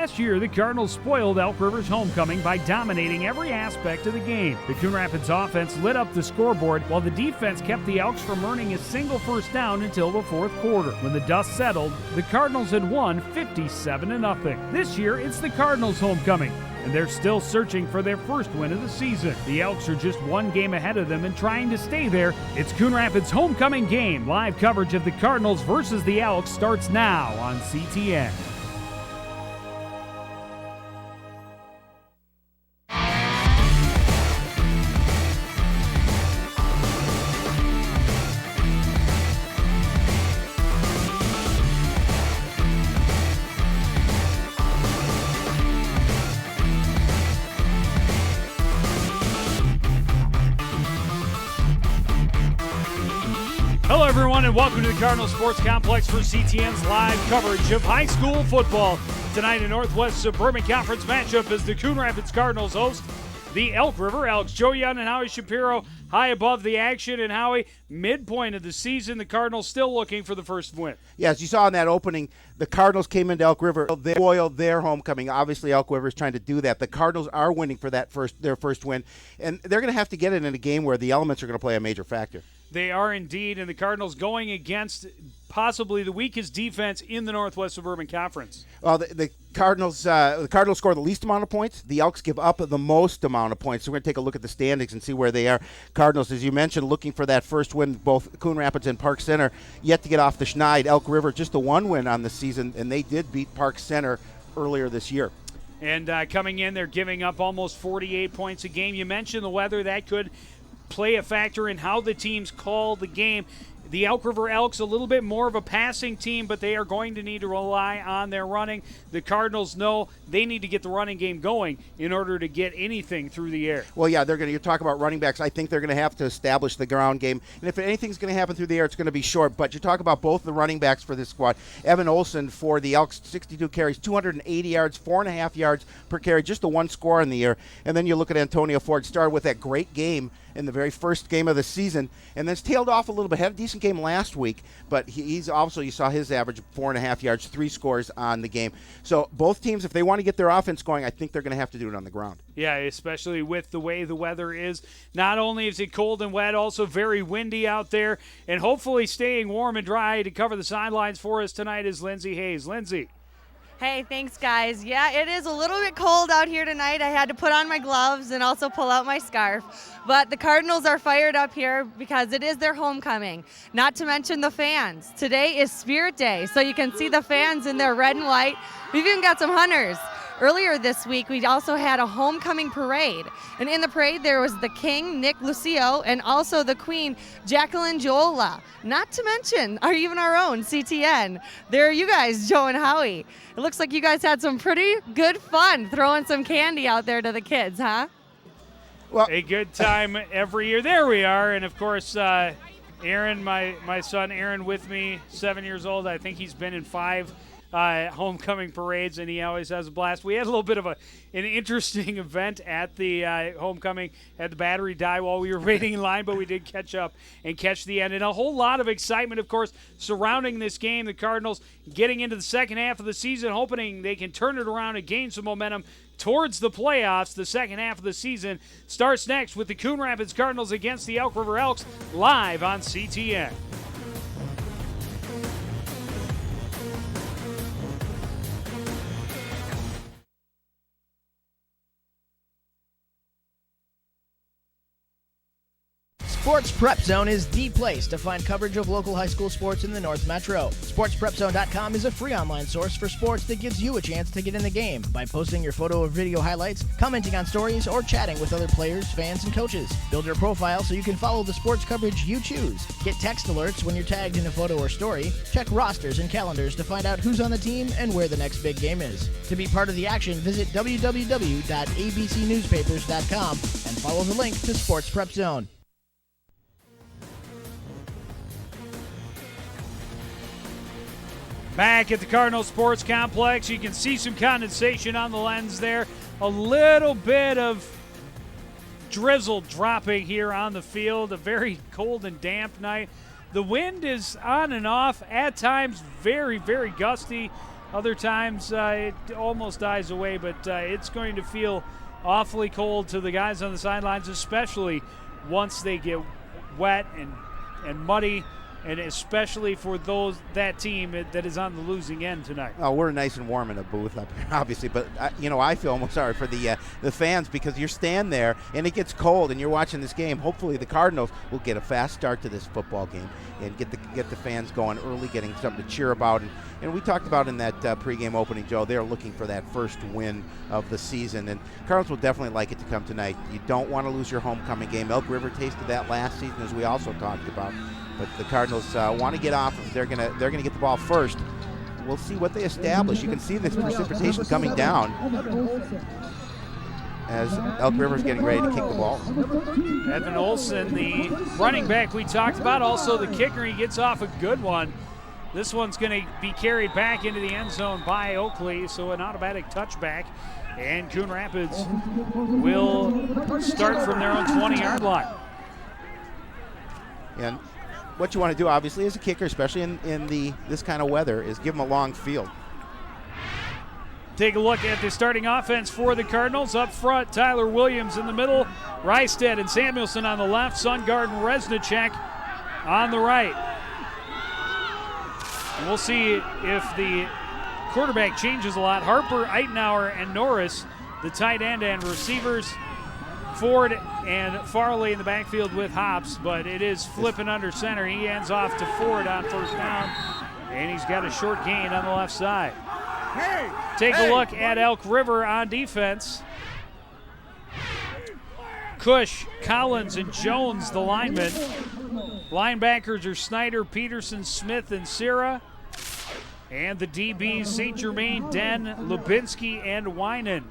Last year, the Cardinals spoiled Elk River's homecoming by dominating every aspect of the game. The Coon Rapids offense lit up the scoreboard, while the defense kept the Elks from earning a single first down until the fourth quarter. When the dust settled, the Cardinals had won 57-0. This year, it's the Cardinals' homecoming, and they're still searching for their first win of the season. The Elks are just one game ahead of them and trying to stay there. It's Coon Rapids' homecoming game. Live coverage of the Cardinals versus the Elks starts now on CTN. Hello, everyone, and welcome to the Cardinal Sports Complex for CTN's live coverage of high school football. Tonight, a Northwest Suburban Conference matchup as the Coon Rapids Cardinals host the Elk River Elks. Joe Young and Howie Shapiro high above the action. And Howie, midpoint of the season, the Cardinals still looking for the first win. Yeah, as you saw in that opening, the Cardinals came into Elk River. They spoiled their homecoming. Obviously, Elk River is trying to do that. The Cardinals are winning for their first win, and they're going to have to get it in a game where the elements are going to play a major factor. They are indeed, and the Cardinals going against possibly the weakest defense in the Northwest Suburban Conference. Well, the Cardinals score the least amount of points. The Elks give up the most amount of points. So we're going to take a look at the standings and see where they are. Cardinals, as you mentioned, looking for that first win. Both Coon Rapids and Park Center yet to get off the schneid. Elk River just the one win on the season, and they did beat Park Center earlier this year. And coming in, they're giving up almost 48 points a game. You mentioned the weather. That could play a factor in how the teams call the game. The Elk River Elks a little bit more of a passing team, but they are going to need to rely on their running. The Cardinals know they need to get the running game going in order to get anything through the air. Well, yeah, you talk about running backs. I think they're going to have to establish the ground game. And if anything's going to happen through the air, it's going to be short. But you talk about both the running backs for this squad. Evan Olson for the Elks, 62 carries, 280 yards, 4.5 yards per carry, just the one score in the year. And then you look at Antonio Ford, started with that great game in the very first game of the season, and then it's tailed off a little bit. Had a decent game last week, but he's also, you saw his average 4.5 yards, 3 scores on the game. So both teams, if they want to get their offense going, I think they're going to have to do it on the ground. Yeah, especially with the way the weather is. Not only is it cold and wet, also very windy out there, and hopefully staying warm and dry. To cover the sidelines for us tonight is Lindsay Hayes. Lindsay. Hey, thanks, guys. Yeah, it is a little bit cold out here tonight. I had to put on my gloves and also pull out my scarf. But the Cardinals are fired up here because it is their homecoming, not to mention the fans. Today is Spirit Day, so you can see the fans in their red and white. We've even got some hunters. Earlier this week, we also had a homecoming parade. And in the parade, there was the King, Nick Lucio, and also the Queen, Jacqueline Jola. Not to mention even our own CTN. There are you guys, Joe and Howie. It looks like you guys had some pretty good fun throwing some candy out there to the kids, huh? Well, a good time every year. There we are. And, of course, Aaron, my son Aaron with me, 7 years old. I think he's been in 5 homecoming parades, and he always has a blast. We had a little bit of an interesting event at the homecoming. Had the battery die while we were waiting in line, but we did catch up and catch the end. And a whole lot of excitement, of course, surrounding this game. The Cardinals getting into the second half of the season, hoping they can turn it around and gain some momentum towards the playoffs. The second half of the season starts next with the Coon Rapids Cardinals against the Elk River Elks, live on CTN. Sports Prep Zone is the place to find coverage of local high school sports in the North Metro. SportsPrepZone.com is a free online source for sports that gives you a chance to get in the game by posting your photo or video highlights, commenting on stories, or chatting with other players, fans, and coaches. Build your profile so you can follow the sports coverage you choose. Get text alerts when you're tagged in a photo or story. Check rosters and calendars to find out who's on the team and where the next big game is. To be part of the action, visit www.abcnewspapers.com and follow the link to Sports Prep Zone. Back at the Cardinal Sports Complex, you can see some condensation on the lens there. A little bit of drizzle dropping here on the field. A very cold and damp night. The wind is on and off, at times very, very gusty. Other times it almost dies away, but it's going to feel awfully cold to the guys on the sidelines, especially once they get wet and muddy, and especially for that team that is on the losing end tonight. Oh, we're nice and warm in the booth up here, obviously, but I feel almost sorry for the fans, because you stand there and it gets cold and you're watching this game. Hopefully the Cardinals will get a fast start to this football game and get the fans going early, getting something to cheer about. And we talked about in that pregame opening, Joe, they're looking for that first win of the season, and Cardinals will definitely like it to come tonight. You don't want to lose your homecoming game. Elk River tasted that last season, as we also talked about. But the Cardinals want to get off. They're gonna get the ball first. We'll see what they establish. You can see this precipitation coming down as Elk River's getting ready to kick the ball. Evan Olson, the running back we talked about, also the kicker. He gets off a good one. This one's going to be carried back into the end zone by Oakley, so an automatic touchback. And Coon Rapids will start from their own 20-yard line. And what you want to do, obviously, as a kicker, especially in this kind of weather, is give them a long field. Take a look at the starting offense for the Cardinals. Up front, Tyler Williams in the middle, Reistead and Samuelson on the left, Sundgaard and Resnicek on the right. And we'll see if the quarterback changes a lot. Harper, Eitenauer, and Norris, the tight end and receivers. Ford and Farley in the backfield with Hops, but it is flipping under center. He ends off to Ford on first down, and he's got a short gain on the left side. Take a look at Elk River on defense. Cush, Collins, and Jones, the linemen. Linebackers are Snyder, Peterson, Smith, and Sierra. And the DBs, St. Germain, Den, Lubinsky, and Winan.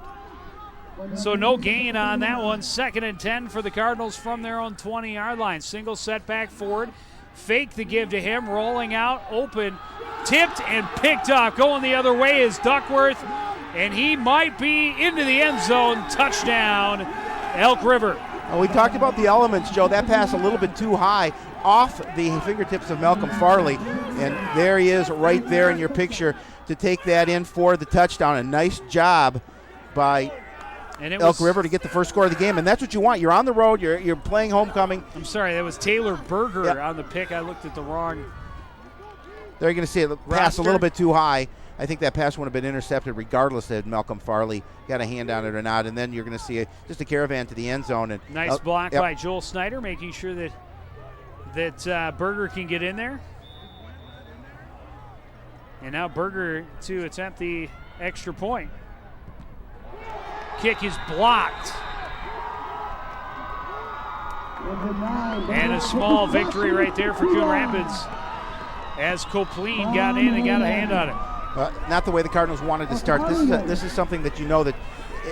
So no gain on that one. 2nd and 10 for the Cardinals from their own 20-yard line. Single setback Ford. Fake the give to him. Rolling out, open, tipped, and picked off. Going the other way is Duckworth, and he might be into the end zone. Touchdown, Elk River. Well, we talked about the elements, Joe. That pass a little bit too high off the fingertips of Malcolm Farley, and there he is right there in your picture to take that in for the touchdown. A nice job by Elk River to get the first score of the game, and that's what you want. You're on the road. You're playing homecoming. I'm sorry, that was Taylor Berger on the pick. I looked at the wrong. They're going to see it pass a little bit too high. I think that pass would have been intercepted regardless if Malcolm Farley got a hand on it or not, and then you're going to see just a caravan to the end zone. And nice block by Joel Snyder, making sure that Berger can get in there. And now Berger to attempt the extra point. Kick is blocked. And a small victory right there for Coon Rapids as Copleen got in and got a hand on it. Not the way the Cardinals wanted to start. This is something that you know that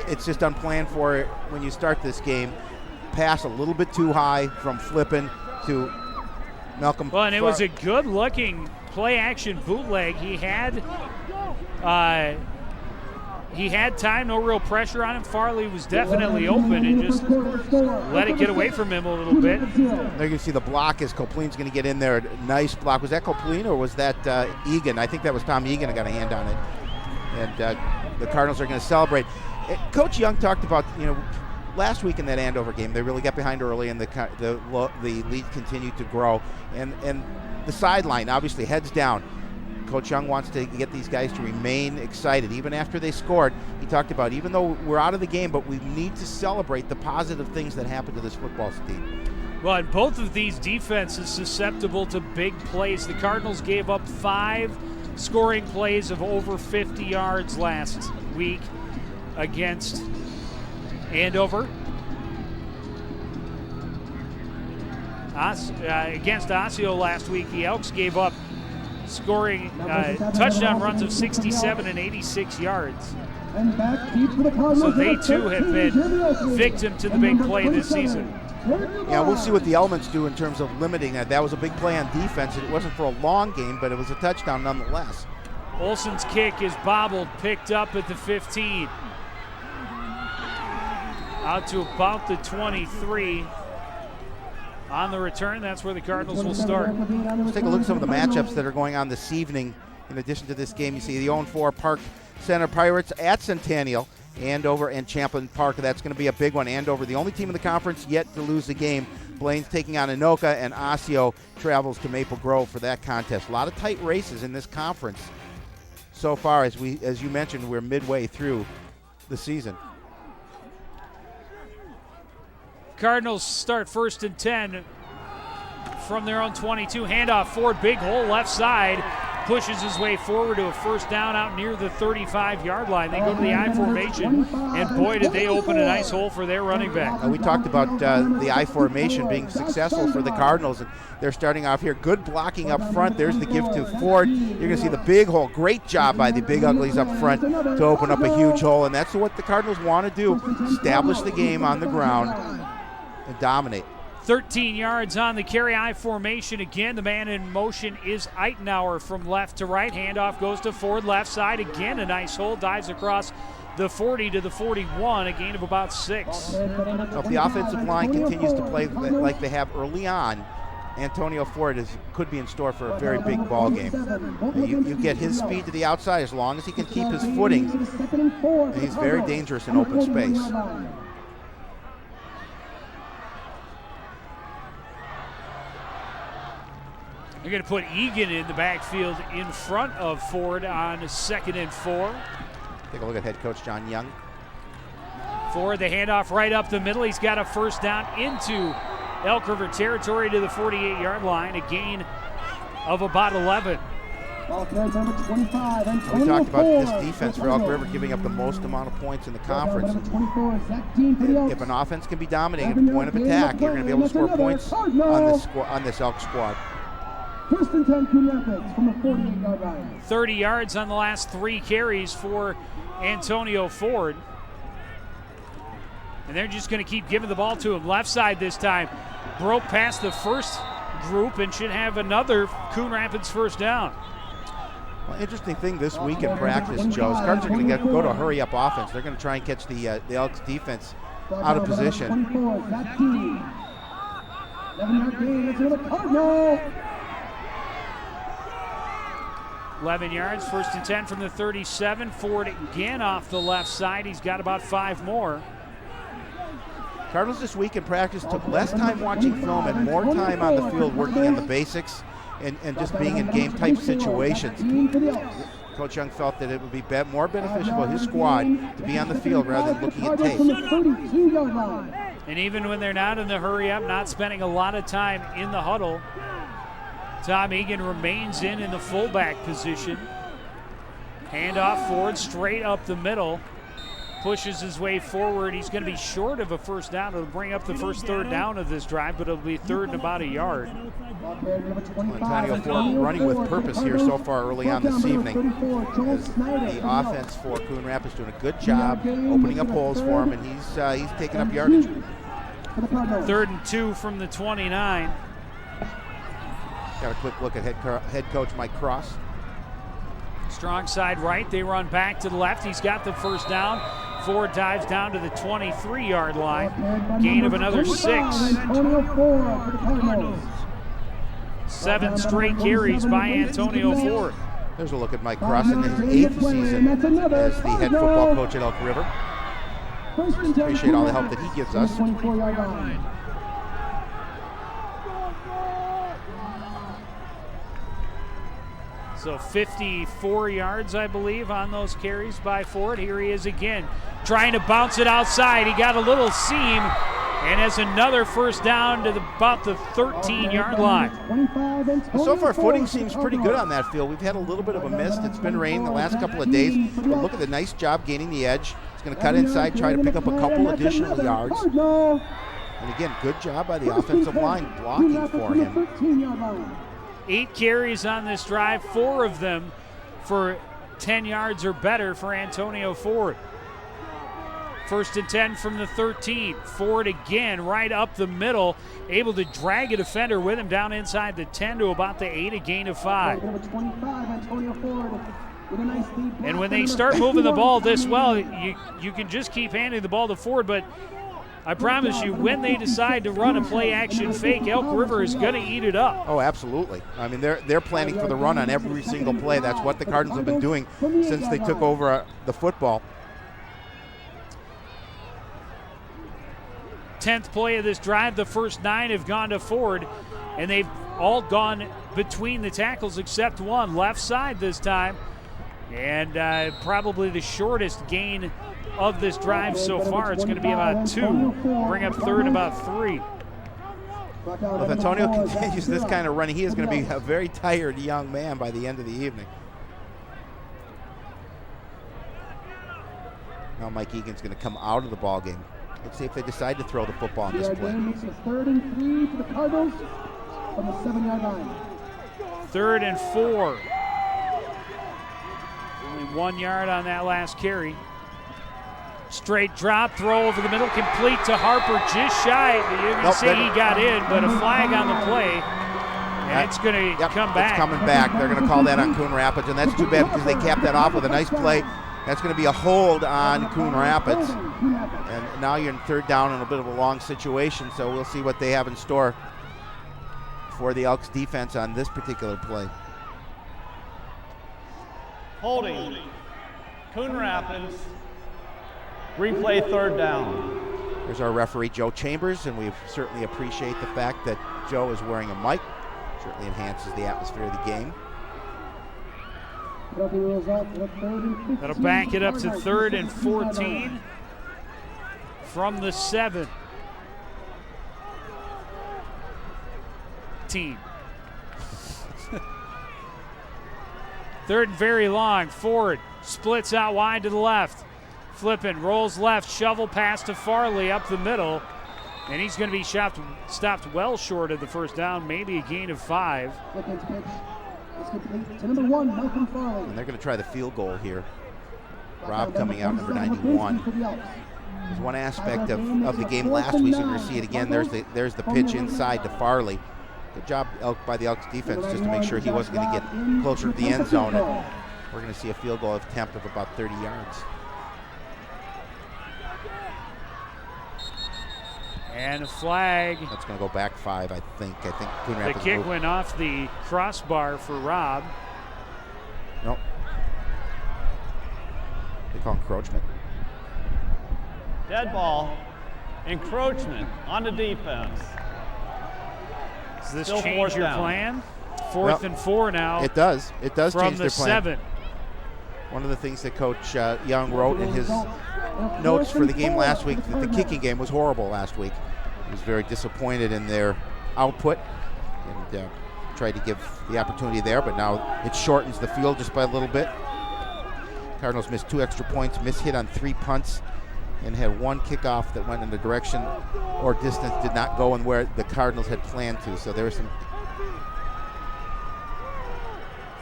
it's just unplanned for when you start this game. Pass a little bit too high from flipping to Malcolm. Well, and it was a good-looking play-action bootleg. He had time, no real pressure on him. Farley was definitely open and just let it get away from him a little bit. There you can see the block as Copleen's going to get in there. Nice block. Was that Copleen or was that Egan? I think that was Tom Egan who got a hand on it. And the Cardinals are going to celebrate. Coach Young talked about, last week in that Andover game, they really got behind early and the lead continued to grow. And the sideline, obviously, heads down. Coach Young wants to get these guys to remain excited. Even after they scored, he talked about, even though we're out of the game, but we need to celebrate the positive things that happened to this football team. Well, and both of these defenses susceptible to big plays. The Cardinals gave up 5 scoring plays of over 50 yards last week against Andover. Against Osseo last week, the Elks gave up scoring touchdown runs of 67 and 86 yards. So they too have been victim to the big play this season. Yeah, we'll see what the elements do in terms of limiting that. That was a big play on defense. It wasn't for a long game, but it was a touchdown nonetheless. Olson's kick is bobbled, picked up at the 15. Out to about the 23. On the return, that's where the Cardinals will start. Let's take a look at some of the matchups that are going on this evening In addition to this game, you see the 0-4 Park Center Pirates at Centennial. Andover and Champlain Park. That's going to be a big one. Andover, the only team in the conference yet to lose the game. Blaine's taking on Anoka, and Osseo travels to Maple Grove for that contest. A lot of tight races in this conference so far. As you mentioned, we're midway through the season. Cardinals start 1st and 10 from their own 22. Handoff, Ford, big hole left side. Pushes his way forward to a first down out near the 35-yard line. They go to the I formation, and boy, did they open a nice hole for their running back. We talked about the I formation being successful for the Cardinals, and they're starting off here. Good blocking up front. There's the give to Ford. You're going to see the big hole. Great job by the Big Uglies up front to open up a huge hole, and that's what the Cardinals want to do, establish the game on the ground and dominate. 13 yards on the carry, I formation again. The man in motion is Eitenauer from left to right. Handoff goes to Ford, left side. Again, a nice hole. Dives across the 40 to the 41, a gain of about 6. If the offensive line continues to play like they have early on, Antonio Ford could be in store for a very big ball game. You get his speed to the outside as long as he can keep his footing, and he's very dangerous in open space. They're going to put Egan in the backfield in front of Ford on 2nd and 4. Take a look at head coach John Young. Ford, the handoff right up the middle. He's got a first down into Elk River territory to the 48-yard line, a gain of about 11. We talked about this defense for Elk River giving up the most amount of points in the conference. If an offense can be dominating at the point of attack, you're going to be able to score points on this Elk squad. 1st and 10, Coon Rapids from the 48-yard line. 30 yards on the last 3 carries for Antonio Ford. And they're just going to keep giving the ball to him. Left side this time. Broke past the first group and should have another Coon Rapids first down. Well, interesting thing this week in practice, Joe, is Cardinals are going to go to a hurry-up offense. They're going to try and catch the Elks defense out of position. 11-yard gain, it's another Cardinal. 11 yards, 1st and 10 from the 37. Ford again off the left side. He's got about 5 more. Cardinals this week in practice took less time watching film and more time on the field working on the basics and just being in game-type situations. Coach Young felt that it would be more beneficial for his squad to be on the field rather than looking at tape. And even when they're not in the hurry-up, not spending a lot of time in the huddle, Tom Egan remains in the fullback position. Handoff Ford straight up the middle. Pushes his way forward. He's going to be short of a first down. It'll bring up the first 3rd down of this drive, but it'll be 3rd and about a yard. Antonio Ford running with purpose here so far early on this evening. As the offense for Coon Rapids doing a good job opening up holes for him, and he's taking up yardage. 3rd and 2 from the 29. Got a quick look at head coach Mike Cross. Strong side right. They run back to the left. He's got the first down. Ford dives down to the 23-yard line. Gain of another 6. 7 straight carries by Antonio Ford. There's a look at Mike Cross in his 8th season as the head football coach at Elk River. Appreciate all the help that he gives us. So 54 yards, I believe, on those carries by Ford. Here he is again, trying to bounce it outside. He got a little seam and has another first down to about the 13-yard line. So far, footing seems pretty good on that field. We've had a little bit of a mist. It's been raining the last couple of days, but look at the nice job gaining the edge. He's going to cut inside, try to pick up a couple additional yards. And again, good job by the offensive line blocking for him. 8 carries on this drive, 4 of them for 10 yards or better for Antonio Ford. 1st and 10 from the 13. Ford again right up the middle, able to drag a defender with him down inside the 10 to about the 8, a gain of 5. And when they start moving the ball this well, you can just keep handing the ball to Ford, but I promise you, when they decide to run a play-action fake, Elk River is going to eat it up. Oh, absolutely. I mean, they're planning for the run on every single play. That's what the Cardinals have been doing since they took over the football. 10th play of this drive. The first 9 have gone to Ford, and they've all gone between the tackles except one, left side this time. And probably the shortest gain of this drive so far. It's going to be about 2. Bring up third about 3. Well, if Antonio continues this kind of running, he is going to be a very tired young man by the end of the evening. Now Mike Egan's going to come out of the ball game. Let's see if they decide to throw the football on this play. It's 3rd and 3 for the Cardinals from the 7-yard line. 3rd and 4. Only 1 yard on that last carry. Straight drop, throw over the middle, complete to Harper, just shy. You can say he got in, but a flag on the play, and it's going to come back. It's coming back. They're going to call that on Coon Rapids, and that's too bad because they capped that off with a nice play. That's going to be a hold on Coon Rapids. And now you're in 3rd down in a bit of a long situation, so we'll see what they have in store for the Elks defense on this particular play. Holding. Coon Rapids. Replay 3rd down. There's our referee, Joe Chambers, and we certainly appreciate the fact that Joe is wearing a mic. Certainly enhances the atmosphere of the game. That'll back it up to 3rd and 14 from the 7. Team. 3rd and very long. Ford splits out wide to the left. Flipping, rolls left, shovel pass to Farley up the middle. And he's going to be stopped well short of the first down, maybe a gain of 5. To number 1, Malcolm Farley. And they're going to try the field goal here. Rob coming out, number 91. There's one aspect of the game last week, so you're going to see it again. There's the pitch inside to Farley. Good job by the Elks defense just to make sure he wasn't going to get closer to the end zone. And we're going to see a field goal attempt of about 30 yards. And a flag. That's going to go back 5, I think. I think Coon The Rapids kick moved. went off the crossbar for Rob. Nope. They call encroachment. Dead ball. Encroachment on the defense. Does this Still change 4th your down. plan? 4th and 4 now. It does. It does from change the their plan. 7. One of the things that Coach Young wrote in his notes for the game last week, that the kicking game was horrible last week. He was very disappointed in their output and tried to give the opportunity there, but now it shortens the field just by a little bit. Cardinals missed 2 extra points, missed hit on 3 punts, and had 1 kickoff that went in the direction or distance did not go in where the Cardinals had planned to. So there was some.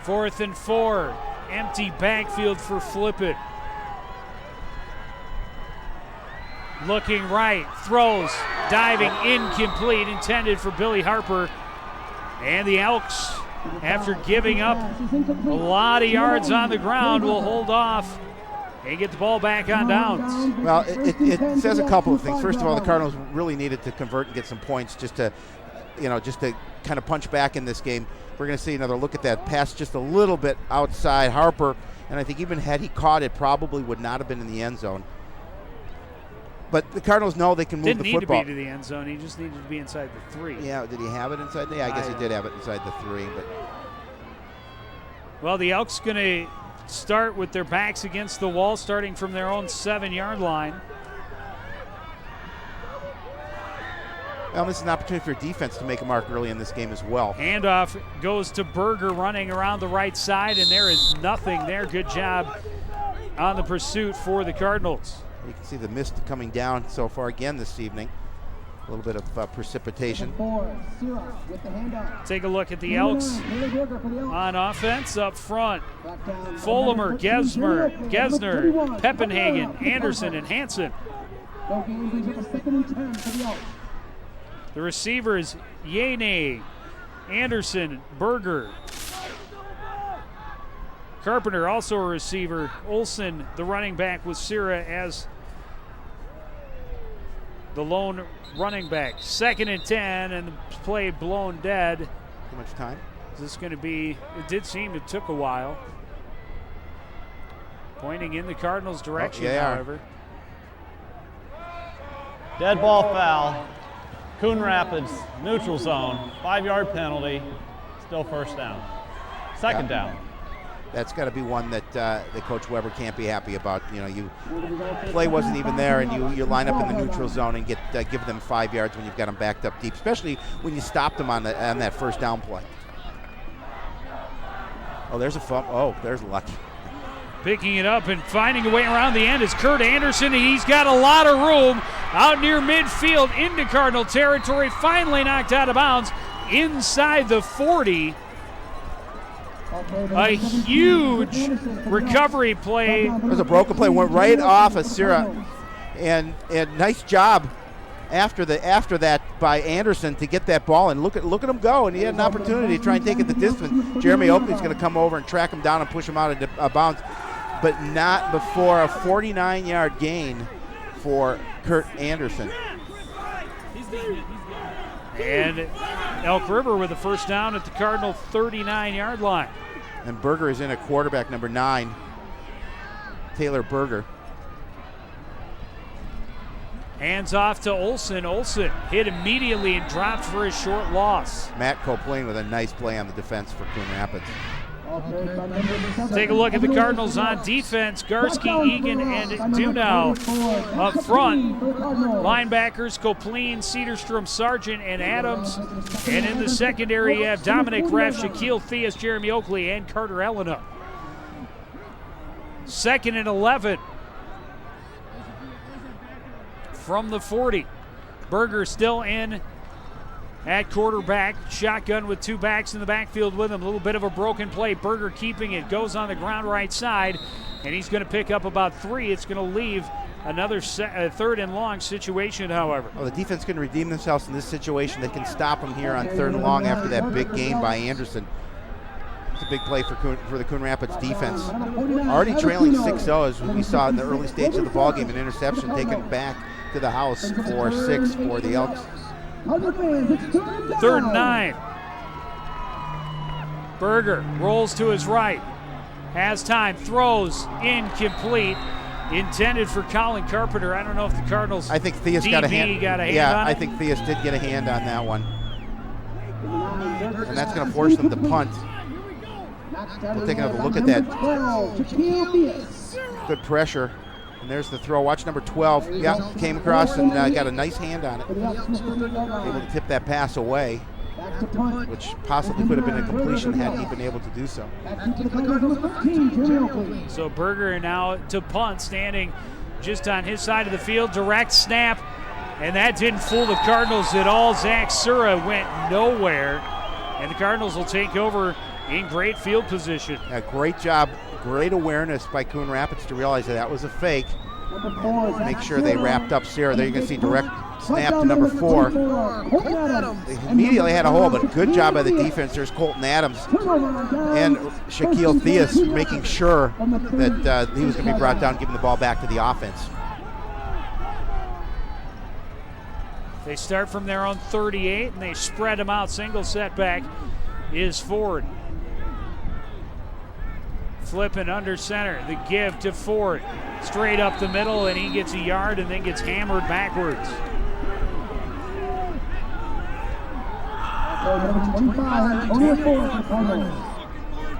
4th and 4. Empty backfield for Flippett. Looking right, throws, diving, incomplete, intended for Billy Harper. And the Elks, after giving up a lot of yards on the ground, will hold off and get the ball back on downs. Well, it says a couple of things. First of all, the Cardinals really needed to convert and get some points just to kind of punch back in this game. We're going to see another look at that pass just a little bit outside Harper, and I think even had he caught it, probably would not have been in the end zone. But the Cardinals know they can move Didn't the need football. to be to the end zone. He just needed to be inside the 3. Yeah, did he have it inside? Yeah, I guess he did have it inside the 3. But well, the Elks going to start with their backs against the wall, starting from their own 7-yard line. Well, this is an opportunity for defense to make a mark early in this game as well. Handoff goes to Berger running around the right side, and there is nothing there. Good job on the pursuit for the Cardinals. You can see the mist coming down so far again this evening. A little bit of precipitation. Take a look at the Elks on offense up front. Fulmer, Gesner, Peppenhagen, Anderson, and Hansen. The receivers, Yene, Anderson, Berger. Carpenter, also a receiver. Olson, the running back, with Sierra as the the lone running back. 2nd and 10, and the play blown dead. Too much time? Is this going to be, it did seem it took a while. Pointing in the Cardinals' direction, however. Dead ball foul. Coon Rapids, neutral zone, 5-yard penalty, still first down. Second down. That's got to be one that Coach Weber can't be happy about. You know, play wasn't even there, and you line up in the neutral zone and give them 5 yards when you've got them backed up deep, especially when you stopped them on that first down play. Oh, there's a fumble. Oh, there's lucky. Picking it up and finding a way around the end is Kurt Anderson. He's got a lot of room out near midfield into Cardinal territory. Finally knocked out of bounds inside the 40. A huge recovery play. It was a broken play, went right off of Sierra, and nice job after that by Anderson to get that ball, and look at him go, and he had an opportunity to try and take it the distance. Jeremy Oakley's going to come over and track him down and push him out of bounds, but not before a 49-yard gain for Kurt Anderson. And Elk River with a first down at the Cardinal 39-yard line. And Berger is in at quarterback, number 9, Taylor Berger. Hands off to Olson. Olson hit immediately and dropped for a short loss. Matt Copeland with a nice play on the defense for Coon Rapids. Take a look at the Cardinals on defense. Garski, Egan, and Dunau up front. Linebackers, Copeland, Cedarstrom, Sargent, and Adams. And in the secondary, you have Dominic Reff, Shaquille Theus, Jeremy Oakley, and Carter Elena. 2nd and 11 from the 40. Berger still in at quarterback. Shotgun with 2 backs in the backfield with him. A little bit of a broken play. Berger keeping it. Goes on the ground right side. And he's going to pick up about 3. It's going to leave another 3rd and long situation, however. Well, the defense can redeem themselves in this situation. They can stop them here on 3rd and long after that big gain by Anderson. It's a big play for the Coon Rapids defense. Already trailing 6-0 as we saw in the early stage of the ballgame. An interception taken back to the house for 6 for the Elks. 3rd and 9. Berger rolls to his right. Has time. Throws. Incomplete. Intended for Colin Carpenter. I don't know if the Cardinals. I think Theus got a hand on it. Yeah, I think Theus did get a hand on that one. And that's going to force them to punt. We'll take another look at that. Good pressure. And there's the throw. Watch number 12. Yeah, came across and got a nice hand on it. Able to tip that pass away, which possibly could have been a completion had he been able to do so. So Berger now to punt, standing just on his side of the field. Direct snap, and that didn't fool the Cardinals at all. Zach Sura went nowhere, and the Cardinals will take over in great field position. Yeah, great job. Great awareness by Coon Rapids to realize that was a fake. Make sure they wrapped up Sierra. There you can see direct snap to number 4. They immediately had a hole, but good job by the defense. There's Colton Adams and Shaquille Theus making sure that he was going to be brought down, giving the ball back to the offense. They start from their own 38, and they spread them out. Single setback is Ford. Flipping under center, the give to Ford. Straight up the middle, and he gets a yard and then gets hammered backwards.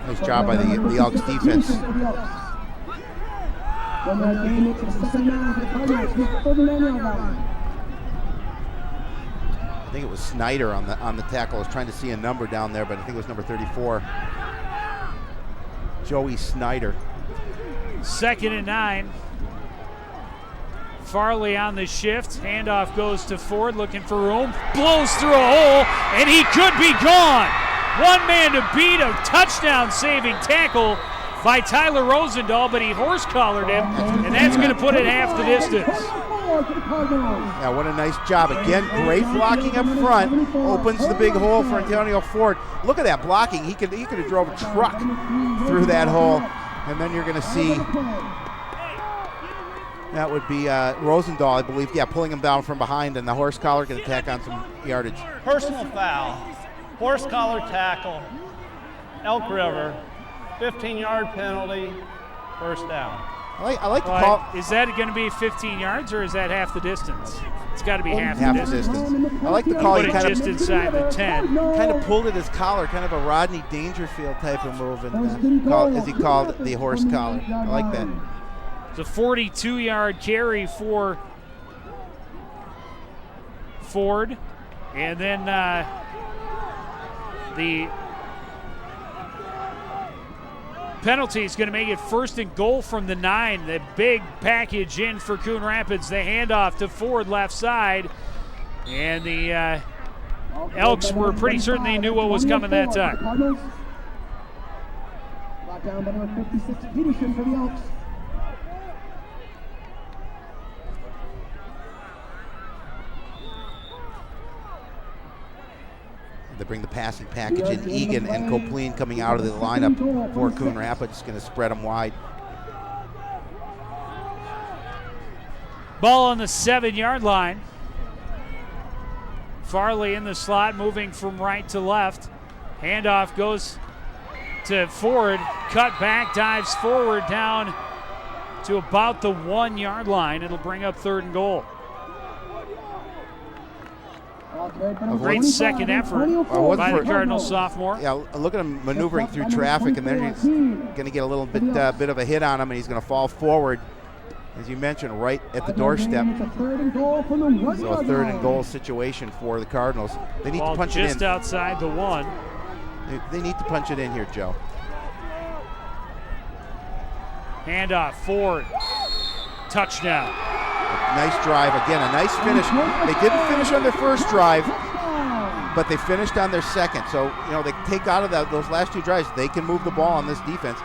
Nice job by the Elks defense. I think it was Snyder on the tackle. I was trying to see a number down there, but I think it was number 34. Joey Snyder. 2nd and 9. Farley on the shift. Handoff goes to Ford, looking for room. Blows through a hole, and he could be gone. One man to beat. A touchdown-saving tackle by Tyler Rosendahl, but he horse-collared him, and that's going to put it half the distance. Yeah, what a nice job. Again, great blocking up front. Opens the big hole for Antonio Ford. Look at that blocking. He could have drove a truck through that hole. And then you're going to see That would be Rosendahl, I believe. Yeah, pulling him down from behind, and the horse collar can tack on some yardage. Personal foul, horse collar tackle, Elk River, 15-yard penalty, first down. I like the call. Is that going to be 15 yards, or is that half the distance? It's got to be half the distance. I like the call. Put He it kind just of inside the 10. kind of pulled at his collar, kind of a Rodney Dangerfield type of move, and as he called the horse collar. I like that. It's a 42-yard carry for Ford, and then the penalty is going to make it 1st and goal from the 9. The big package in for Coon Rapids. The handoff to Ford left side, and the Elks were pretty certain they knew what was coming that time. Brought down by number 56, Peterson for the Elks. They bring the passing package in. Egan and Copleen coming out of the lineup for Coon Rapids, going to spread them wide. Ball on the 7-yard line. Farley in the slot, moving from right to left. Handoff goes to Ford. Cut back, dives forward down to about the 1-yard line. It'll bring up 3rd and goal. A great second effort by the Cardinals sophomore. Yeah, look at him maneuvering through traffic, and then he's going to get a little bit of a hit on him, and he's going to fall forward, as you mentioned, right at the doorstep. So a 3rd and goal situation for the Cardinals. They need to punch it in. Just outside the 1. They need to punch it in here, Joe. Handoff, Ford. Touchdown. Nice drive. Again, a nice finish. They didn't finish on their first drive, but they finished on their second. So, they take out of those last 2 drives, they can move the ball on this defense.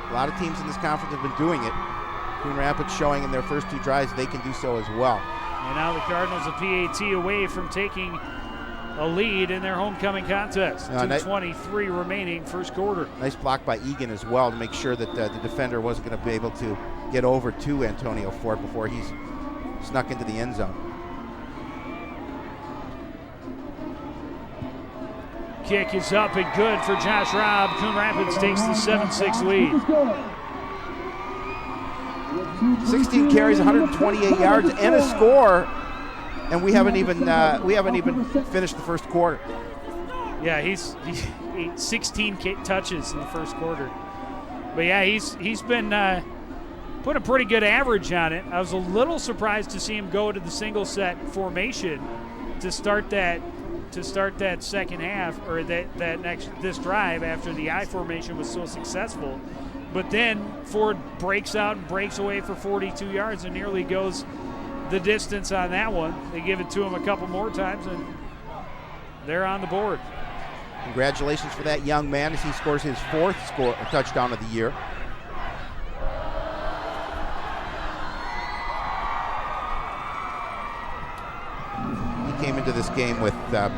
A lot of teams in this conference have been doing it. Coon Rapids showing in their first 2 drives they can do so as well. And now the Cardinals a PAT away from taking a lead in their homecoming contest. 2:23 remaining, first quarter. Nice block by Egan as well to make sure that the defender wasn't going to be able to get over to Antonio Ford before he's snuck into the end zone. Kick is up and good for Josh Robb. Coon Rapids takes the 7-6 lead. 16 carries, 128 yards, and a score, and we haven't even finished the first quarter. Yeah, he's 16 touches in the first quarter. But yeah, he's been put a pretty good average on it. I was a little surprised to see him go to the single set formation to start that second half, or this drive after the I formation was so successful. But then Ford breaks out and breaks away for 42 yards and nearly goes the distance on that one. They give it to him a couple more times, and they're on the board. Congratulations for that young man as he scores his 4th touchdown of the year. He came into this game with the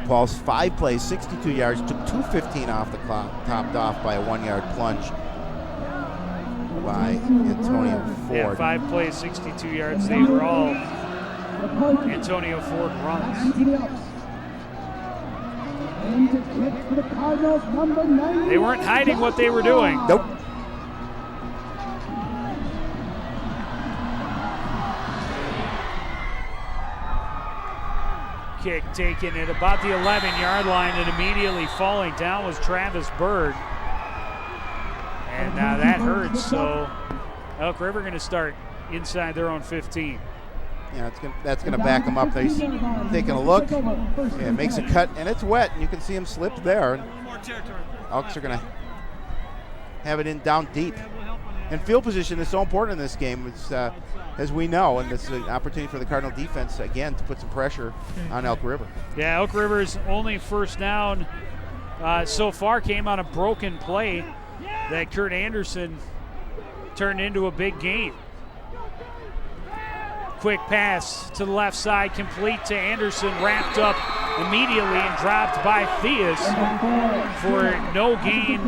Pulse, 5 plays, 62 yards, took 2:15 off the clock, topped off by a 1-yard plunge by Antonio Ford. Yeah, 5 plays, 62 yards. They were all Antonio Ford runs. They weren't hiding what they were doing. Nope. Kick taken at about the 11-yard line, and immediately falling down was Travis Bird. And now that hurts, so Elk River going to start inside their own 15. Yeah, that's going to back him up. He's taking a look, and makes a cut, and it's wet, and you can see him slip there. Elks are going to have it in down deep. And field position is so important in this game, as we know, and this is an opportunity for the Cardinal defense, again, to put some pressure on Elk River. Yeah, Elk River's only first down so far came on a broken play that Kurt Anderson turned into a big gain. Quick pass to the left side, complete to Anderson, wrapped up immediately and dropped by Theus for no gain,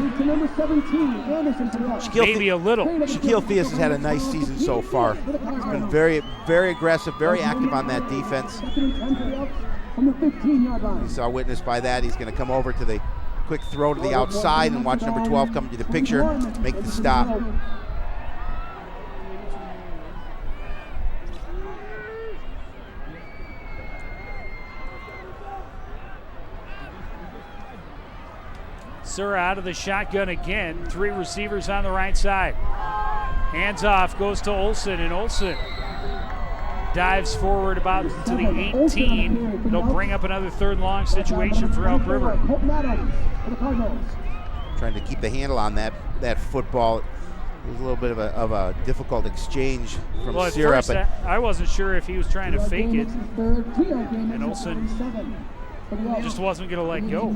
maybe a little. Shaquille Theus has had a nice season so far. He's been very, very aggressive, very active on that defense. We saw witness by that. He's going to come over to the quick throw to the outside and watch number 12 come to the picture, make the stop. Sura out of the shotgun again. 3 receivers on the right side. Hands off, goes to Olsen, and Olsen dives forward about to the 18. It'll bring up another 3rd and long situation for Elk River. Trying to keep the handle on that football. It was a little bit of a difficult exchange from Sura. But I wasn't sure if he was trying to fake it, and Olsen just wasn't going to let go.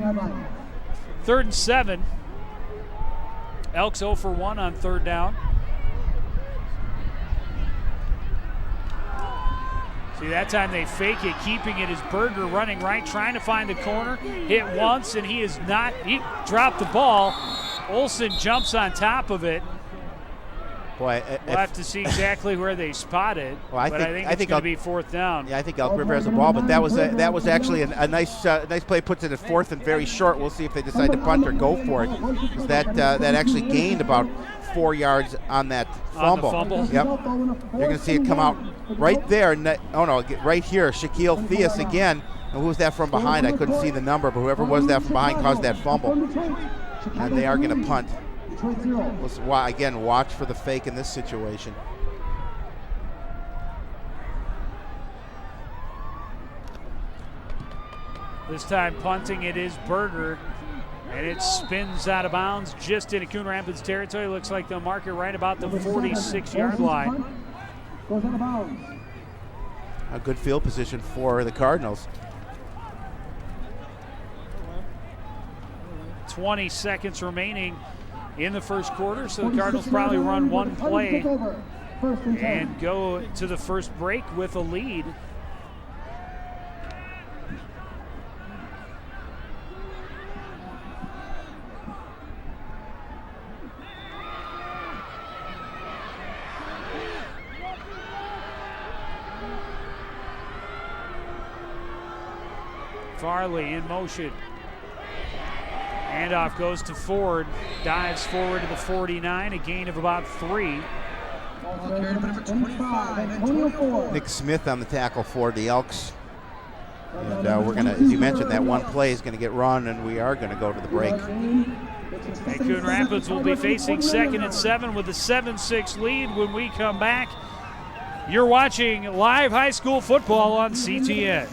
3rd and 7. Elks 0 for 1 on 3rd down. See, that time they fake it, keeping it is Berger running right, trying to find the corner. Hit once, and he dropped the ball. Olsen jumps on top of it. Boy, we'll have to see exactly where they spot it. Well, I think it's going to be 4th down. Yeah, I think Elk River has the ball, but that was actually a nice play. Puts it at 4th and very short. We'll see if they decide to punt or go for it. That actually gained about 4 yards on that fumble. On the fumble? Yep. You're going to see it come out right there. Right here, Shaquille Theus again. And who was that from behind? I couldn't see the number, but whoever was that from behind caused that fumble. And they are going to punt. Again, watch for the fake in this situation. This time punting it is Berger, and it spins out of bounds just into Coon Rapids territory. Looks like they'll mark it right about the 46-yard line. A good field position for the Cardinals. 20 seconds remaining in the first quarter, so the Cardinals probably run one play and go to the first break with a lead. Farley in motion. Handoff goes to Ford, dives forward to the 49, a gain of about 3. Nick Smith on the tackle for the Elks. And we're going to, as you mentioned, that one play is going to get run, and we are going to go to the break. And Coon Rapids will be facing 2nd and 7 with a 7-6 lead when we come back. You're watching live high school football on CTN.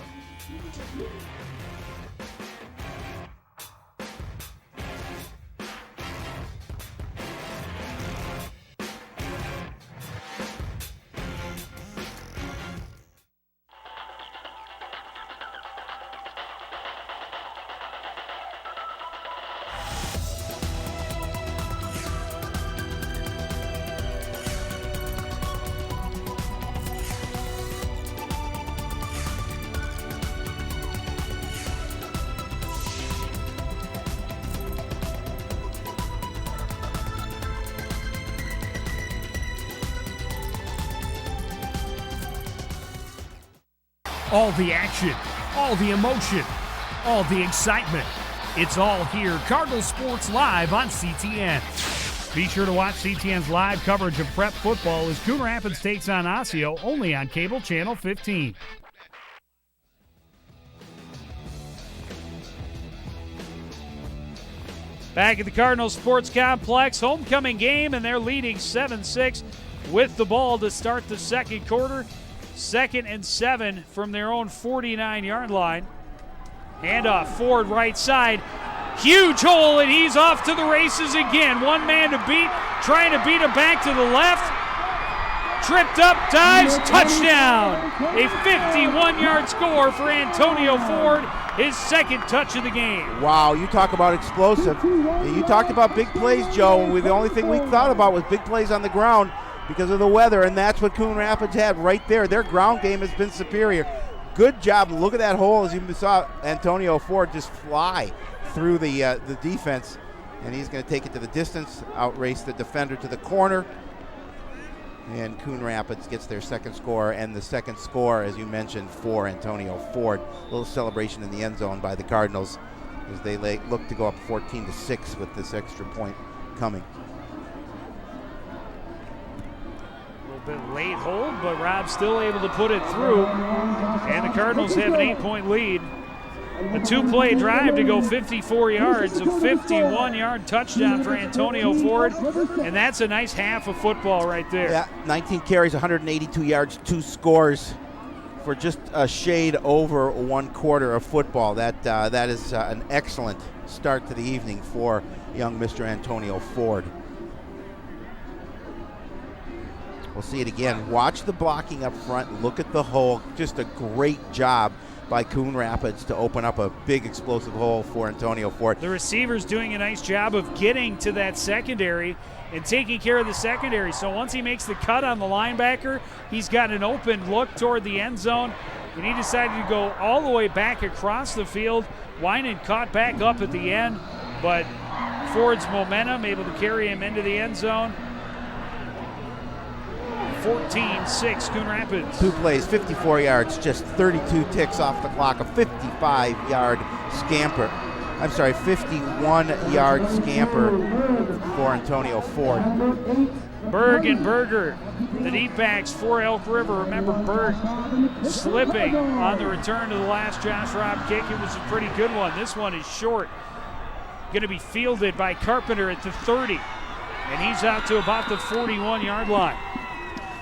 All the action, all the emotion, all the excitement. It's all here. Cardinal Sports Live on CTN. Be sure to watch CTN's live coverage of prep football as Coon Rapids takes on Osseo, only on Cable Channel 15. Back at the Cardinal Sports Complex, homecoming game, and they're leading 7-6 with the ball to start the second quarter. 2nd and 7 from their own 49-yard line. Handoff, Ford right side. Huge hole, and he's off to the races again. One man to beat, trying to beat him back to the left. Tripped up, dives, touchdown. A 51-yard score for Antonio Ford, his 2nd touch of the game. Wow, you talk about explosive. You talked about big plays, Joe, and the only thing we thought about was big plays on the ground because of the weather, and that's what Coon Rapids had right there. Their ground game has been superior. good job. Look at that hole, as you saw Antonio Ford just fly through the defense, and he's going to take it to the distance, outrace the defender to the corner, and Coon Rapids gets their second score, and the second score, as you mentioned, for Antonio Ford. A little celebration in the end zone by the Cardinals as they look to go up 14-6 with this extra point coming. Bit late hold, but Rob's still able to put it through, and the Cardinals have an 8-point lead. A 2-play drive to go 54 yards, a 51-yard touchdown for Antonio Ford, and that's a nice half of football right there. Yeah, 19 carries, 182 yards, 2 scores for just a shade over 1 quarter of football. That is an excellent start to the evening for young Mr. Antonio Ford. We'll see it again. Watch the blocking up front. Look at the hole. Just a great job by Coon Rapids to open up a big explosive hole for Antonio Ford. The receiver's doing a nice job of getting to that secondary and taking care of the secondary. So once he makes the cut on the linebacker, he's got an open look toward the end zone, and he decided to go all the way back across the field. Winan caught back up at the end, but Ford's momentum able to carry him into the end zone. 14-6 Coon Rapids. 2 plays, 54 yards, just 32 ticks off the clock, a 51-yard scamper for Antonio Ford. Berg and Berger, the deep backs for Elk River. Remember Berg slipping on the return to the last Josh Robb kick. It was a pretty good one. This one is short. Going to be fielded by Carpenter at the 30, and he's out to about the 41-yard line.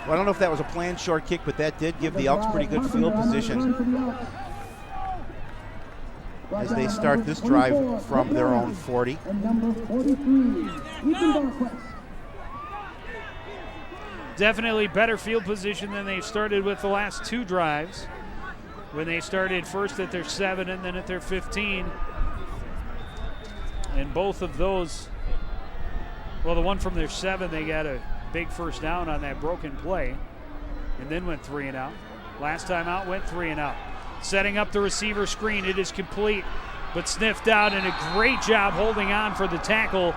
Well, I don't know if that was a planned short kick, but that did give the Elks pretty good field position as they start this drive from their own 40. Definitely better field position than they started with the last 2 drives, when they started first at their 7 and then at their 15. And both of those, well, the one from their 7, they got a big first down on that broken play and then went 3 and out. Last time out went 3 and out. Setting up the receiver screen. It is complete but sniffed out, and a great job holding on for the tackle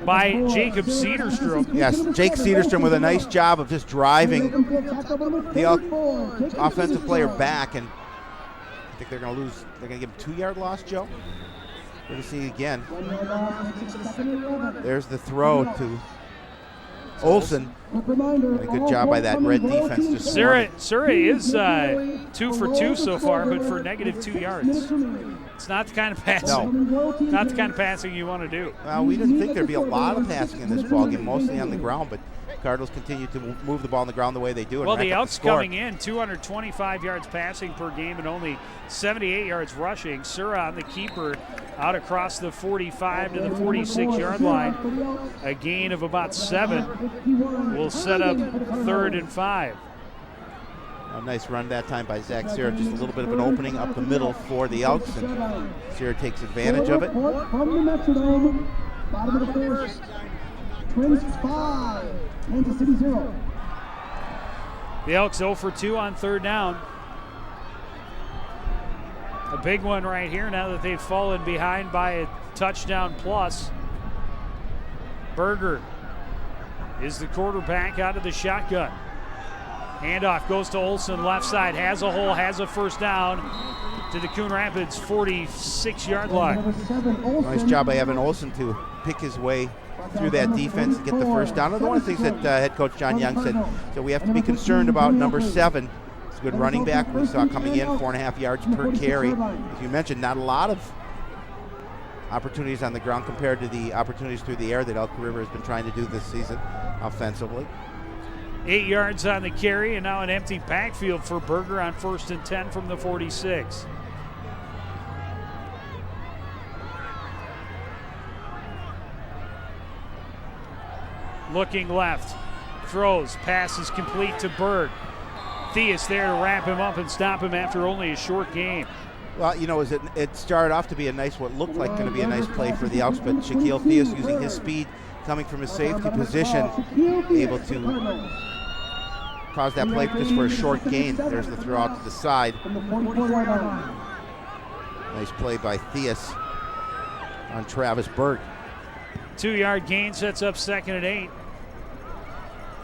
by Jacob Cederstrom. Yes, Jake Cederstrom with a nice job of just driving the offensive player back, and I think they're going to lose. They're going to give him 2-yard loss, Joe. We're going to see again. There's the throw to Olsen. A good job by that red defense. Surrey is 2 for 2 so far, but for -2 yards. It's not the kind of passing. No. Not the kind of passing you want to do. Well, we didn't think there'd be a lot of passing in this ballgame, mostly on the ground, but Cardinals continue to move the ball on the ground the way they do. Well, the Elks coming in 225 yards passing per game and only 78 yards rushing. Surra, the keeper, out across the 45 to the 46-yard line. A gain of about 7 will set up 3rd and 5. A nice run that time by Zach Serra. Just a little bit of an opening up the middle for the Elks, and Serra takes advantage of it. From the Metrodome, bottom of the first, Twins 5, Kansas City 0. The Elks 0 for 2 on 3rd down. A big one right here now that they've fallen behind by a touchdown plus. Berger is the quarterback out of the shotgun. Handoff goes to Olsen, left side, has a hole, has a first down to the Coon Rapids 46-yard line. Nice job by Evan Olsen to pick his way through that defense and get the first down. One of the things that head coach John Young said, so we have to be concerned about number 7. It's a good running back. We saw coming in 4.5 yards per carry. As you mentioned, not a lot of opportunities on the ground compared to the opportunities through the air that Elk River has been trying to do this season offensively. 8 yards on the carry, and now an empty backfield for Berger on 1st and 10 from the 46. Looking left, throws, passes complete to Berg. Theus there to wrap him up and stop him after only a short game. Well, you know, it started off to be a nice, what looked like going to be a nice play for the Elks, but Shaquille Theus using his speed, coming from his safety position, able to caused that play just for a short gain. There's the throw out to the side. Nice play by Theus on Travis Berg. 2-yard gain sets up 2nd and 8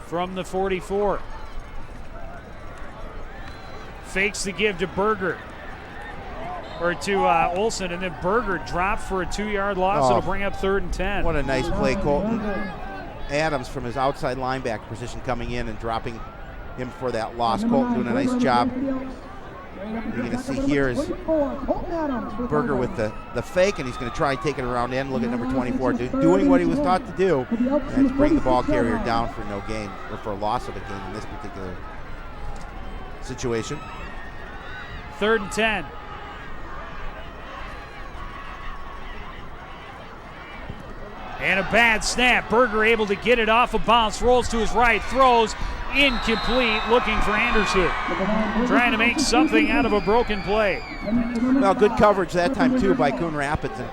from the 44. Fakes the give to Berger, or to Olsen, and then Berger dropped for a 2-yard loss. It'll bring up 3rd and 10. What a nice play, Colton Adams from his outside linebacker position coming in and dropping him for that loss. Colton doing a nice job. You're going to see here is Berger with the fake, and he's going to try and take it around in. Look at number 24 doing what he was taught to do, and to bring the ball carrier down for no gain, or for a loss of a gain in this particular situation. 3rd and 10. And a bad snap. Berger able to get it off a bounce, rolls to his right, throws incomplete, looking for Anderson. Trying to make something out of a broken play. Well, good coverage that time too by Coon Rapids, and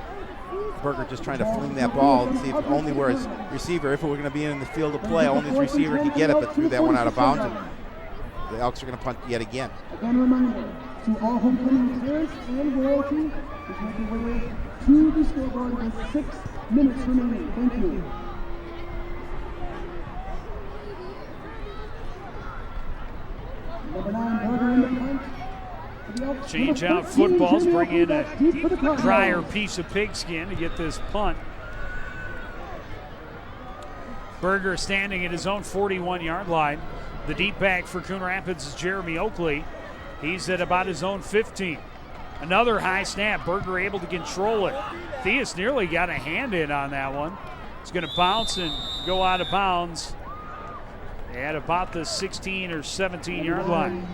Berger just trying to fling that ball and see if only where his receiver, if it were going to be in the field of play, only his receiver could get it, but threw that one out of bounds, and the Elks are going to punt yet again. Again, a reminder to all homecoming players and royalty, is making their way to the scoreboard with 6 minutes remaining. Thank you. Number 9, Berger in the punt. Change out footballs, bring in a drier piece of pigskin to get this punt. Berger standing at his own 41-yard line. The deep back for Coon Rapids is Jeremy Oakley. He's at about his own 15. Another high snap. Berger able to control it. Theus nearly got a hand in on that one. It's going to bounce and go out of bounds at about the 16 or 17-yard line.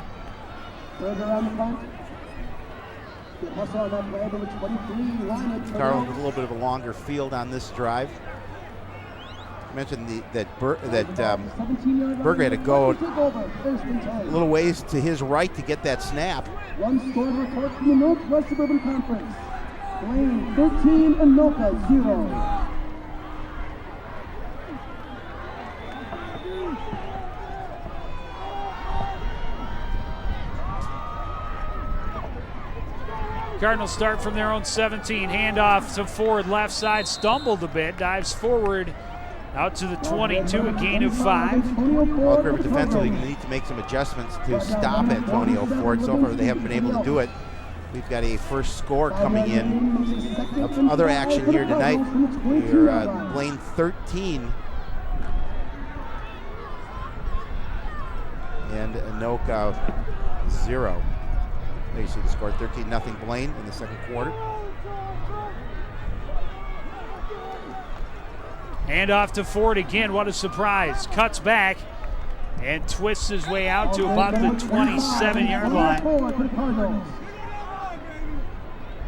Carlin with a little bit of a longer field on this drive. I mentioned that Berger had to go a little ways to his right to get that snap. One score report from the Northwest Suburban Conference. Blaine 13 and Noka 0. Cardinals start from their own 17. Handoff to Ford, left side, stumbled a bit, dives forward out to the 22, a gain of 5. Elk River defensively going to need to make some adjustments to stop Antonio Ford. So far they haven't been able to do it. We've got a first score coming in of other action here tonight. We're Blaine 13 and Anoka 0. There you see the score, 13-0 Blaine in the second quarter. Hand off to Ford again. What a surprise. Cuts back and twists his way out to about the 27-yard line.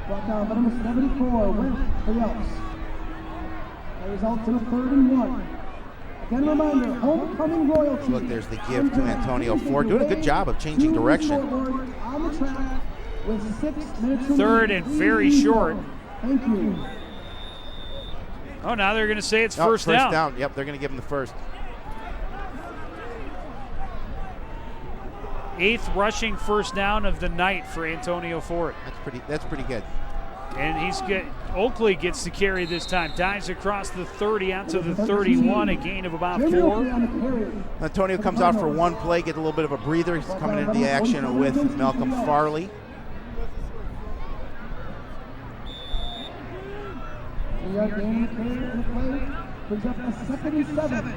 Brought down by number 74, went for the Elks. That results in a 3rd and 1. Again, a reminder, homecoming royalty. Look, there's the give to Antonio Ford. Doing a good job of changing direction. On the track with 6 minutes 3rd and very short. Thank you. Oh, now they're going to say it's first down. First down. Yep, they're going to give him the first. 8th rushing first down of the night for Antonio Ford. That's pretty good. And Oakley gets the carry this time. Dives across the 30 out to the 31, a gain of about 4. Antonio comes out for one play, get a little bit of a breather. He's coming into the action with Malcolm Farley. Gain in the play brings up a 2nd and 7.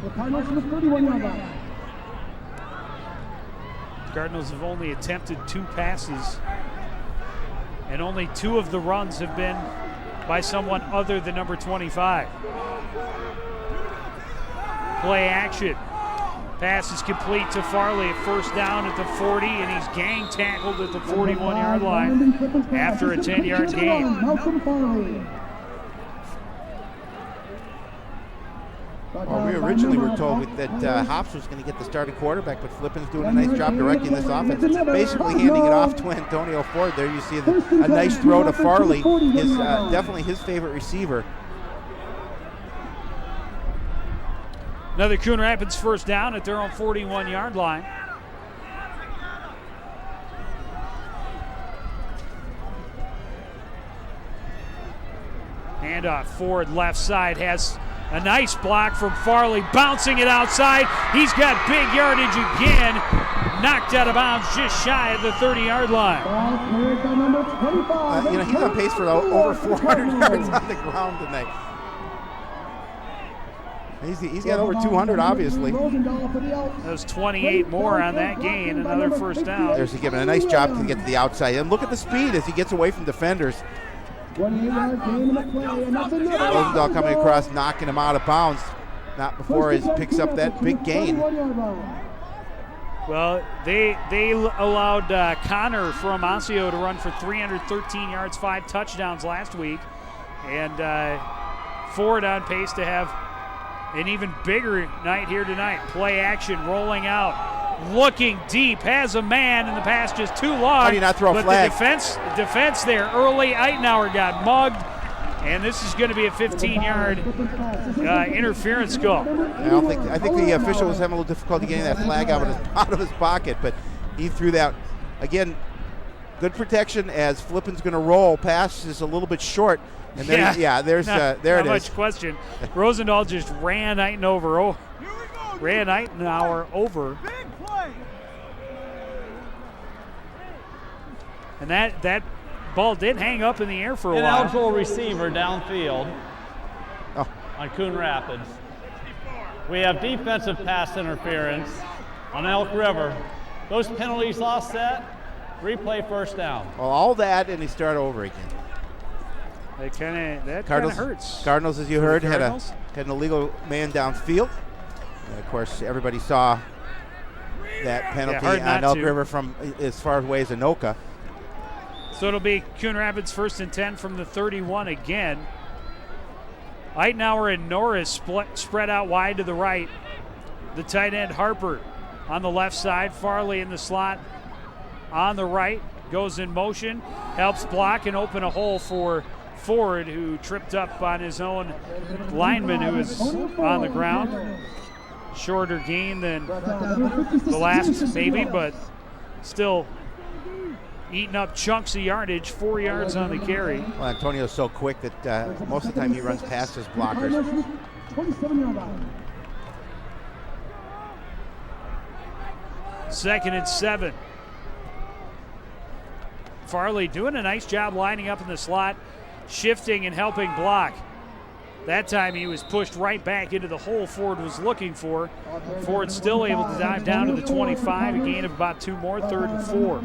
The Cardinals from the 31-yard line. Cardinals have only attempted 2 passes, and only 2 of the runs have been by someone other than number 25. Play action. Pass is complete to Farley at first down at the 40, and he's gang tackled at the 41-yard line after a 10-yard gain. Malcolm Farley. Well, we originally were told that Hops was going to get the starting quarterback, but Flippin's doing a nice job directing this offense. It's basically handing it off to Antonio Ford. There you see a nice throw to Farley, definitely his favorite receiver. Another Coon Rapids first down at their own 41-yard line. Handoff, Ford left side has a nice block from Farley, bouncing it outside. He's got big yardage again. Knocked out of bounds just shy of the 30-yard line. He's on pace for over 400 yards on the ground tonight. He's got over 200, obviously. That was 28 more on that gain. Another first down. There's giving a nice job to get to the outside. And look at the speed as he gets away from defenders. Rosendahl coming across, knocking him out of bounds. Not before he picks up that big gain. Well, they allowed Connor from Osseo to run for 313 yards, 5 touchdowns last week. And Ford on pace to have an even bigger night here tonight. Play action, rolling out, looking deep, has a man, and the pass just too long. How do you not throw a flag? The defense there early. Eitenauer got mugged, and this is going to be a 15-yard interference call. I think the official was having a little difficulty getting that flag out of his pocket, but he threw that. Again, good protection as Flippin's going to roll. Pass is a little bit short. And then, there it is. Not much question. Rosendahl just ran Eitenauer over. And that ball did hang up in the air for a while. An eligible receiver downfield on Coon Rapids. We have defensive pass interference on Elk River. Those penalties offset, replay first down. Well, all that, and he start over again. That kind of hurts. Cardinals, as you heard, had an illegal man downfield. And of course, everybody saw that penalty on Elk River from as far away as Anoka. So it'll be Coon Rapids 1st and 10 from the 31 again. Eitenauer and Norris spread out wide to the right. The tight end Harper on the left side. Farley in the slot on the right. Goes in motion, helps block and open a hole for Ford, who tripped up on his own lineman who is on the ground. Shorter gain than the last maybe, but still eating up chunks of yardage, 4 yards on the carry. Well, Antonio's so quick that most of the time he runs past his blockers. 27-yard line. 2nd and 7. Farley doing a nice job lining up in the slot, shifting and helping block. That time he was pushed right back into the hole Ford was looking for. Ford still able to dive down to the 25, a gain of about 2 more, 3rd and 4.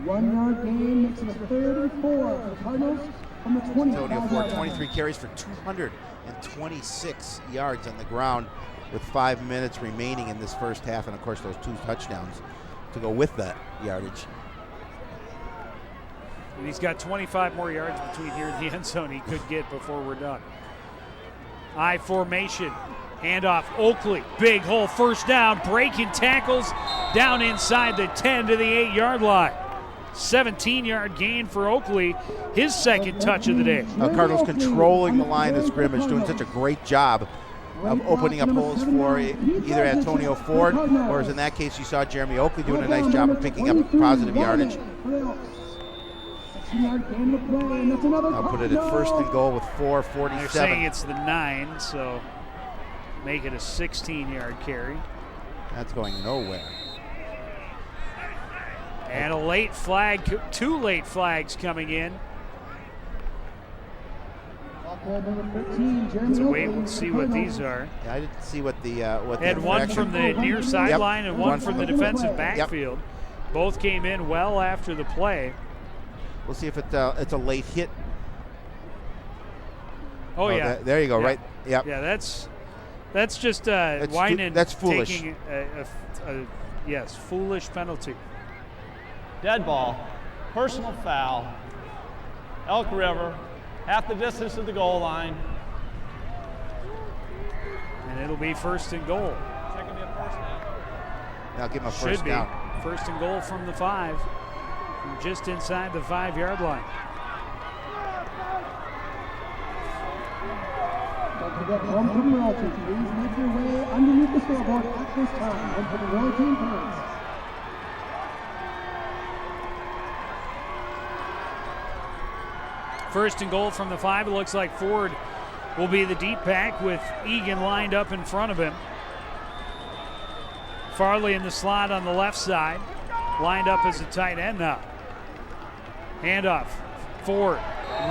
1 yard gain makes it a 3rd and 4 for the Cardinals from the 20. Antonio Ford, 23 carries for 226 yards on the ground with 5 minutes remaining in this first half, and of course those 2 touchdowns to go with that yardage. And he's got 25 more yards between here and the end zone he could get before we're done. I formation, handoff, Oakley, big hole, first down, breaking tackles down inside the 10 to the 8-yard line. 17-yard gain for Oakley, his 2nd touch of the day. Cardinals controlling the line of scrimmage, doing such a great job of opening up holes for either Antonio Ford, or as in that case you saw Jeremy Oakley doing a nice job of picking up positive yardage. I'll put it at 1st and goal with 4:47. They're saying it's the 9, so make it a 16-yard carry. That's going nowhere. And a late flag, 2 late flags coming in. So wait, we'll see what these are. Yeah, I didn't see what the had one from the near sideline and one from the defensive backfield. Both came in well after the play. We'll see if it's a late hit. Oh yeah, there you go. Yeah. Right. Yep. Yeah, that's just Winan. That's foolish. Taking yes, foolish penalty. Dead ball, personal foul, Elk River, half the distance to the goal line. And it'll be 1st and goal. Now give him a first down. 1st and goal from the 5, from just inside the 5-yard line. forget homecoming royalty. Please make your way underneath the scoreboard at this time. Homecoming royalty and parents. First and goal from the 5. It looks like Ford will be the deep back with Egan lined up in front of him. Farley in the slot on the left side, lined up as a tight end now. Handoff, Ford,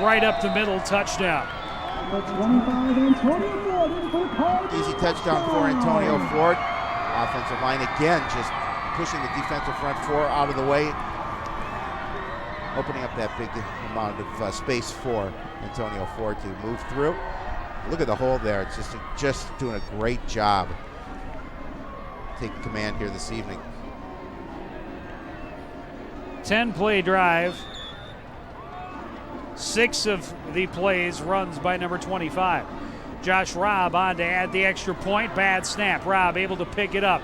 right up the middle, touchdown. Easy touchdown for Antonio Ford. Offensive line again, just pushing the defensive front four out of the way, opening up that big amount of space for Antonio Ford to move through. Look at the hole there. It's just doing a great job taking command here this evening. 10-play drive. 6 of the plays runs by number 25. Josh Robb on to add the extra point. Bad snap. Robb able to pick it up.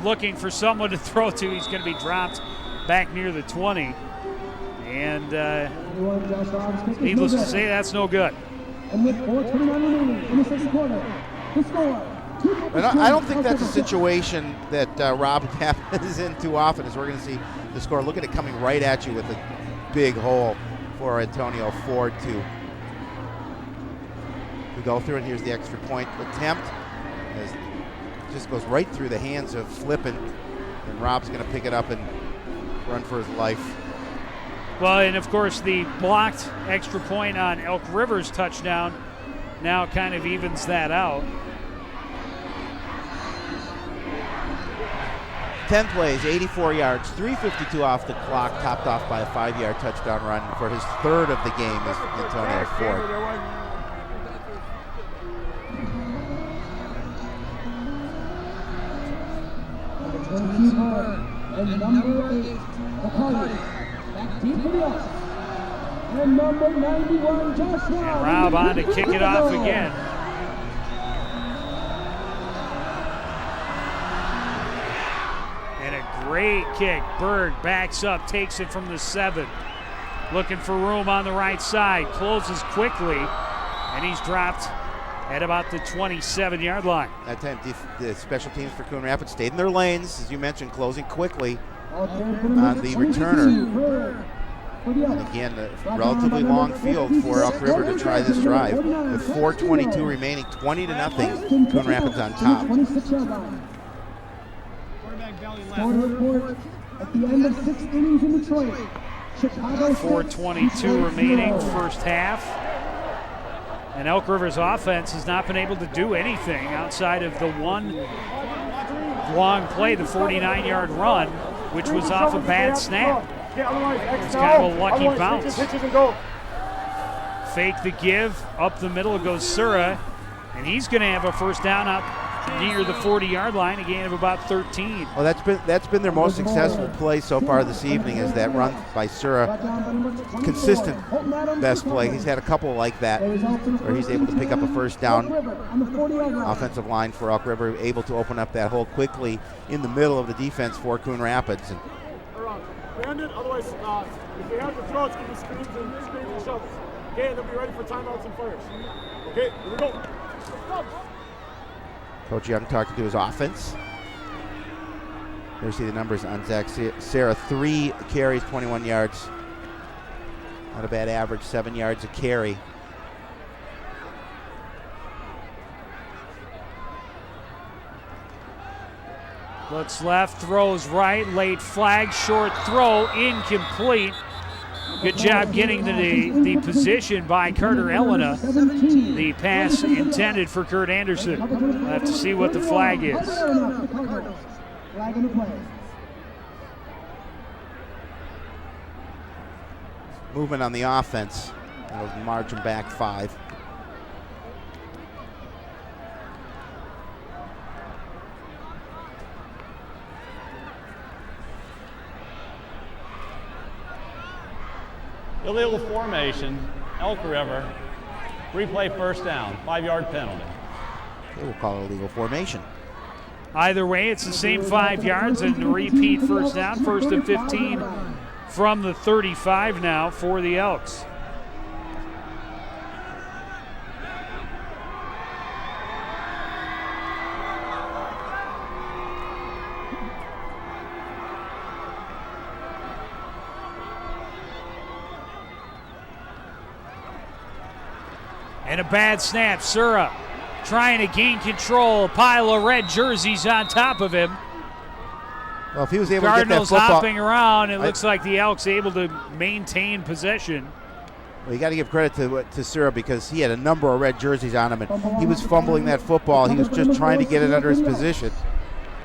Looking for someone to throw to. He's going to be dropped back near the 20. And needless to say, that's no good. And with 4:29 remaining in the second quarter, the score. I don't think that's a situation that Robb happens in too often, as we're going to see the score. Look at it coming right at you with a big hole for Antonio Ford to go through. And here's the extra point attempt. As it just goes right through the hands of Flippin, and Robb's going to pick it up and run for his life. Well, and of course the blocked extra point on Elk River's touchdown now kind of evens that out. 10 plays, 84 yards, 3:52 off the clock, topped off by a 5-yard touchdown run for his third of the game is Antonio Ford. And number 8, McCarty. Back deep for the Elks. And number 91, Josh Robb. And Robb on to kick it off again. And a great kick. Berg backs up, takes it from the 7. Looking for room on the right side. Closes quickly. And he's dropped at about the 27-yard line. That time the special teams for Coon Rapids stayed in their lanes, as you mentioned, closing quickly on the returner. And again, a relatively long field for Elk River to try this drive. With 4:22 remaining, 20-0, Coon Rapids on top. Score report at the end of 6 innings in Detroit. 4:22 remaining, first half. And Elk River's offense has not been able to do anything outside of the one long play, the 49-yard run, which was off a bad snap. It's kind of a lucky bounce. Fake the give, up the middle goes Sura, and he's going to have a first down up near the 40-yard line, a gain of about 13. Well, that's been their most successful play so far this evening, is that run by Sura. Consistent best play. He's had a couple like that where he's able to pick up a first down. Offensive line for Elk River able to open up that hole quickly in the middle of the defense for Coon Rapids. And otherwise, if we have to throw, it's going to be screens and shovels. Okay, and they'll be ready for timeouts and fires. Okay, here we go. Coach Young talking to his offense. There you see the numbers on Zach Sarah. 3 carries, 21 yards. Not a bad average, 7 yards a carry. Looks left, throws right, late flag, short throw, incomplete. Good job getting to the position by Carter Elena. The pass intended for Kurt Anderson. We'll have to see what the flag is. Movement on the offense. That'll margin back 5. Illegal formation, Elk River, replay first down, 5-yard penalty. Okay, we'll call it illegal formation. Either way, it's the same 5 yards and a repeat first down, first and 15 from the 35 now for the Elks. And a bad snap. Sura trying to gain control. Pile of red jerseys on top of him. Well, if he was able Cardinals to get that football, hopping around. It looks like the Elks able to maintain possession. well, you got to give credit to Sura because he had a number of red jerseys on him, and he was fumbling that football. He was just trying to get it under his position.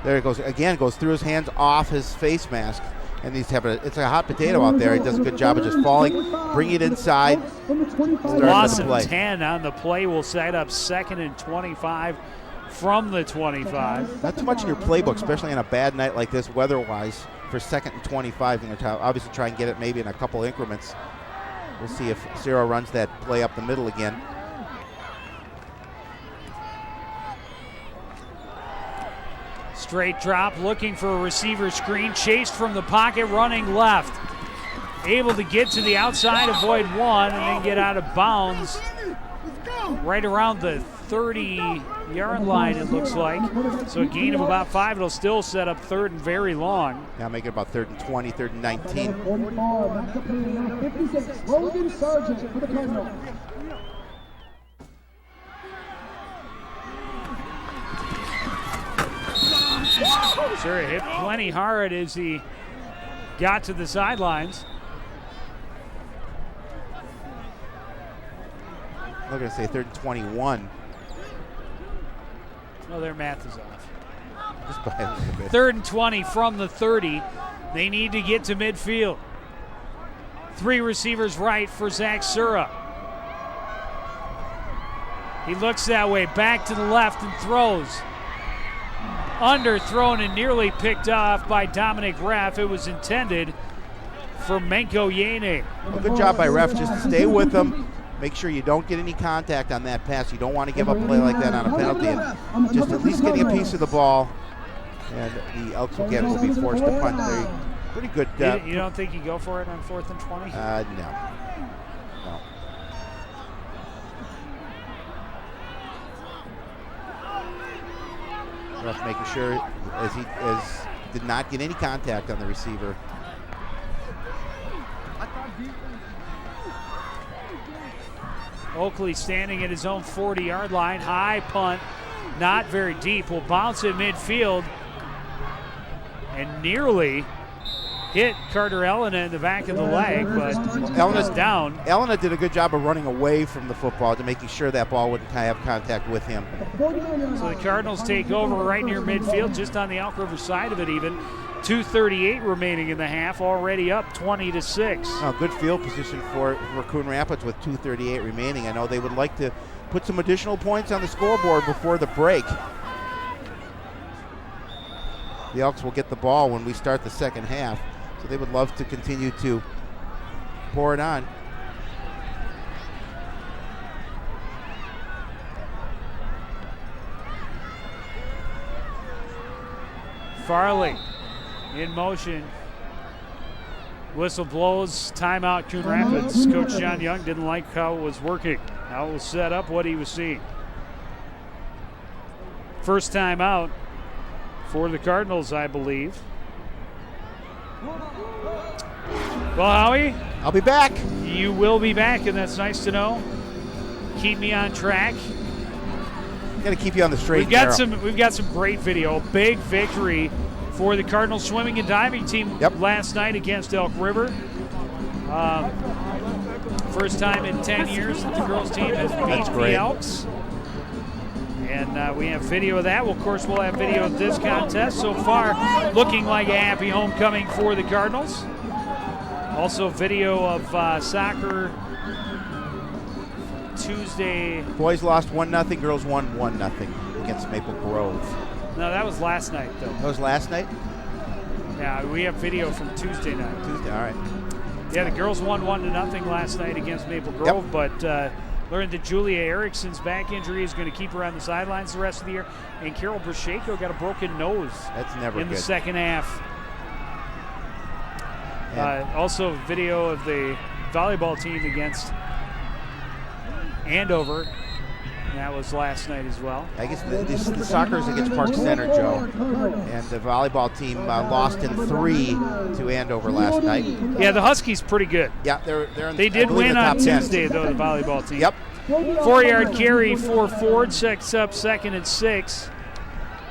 There it goes again. Goes through his hands, off his face mask, and he's having it's a hot potato out there. He does a good job of just falling, bring it inside. Loss of 10 on the play will set up 2nd and 25 from the 25. Not too much in your playbook, especially on a bad night like this, weather-wise. For 2nd and 25, you're going to obviously try and get it maybe in a couple increments. We'll see if Sura runs that play up the middle again. Straight drop, looking for a receiver screen, chased from the pocket, running left. Able to get to the outside, avoid one, and then get out of bounds right around the 30-yard line, it looks like. So a gain of about 5. It'll still set up 3rd and very long. Now make it about 3rd and 20, 3rd and 19. 56, Logan Sargent for the Cardinals. Sura hit plenty hard as he got to the sidelines. I'm going to say 3rd and 21. Oh, their math is off. Just by a little bit. 3rd and 20 from the 30. They need to get to midfield. 3 receivers right for Zach Sura. He looks that way, back to the left and throws. Underthrown and nearly picked off by Dominic Raff. It was intended for Menko Yene. Well, good job by Ref, just to stay with them. Make sure you don't get any contact on that pass. You don't want to give up a play like that on a penalty. And just at least getting a piece of the ball. And the Elks again will be forced to punt. They're pretty good. You don't think you go for it on 4th and 20? No. Ref making sure as he did not get any contact on the receiver. Oakley standing at his own 40-yard line. High punt, not very deep. Will bounce at midfield and nearly hit Carter Elena in the back of the leg, but Elena's down. Elena did a good job of running away from the football to making sure that ball wouldn't have contact with him. So the Cardinals take over right near midfield, just on the Elk River side of it even. 2:38 remaining in the half, already up 20-6. Oh, good field position for Coon Rapids with 2:38 remaining. I know they would like to put some additional points on the scoreboard before the break. The Elks will get the ball when we start the second half, so they would love to continue to pour it on. Farley in motion. Whistle blows, timeout Coon Rapids. Coach John Young didn't like how it was working, how it was set up, what he was seeing. First time out for the Cardinals, I believe. Well, Howie, I'll be back. You will be back, and that's nice to know. Keep me on track. Got to keep you on the straight. We've got some great video. Big victory for the Cardinals swimming and diving team last night against Elk River. First time in 10 years that the girls team has beat the Elks. And we have video of that. Well, of course, we'll have video of this contest. So far, looking like a happy homecoming for the Cardinals. Also, video of soccer Tuesday. Boys lost 1-0. Girls won 1-0 against Maple Grove. No, that was last night, though. That was last night? Yeah, we have video from Tuesday night. Tuesday, all right. Yeah, the girls won 1-0 last night against Maple Grove, but learned that Julia Erickson's back injury is going to keep her on the sidelines the rest of the year. And Carol Brasheko got a broken nose. That's never in good. The second half. Also, video of the volleyball team against Andover. That was last night as well. I guess the soccer is against Park Center, Joe. And the volleyball team lost in 3 to Andover last night. Yeah, the Huskies pretty good. Yeah, they're they did win on Tuesday, though, the volleyball team. Yep. 4-yard carry for Ford, sets up 2nd and 6.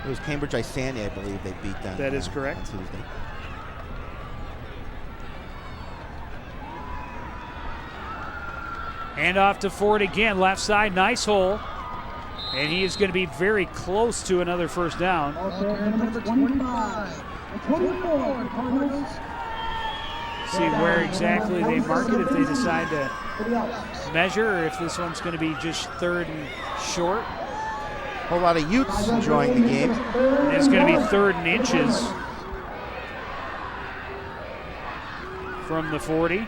It was Cambridge Isani, I believe, they beat them. That is correct. On Tuesday. Hand off to Ford again, left side, nice hole. And he is going to be very close to another first down. Number 25 and 24, Cardinals. See where exactly they mark it, if they decide to measure, or if this one's going to be just 3rd and short. A whole lot of Utes enjoying the game. And it's going to be 3rd and inches from the 40.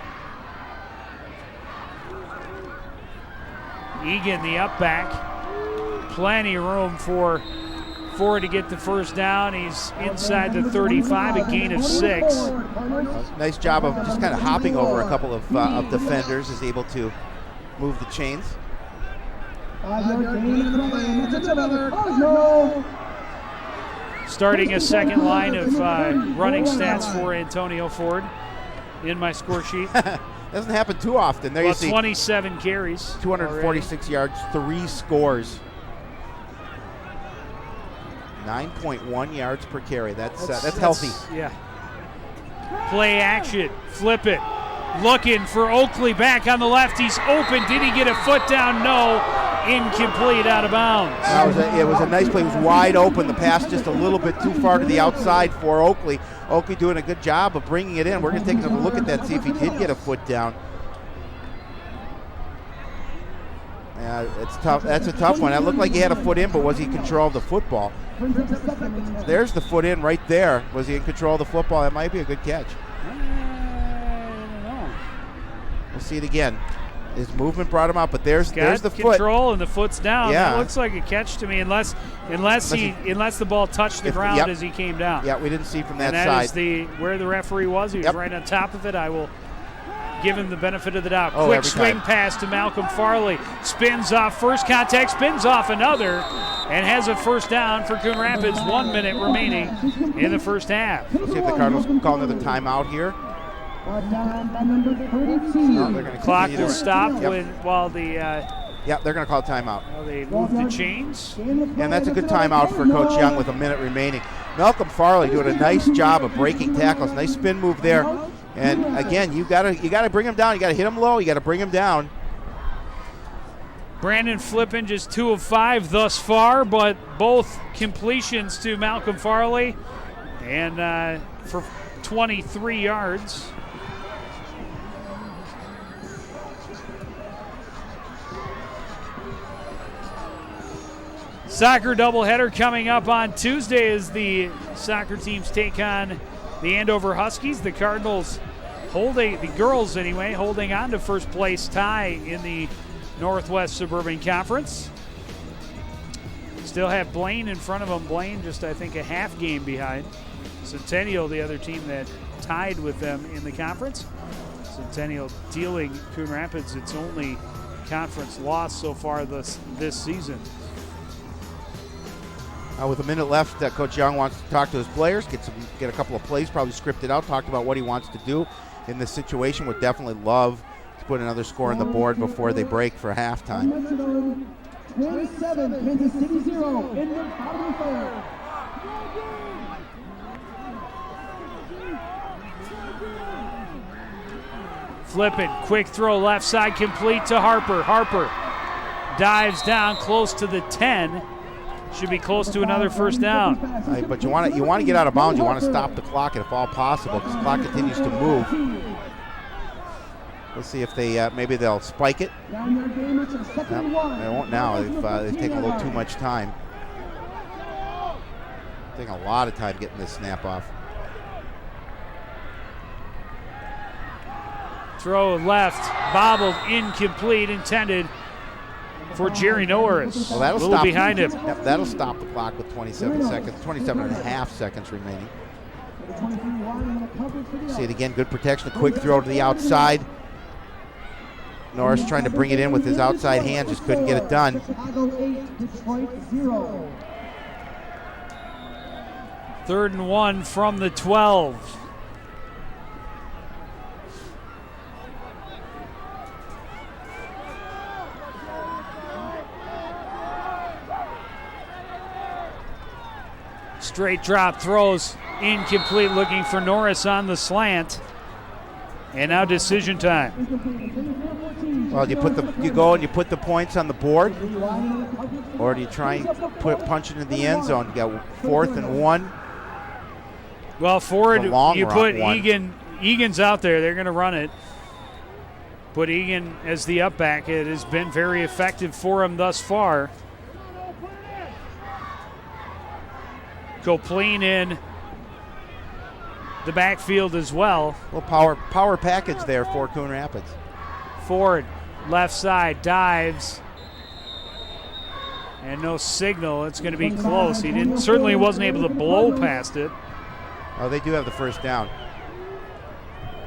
Egan, the up back. Plenty of room for Ford to get the first down. He's inside the 35, a gain of 6. Nice job of just kind of hopping over a couple of defenders, is able to move the chains. Starting a second line of running stats for Antonio Ford in my score sheet. Doesn't happen too often. There well, you see 27 carries. 246 yards, 3 scores. 9.1 yards per carry. That's healthy. Yeah. Play action. Flip it. Looking for Oakley back on the left. He's open. Did he get a foot down? No. Incomplete, out of bounds. It was a nice play. It was wide open. The pass just a little bit too far to the outside for Oakley. Oakley doing a good job of bringing it in. We're going to take another look at that, see if he did get a foot down. Yeah, it's tough. That's a tough one. It looked like he had a foot in, but was he in control of the football? There's the foot in right there. Was he in control of the football? That might be a good catch. I don't know. We'll see it again. His movement brought him out, but there's the foot. Control and the foot's down. Yeah. That looks like a catch to me, unless the ball touched the ground as he came down. Yeah, we didn't see from that and side. that is where the referee was. He was right on top of it. I will give him the benefit of the doubt. Oh, quick swing pass to Malcolm Farley. Spins off first contact, spins off another, and has a first down for Coon Rapids. 1 minute remaining in the first half. Let's see if the Cardinals can call another timeout here. Clock will stop while the. Yeah, they're going to call timeout. They move the chains. And that's a good timeout for Coach Young with a minute remaining. Malcolm Farley doing a nice job of breaking tackles. Nice spin move there. And again, you gotta bring him down. You gotta hit him low. You gotta bring him down. Brandon Flippin just 2 of 5 thus far, but both completions to Malcolm Farley, and for 23 yards. Soccer doubleheader coming up on Tuesday as the soccer teams take on the Andover Huskies. The Cardinals the girls anyway, holding on to first place tie in the Northwest Suburban Conference. Still have Blaine in front of them. Blaine just, I think, a half game behind. Centennial, the other team that tied with them in the conference. Centennial dealing Coon Rapids its only conference loss so far this season. With a minute left, Coach Young wants to talk to his players, get a couple of plays, probably scripted out, talked about what he wants to do in this situation. Would definitely love to put another score on the board before they break for halftime. 27, Kansas City 0 in the bottom third. Flipping, quick throw left side, complete to Harper. Harper dives down close to the 10. Should be close to another first down. But you want to get out of bounds. You want to stop the clock if all possible, because the clock continues to move. Let's see if they maybe they'll spike it. Nope, they won't now. They've taken a little too much time. Taking a lot of time getting this snap off. Throw left, bobbled, incomplete, intended for Jerry Norris. Well, that'll a little stop behind him. Yep, that'll stop the clock with 27 and a half seconds remaining. See it again, good protection, a quick throw to the outside. Norris trying to bring it in with his outside hand, just couldn't get it done. Third and 1 from the 12. Straight drop throws incomplete, looking for Norris on the slant. And now decision time. Well, you go and you put the points on the board, or do you try and punch it in the end zone? You got 4th and 1. Well, forward, you put one. Egan's out there. They're going to run it. Put Egan as the up back. It has been very effective for him thus far. Copleen in the backfield as well. Well, power package there for Coon Rapids. Ford, left side, dives. And no signal. It's going to be close. He certainly wasn't able to blow past it. Oh, they do have the first down,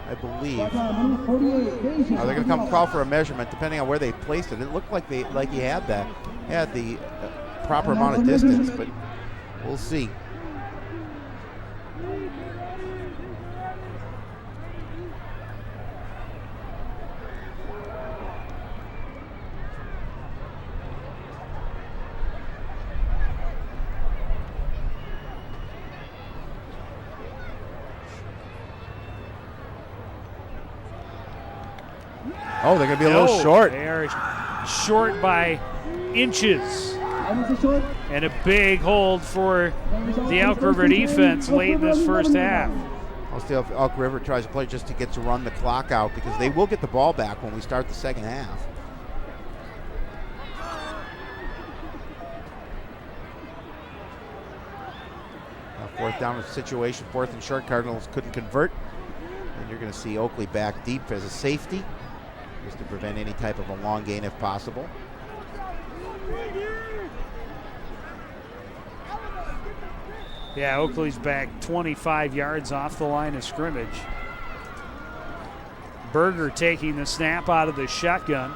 I believe. They're going to come call for a measurement depending on where they placed it. It looked like he had the proper amount of distance, but we'll see. Oh, they're going to be a little short. They are short by inches. And a big hold for the Elk River defense late in this first half. I'll see if Elk River tries to play just to get to run the clock out, because they will get the ball back when we start the second half. A 4th down situation, 4th and short. Cardinals couldn't convert. And you're going to see Oakley back deep as a safety, just to prevent any type of a long gain if possible. Yeah, Oakley's back 25 yards off the line of scrimmage. Berger taking the snap out of the shotgun.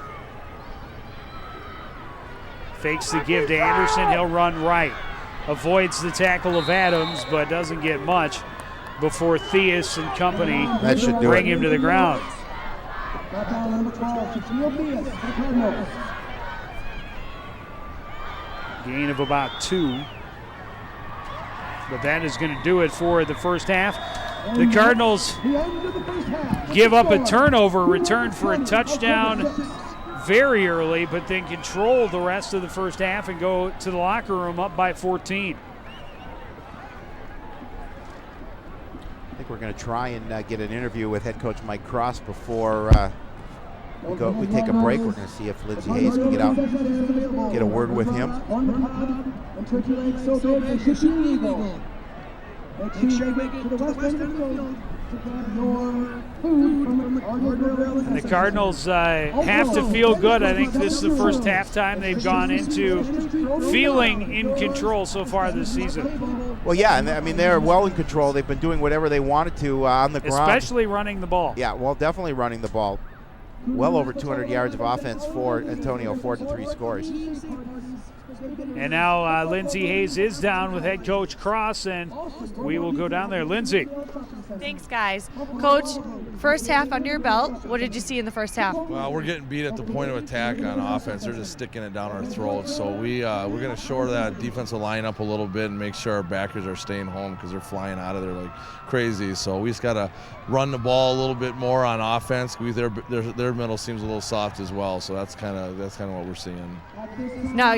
Fakes the give to Anderson. He'll run right. Avoids the tackle of Adams, but doesn't get much before Theus and company bring him to the ground. Gain of about 2. But that is going to do it for the first half. The Cardinals give up a turnover, return for a touchdown very early, but then control the rest of the first half and go to the locker room up by 14. I think we're going to try and get an interview with head coach Mike Cross before we take a break. We're going to see if Lindsey Hayes can get out, get a word with him. And the Cardinals have to feel good. I think this is the first halftime they've gone into feeling in control so far this season. Well, yeah, and I mean, they're well in control. They've been doing whatever they wanted to on the ground. Especially running the ball. Yeah, well, definitely running the ball. Well over 200 yards of offense for Antonio Ford and 3 scores. And now Lindsey Hayes is down with head coach Cross, and we will go down there. Lindsey. Thanks, guys. Coach, first half under your belt. What did you see in the first half? Well, we're getting beat at the point of attack on offense. They're just sticking it down our throats. So we're going to shore that defensive line up a little bit and make sure our backers are staying home, because they're flying out of there like crazy. So we just got to run the ball a little bit more on offense. Their middle seems a little soft as well. So that's kind of what we're seeing. Now,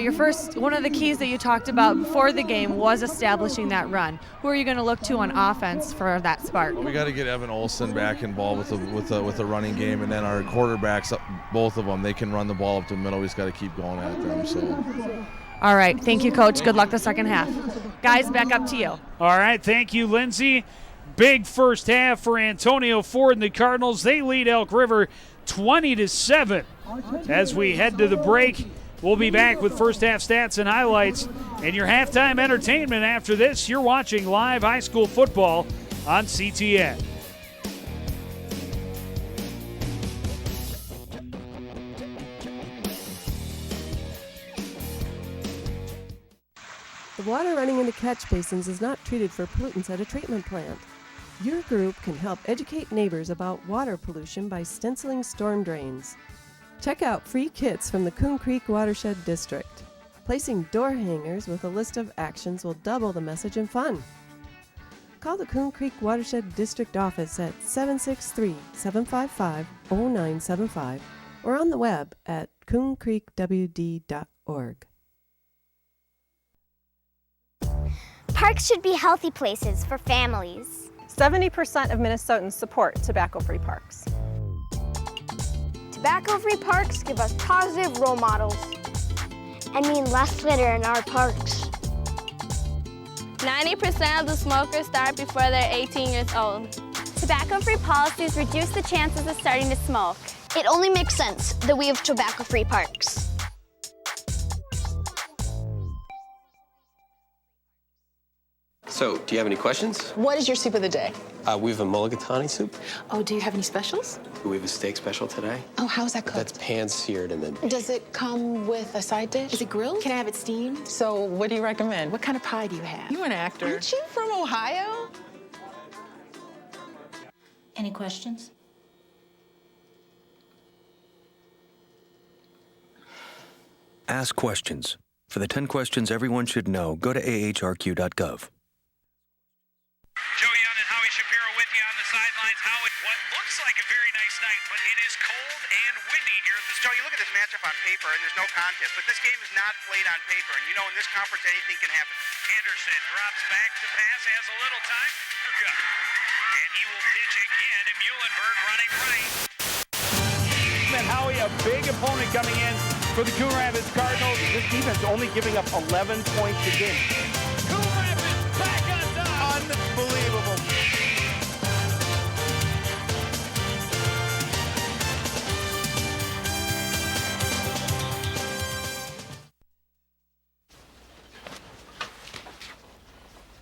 one of the keys that you talked about before the game was establishing that run. Who are you going to look to on offense for that spark? Well, we got to get Evan Olson back involved with the running game, and then our quarterbacks, both of them, they can run the ball up the middle. We just got to keep going at them. So. All right, thank you, Coach. Good luck the second half. Guys, back up to you. All right, thank you, Lindsey. Big first half for Antonio Ford and the Cardinals. They lead Elk River 20-7. As we head to the break, we'll be back with first half stats and highlights and your halftime entertainment after this. You're watching live high school football on CTN. The water running into catch basins is not treated for pollutants at a treatment plant. Your group can help educate neighbors about water pollution by stenciling storm drains. Check out free kits from the Coon Creek Watershed District. Placing door hangers with a list of actions will double the message and fun. Call the Coon Creek Watershed District Office at 763-755-0975 or on the web at cooncreekwd.org. Parks should be healthy places for families. 70% of Minnesotans support tobacco-free parks. Tobacco-free parks give us positive role models and mean less litter in our parks. 90% of the smokers start before they're 18 years old. Tobacco-free policies reduce the chances of starting to smoke. It only makes sense that we have tobacco-free parks. So, do you have any questions? What is your soup of the day? We have a mulligatawny soup. Oh, do you have any specials? We have a steak special today. Oh, how's that cooked? That's pan-seared and then... Does it come with a side dish? Is it grilled? Can I have it steamed? So, what do you recommend? What kind of pie do you have? You're an actor. Aren't you from Ohio? Any questions? Ask questions. For the 10 questions everyone should know, go to ahrq.gov. Joe Young and Howie Shapiro with you on the sidelines. Howie, what looks like a very nice night, but it is cold and windy here at the Joe, you look at this matchup on paper, and there's no contest, but this game is not played on paper, and you know in this conference anything can happen. Anderson drops back to pass, has a little time. And he will pitch again, and Muhlenberg running right. And Howie, a big opponent coming in for the Coon Rapids Cardinals. This defense only giving up 11 points a game. Coon Rapids back on top. Unbelievable.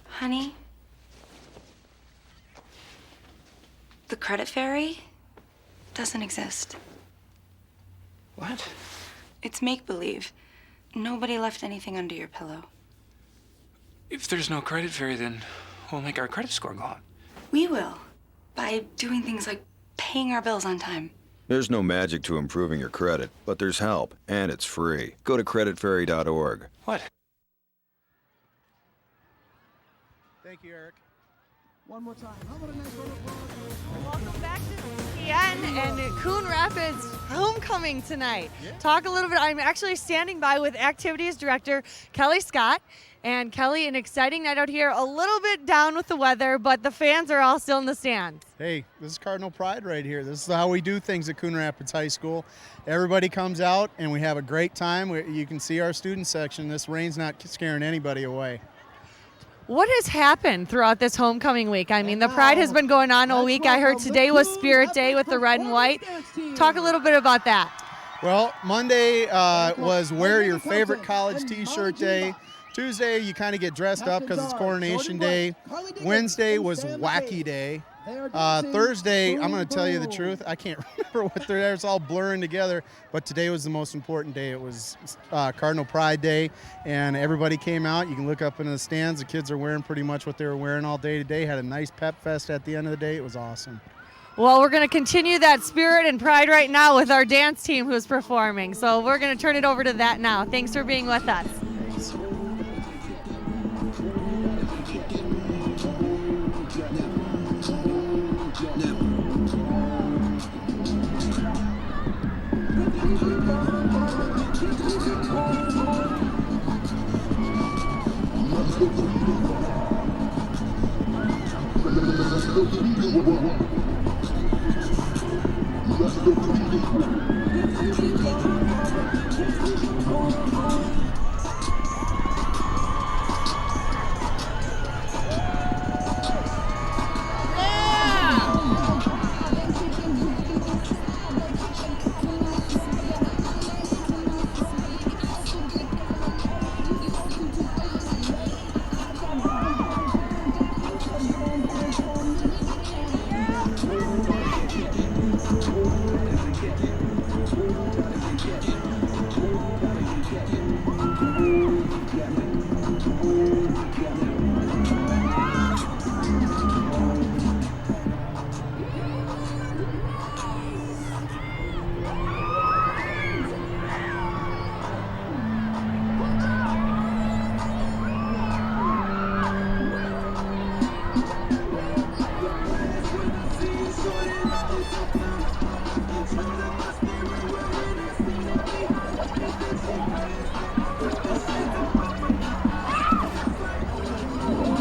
Honey, the credit fairy doesn't exist. What? It's make-believe. Nobody left anything under your pillow. If there's no credit fairy, then we'll make our credit score go up. We will, by doing things like paying our bills on time. There's no magic to improving your credit, but there's help, and it's free. Go to creditfairy.org. What? Thank you, Eric. One more time. How about a nice round of applause? Welcome back to CTN and Coon Rapids homecoming tonight. Yeah. Talk a little bit. I'm actually standing by with Activities Director Kelly Scott. And Kelly, an exciting night out here. A little bit down with the weather, but the fans are all still in the stands. Hey, this is Cardinal Pride right here. This is how we do things at Coon Rapids High School. Everybody comes out and we have a great time. You can see our student section. This rain's not scaring anybody away. What has happened throughout this homecoming week? I mean, the Pride has been going on all week. I heard today was Spirit Day with the red and white. Talk a little bit about that. Well, Monday was wear your favorite college t-shirt day. Tuesday, you kind of get dressed up because it's Coronation Day. Wednesday was Wacky Day. Thursday, I'm going to tell you the truth, I can't remember what they're, it's all blurring together, but today was the most important day. It was Cardinal Pride Day, and everybody came out. You can look up in the stands. The kids are wearing pretty much what they were wearing all day today. Had a nice pep fest at the end of the day. It was awesome. Well, we're going to continue that spirit and pride right now with our dance team who's performing, so we're going to turn it over to that now. Thanks for being with us. Thanks.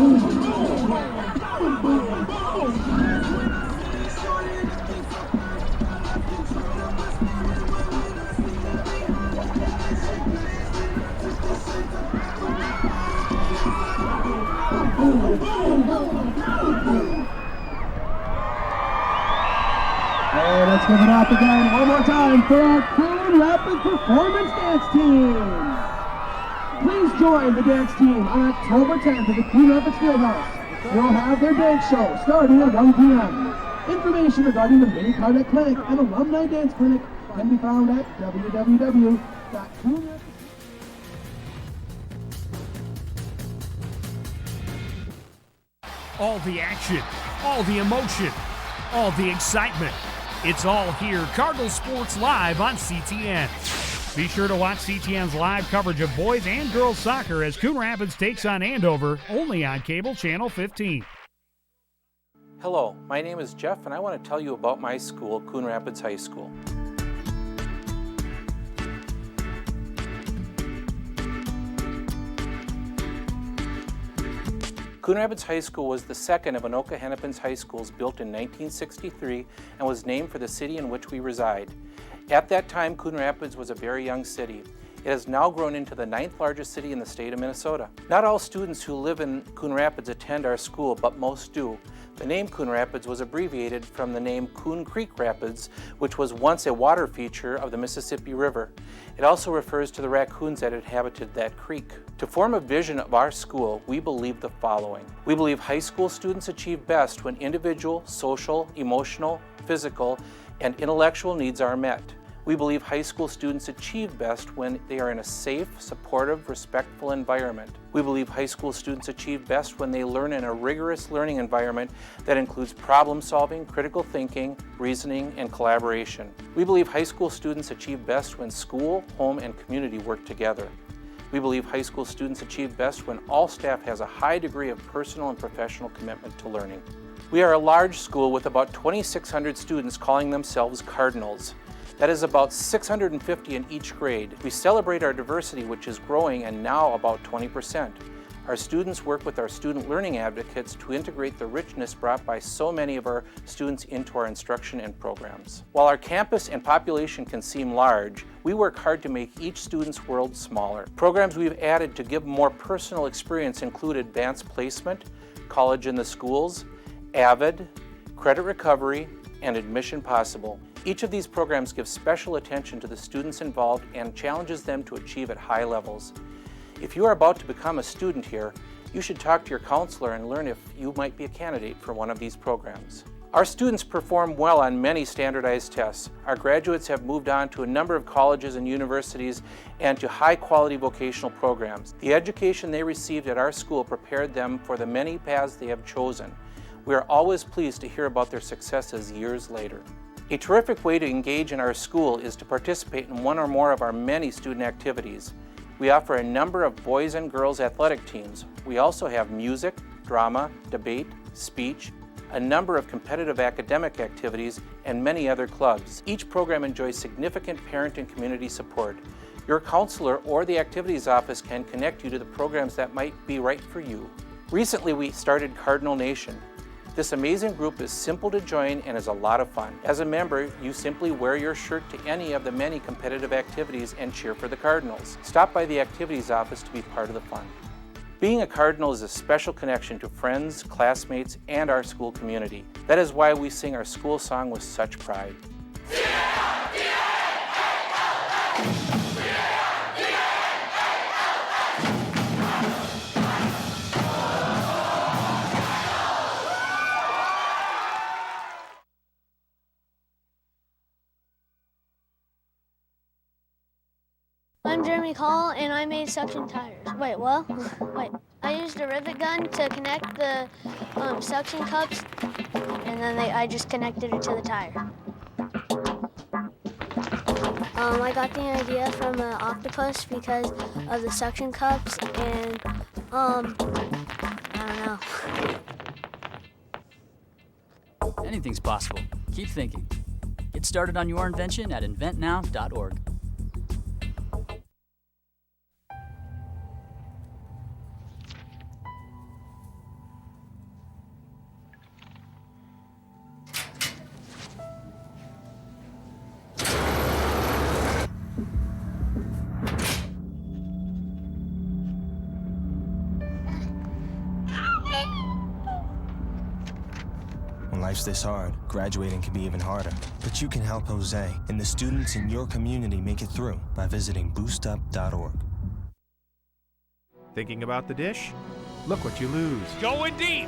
Hey, let's give it up again one more time for our Coon Rapid Performance Dance Team. Please join the dance team on October 10th at the Coon Rapids Fieldhouse. They'll have their dance show starting at 1 p.m. Information regarding the Mini Cardiac Clinic and Alumni Dance Clinic can be found at www.coonrapids.com. All the action, all the emotion, all the excitement. It's all here. Cardinal Sports Live on CTN. Be sure to watch CTN's live coverage of boys and girls soccer as Coon Rapids takes on Andover, only on Cable Channel 15. Hello, my name is Jeff, and I want to tell you about my school, Coon Rapids High School. Coon Rapids High School was the second of Anoka Hennepin's high schools built in 1963 and was named for the city in which we reside. At that time, Coon Rapids was a very young city. It has now grown into the 9th largest city in the state of Minnesota. Not all students who live in Coon Rapids attend our school, but most do. The name Coon Rapids was abbreviated from the name Coon Creek Rapids, which was once a water feature of the Mississippi River. It also refers to the raccoons that inhabited that creek. To form a vision of our school, we believe the following. We believe high school students achieve best when individual, social, emotional, physical, and intellectual needs are met. We believe high school students achieve best when they are in a safe, supportive, respectful environment. We believe high school students achieve best when they learn in a rigorous learning environment that includes problem solving, critical thinking, reasoning, and collaboration. We believe high school students achieve best when school, home, and community work together. We believe high school students achieve best when all staff has a high degree of personal and professional commitment to learning. We are a large school with about 2,600 students calling themselves Cardinals. That is about 650 in each grade. We celebrate our diversity, which is growing and now about 20%. Our students work with our student learning advocates to integrate the richness brought by so many of our students into our instruction and programs. While our campus and population can seem large, we work hard to make each student's world smaller. Programs we've added to give more personal experience include advanced placement, college in the schools, AVID, credit recovery, and admission possible. Each of these programs gives special attention to the students involved and challenges them to achieve at high levels. If you are about to become a student here, you should talk to your counselor and learn if you might be a candidate for one of these programs. Our students perform well on many standardized tests. Our graduates have moved on to a number of colleges and universities and to high-quality vocational programs. The education they received at our school prepared them for the many paths they have chosen. We are always pleased to hear about their successes years later. A terrific way to engage in our school is to participate in one or more of our many student activities. We offer a number of boys and girls athletic teams. We also have music, drama, debate, speech, a number of competitive academic activities, and many other clubs. Each program enjoys significant parent and community support. Your counselor or the activities office can connect you to the programs that might be right for you. Recently, we started Cardinal Nation. This amazing group is simple to join and is a lot of fun. As a member, you simply wear your shirt to any of the many competitive activities and cheer for the Cardinals. Stop by the activities office to be part of the fun. Being a Cardinal is a special connection to friends, classmates, and our school community. That is why we sing our school song with such pride. I'm Jeremy Call, and I made suction tires. Wait, what? Wait. I used a rivet gun to connect the suction cups, and then I just connected it to the tire. I got the idea from an octopus because of the suction cups, and I don't know. Anything's possible. Keep thinking. Get started on your invention at inventnow.org. life's this hard, graduating can be even harder. But you can help Jose and the students in your community make it through by visiting boostup.org. Thinking about the dish? Look what you lose. Going deep.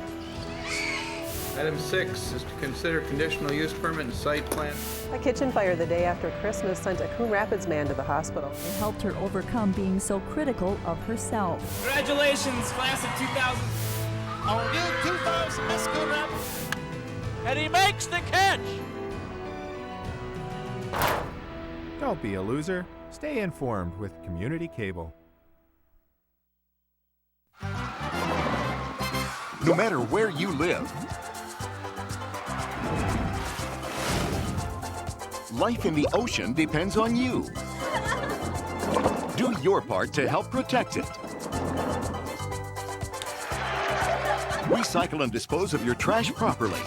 Item 6 is to consider conditional use permit and site plan. A kitchen fire the day after Christmas sent a Coon Rapids man to the hospital. It helped her overcome being so critical of herself. Congratulations, class of 2000. Our new 2000 Miss Coon Rapids. And he makes the catch. Don't be a loser. Stay informed with Community Cable. No matter where you live, life in the ocean depends on you. Do your part to help protect it. Recycle and dispose of your trash properly.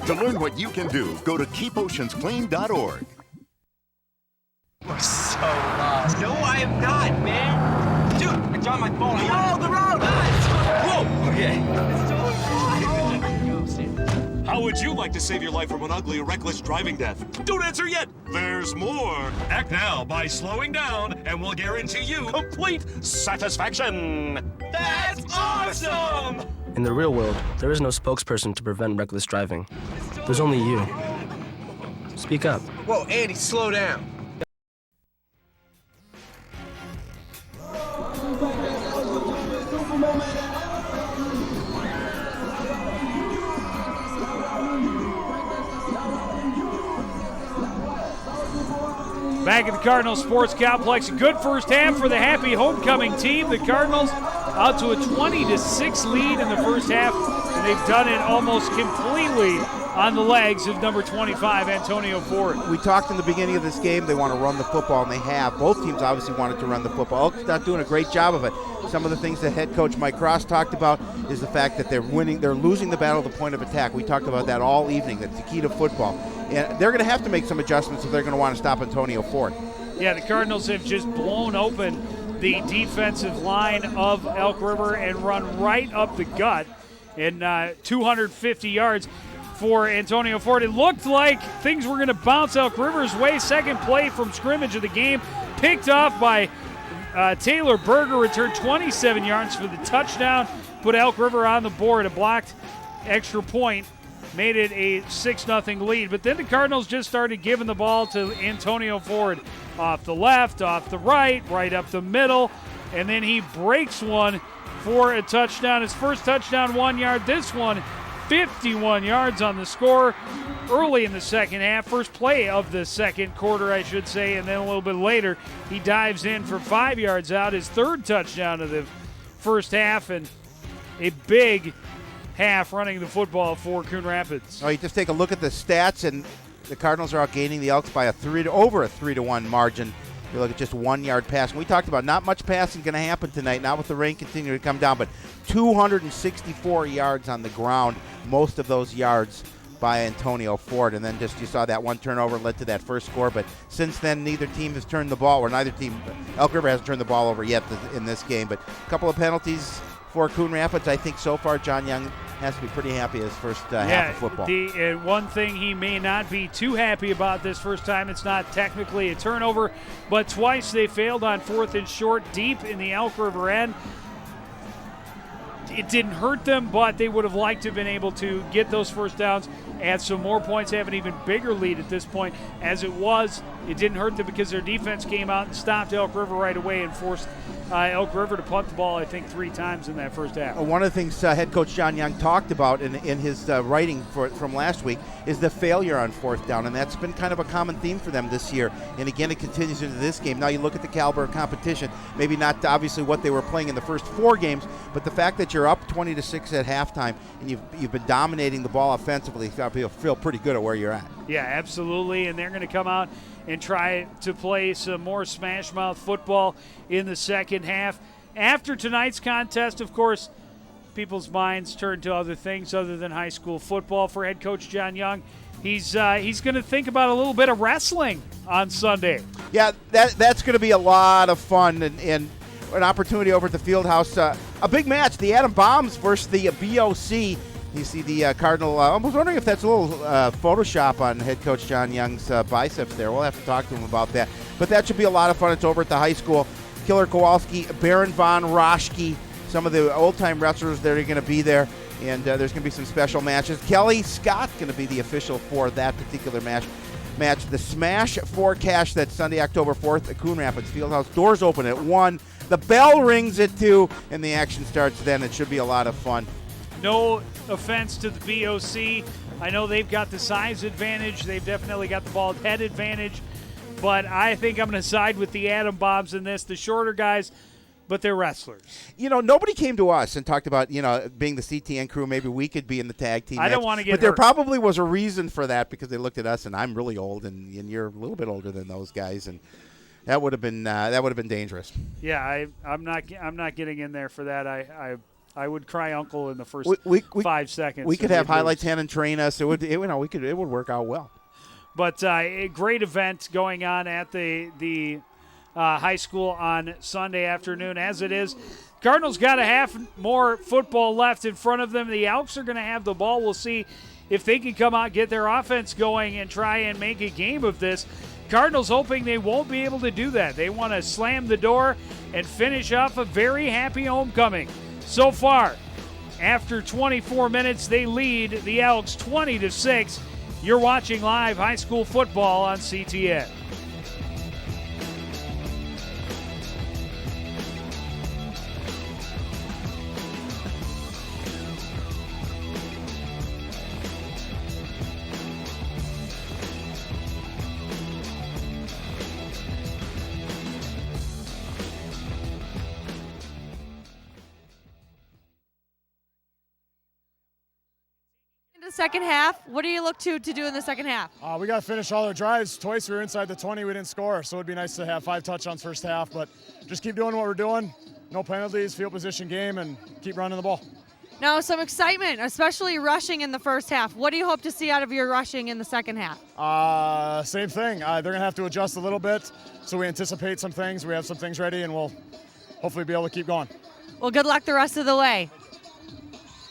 To learn what you can do, go to keepoceansclean.org. You're so lost. No, I am not, man. Dude, I dropped my phone. Oh, the road! Whoa! Okay. How would you like to save your life from an ugly, reckless driving death? Don't answer yet. There's more. Act now by slowing down, and we'll guarantee you complete satisfaction. That's awesome! In the real world, there is no spokesperson to prevent reckless driving. There's only you. Speak up. Whoa, Andy, slow down. Back at the Cardinals Sports Complex, a good first half for the happy homecoming team. The Cardinals out to a 20-6 lead in the first half, and they've done it almost completely on the legs of number 25, Antonio Ford. We talked in the beginning of this game, they want to run the football, and they have. Both teams obviously wanted to run the football. Elk's not doing a great job of it. Some of the things that head coach Mike Cross talked about is the fact that they're losing the battle at the point of attack. We talked about that all evening. That's the key to football. And they're going to have to make some adjustments if they're going to want to stop Antonio Ford. Yeah, the Cardinals have just blown open the defensive line of Elk River and run right up the gut in 250 yards for Antonio Ford. It looked like things were going to bounce Elk River's way. Second play from scrimmage of the game, picked off by Taylor Berger, returned 27 yards for the touchdown, put Elk River on the board. A blocked extra point made it a 6-0 lead. But then the Cardinals just started giving the ball to Antonio Ford off the left, off the right, right up the middle, and then he breaks one for a touchdown. His first touchdown, 1 yard. This one, 51 yards on the score early in the second half. First play of the second quarter, I should say, and then a little bit later, he dives in for 5 yards out. His third touchdown of the first half, and a big half running the football for Coon Rapids. Oh, you just take a look at the stats, and the Cardinals are outgaining the Elks by over a 3-1 margin. You look at just 1 yard passing. We talked about not much passing going to happen tonight, not with the rain continuing to come down, but 264 yards on the ground, most of those yards by Antonio Ford. And then just you saw that one turnover led to that first score. But since then, neither team has turned the ball, or neither team, Elk River hasn't turned the ball over yet in this game. But a couple of penalties for Coon Rapids. I think so far John Young has to be pretty happy his first half of football. One thing he may not be too happy about this first time, it's not technically a turnover, but twice they failed on 4th and short deep in the Elk River end. It didn't hurt them, but they would have liked to have been able to get those first downs, add some more points, have an even bigger lead at this point. As it was, it didn't hurt them because their defense came out and stopped Elk River right away and forced Elk River to punt the ball, I think, 3 times in that first half. One of the things head coach John Young talked about in his writing from last week is the failure on 4th down, and that's been kind of a common theme for them this year. And again, it continues into this game. Now you look at the caliber of competition, maybe not obviously what they were playing in the first 4 games, but the fact that you're up 20-6 at halftime and you've been dominating the ball offensively, you feel pretty good at where you're at. Yeah, absolutely, and they're going to come out and try to play some more smash mouth football in the second half. After tonight's contest, of course, people's minds turn to other things other than high school football. For head coach John Young, he's going to think about a little bit of wrestling on Sunday. Yeah, that's going to be a lot of fun, and an opportunity over at the Fieldhouse. A big match, the Atom Bombs versus the BOC. You see the Cardinal. I was wondering if that's a little Photoshop on head coach John Young's biceps there. We'll have to talk to him about that. But that should be a lot of fun. It's over at the high school. Killer Kowalski, Baron von Roschke, some of the old-time wrestlers that are going to be there. And there's going to be some special matches. Kelly Scott's going to be the official for that particular match. The Smash for Cash, that's Sunday, October 4th at Coon Rapids Fieldhouse. Doors open at 1. The bell rings at 2, and the action starts then. It should be a lot of fun. No offense to the BOC. I know they've got the size advantage. They've definitely got the bald head advantage. But I think I'm going to side with the Atom Bombs in this. The shorter guys, but they're wrestlers. Nobody came to us and talked about, being the CTN crew, maybe we could be in the tag team. I don't want to get But hurt. there probably was a reason for that because they looked at us, and I'm really old, and you're a little bit older than those guys, and that would have been dangerous. Yeah, I'm not getting in there for that. I would cry uncle in the first 5 seconds. We could have Highlights Hand and train us. It would work out well. But a great event going on at the high school on Sunday afternoon. As it is, Cardinals got a half more football left in front of them. The Elks are going to have the ball. We'll see if they can come out, get their offense going, and try and make a game of this. Cardinals hoping they won't be able to do that. They want to slam the door and finish off a very happy homecoming. So far, after 24 minutes, they lead the Elks 20-6. You're watching live high school football on CTN. Second half, what do you look to do in the second half? We got to finish all our drives. Twice we were inside the 20, we didn't score, so it would be nice to have 5 touchdowns first half, but just keep doing what we're doing. No penalties, field position game, and keep running the ball. Now, some excitement, especially rushing in the first half. What do you hope to see out of your rushing in the second half? Same thing. They're going to have to adjust a little bit, so we anticipate some things. We have some things ready, and we'll hopefully be able to keep going. Well, good luck the rest of the way.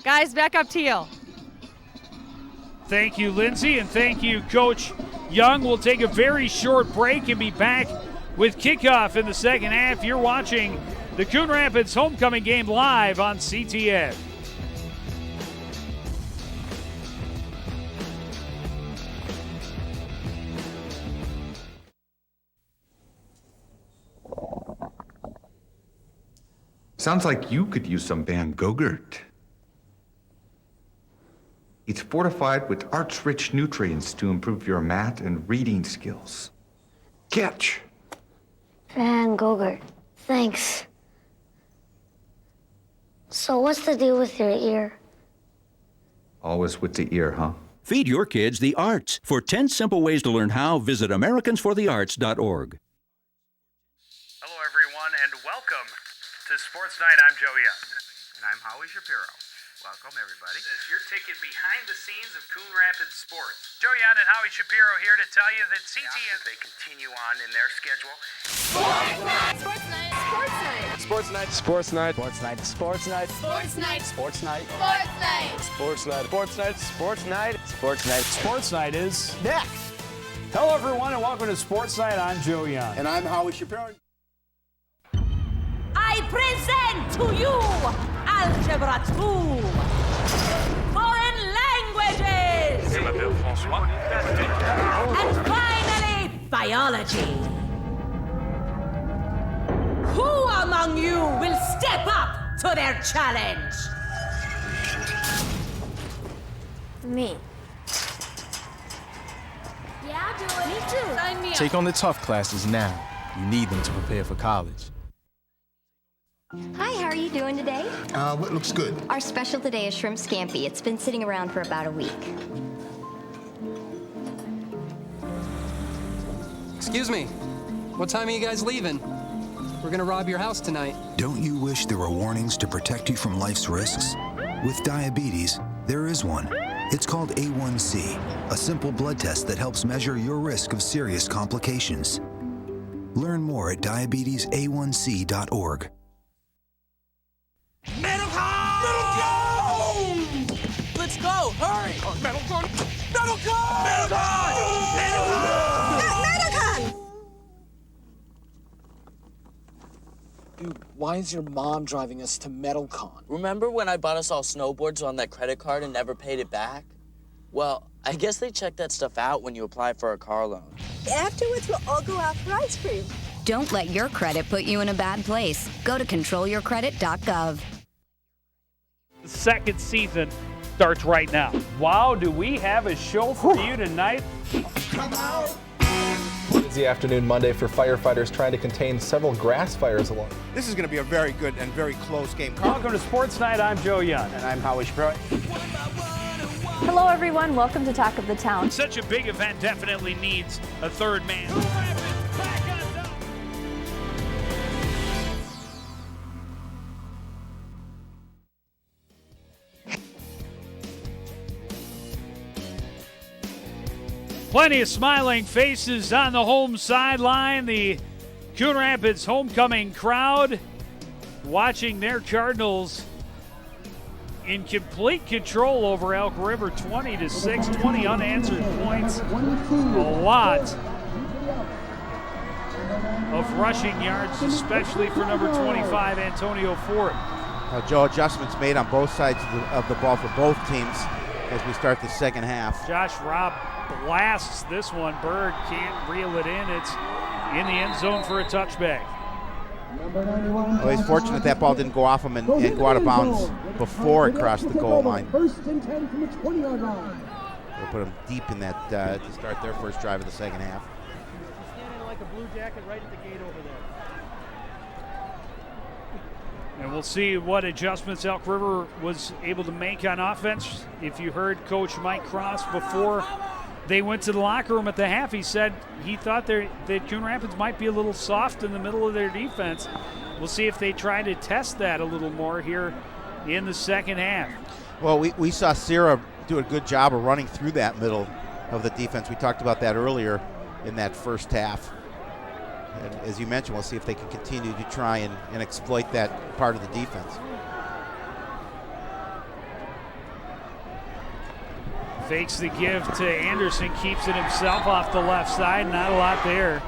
Guys, back up to you. Thank you, Lindsay, and thank you, Coach Young. We'll take a very short break and be back with kickoff in the second half. You're watching the Coon Rapids homecoming game live on CTN. Sounds like you could use some Van Gogurt. It's fortified with arch-rich nutrients to improve your math and reading skills. Catch! Van Gogurt, thanks. So what's the deal with your ear? Always with the ear, huh? Feed your kids the arts. For 10 simple ways to learn how, visit AmericansForTheArts.org. Hello, everyone, and welcome to Sports Night. I'm Joe Young. And I'm Howie Shapiro. Welcome, everybody. This is your ticket behind the scenes of Coon Rapids sports. Joe Young and Howie Shapiro here to tell you that CTN... As they continue on in their schedule. Sports night. Sports night. Sports night. Sports night. Sports night. Sports night. Sports night. Sports night. Sports night. Sports night. Sports night. Sports night. Sports night is next. Hello, everyone, and welcome to Sports Night. I'm Joe Young. And I'm Howie Shapiro. I present to you Algebra 2. Foreign languages. And finally, biology. Who among you will step up to their challenge? Me. Yeah, I'll do it. Me too. Sign me up. Take on the tough classes now. You need them to prepare for college. Hi, how are you doing today? What looks good? Our special today is shrimp scampi. It's been sitting around for about a week. Excuse me. What time are you guys leaving? We're gonna rob your house tonight. Don't you wish there were warnings to protect you from life's risks? With diabetes, there is one. It's called A1C, a simple blood test that helps measure your risk of serious complications. Learn more at diabetesa1c.org. Metal Cone! Metal Cone! Let's go! Hurry! Metal Cone! Metal Cone! Metal Cone! Metal Cone! Metal Cone! Dude, why is your mom driving us to MetalCon? Remember when I bought us all snowboards on that credit card and never paid it back? Well, I guess they check that stuff out when you apply for a car loan. Afterwards, we'll all go out for ice cream. Don't let your credit put you in a bad place. Go to controlyourcredit.gov. The second season starts right now. Wow, do we have a show for you tonight? Busy afternoon Monday for firefighters trying to contain several grass fires along. This is going to be a very good and very close game. Welcome to Sports Night. I'm Joe Young. And I'm Howie Shapiro. Hello, everyone. Welcome to Talk of the Town. Such a big event definitely needs a third man. Plenty of smiling faces on the home sideline. The Coon Rapids homecoming crowd watching their Cardinals in complete control over Elk River, 20-6, 20 unanswered points. A lot of rushing yards, especially for number 25, Antonio Ford. Joe, adjustments made on both sides of the ball for both teams as we start the second half. Josh Robb blasts this one. Berg can't reel it in. It's in the end zone for a touchback. Well, he's fortunate that ball didn't go off him and go out of bounds before it crossed the goal line. First and 10 from the 20-yard line. They'll put him deep in that to start their first drive of the second half. He's standing like a blue jacket right at the gate over there. And we'll see what adjustments Elk River was able to make on offense. If you heard Coach Mike Cross before they went to the locker room at the half, he said he thought that Coon Rapids might be a little soft in the middle of their defense. We'll see if they try to test that a little more here in the second half. Well, we saw Sierra do a good job of running through that middle of the defense. We talked about that earlier in that first half. And as you mentioned, we'll see if they can continue to try and exploit that part of the defense. Fakes the give to Anderson, keeps it himself off the left side. Not a lot there.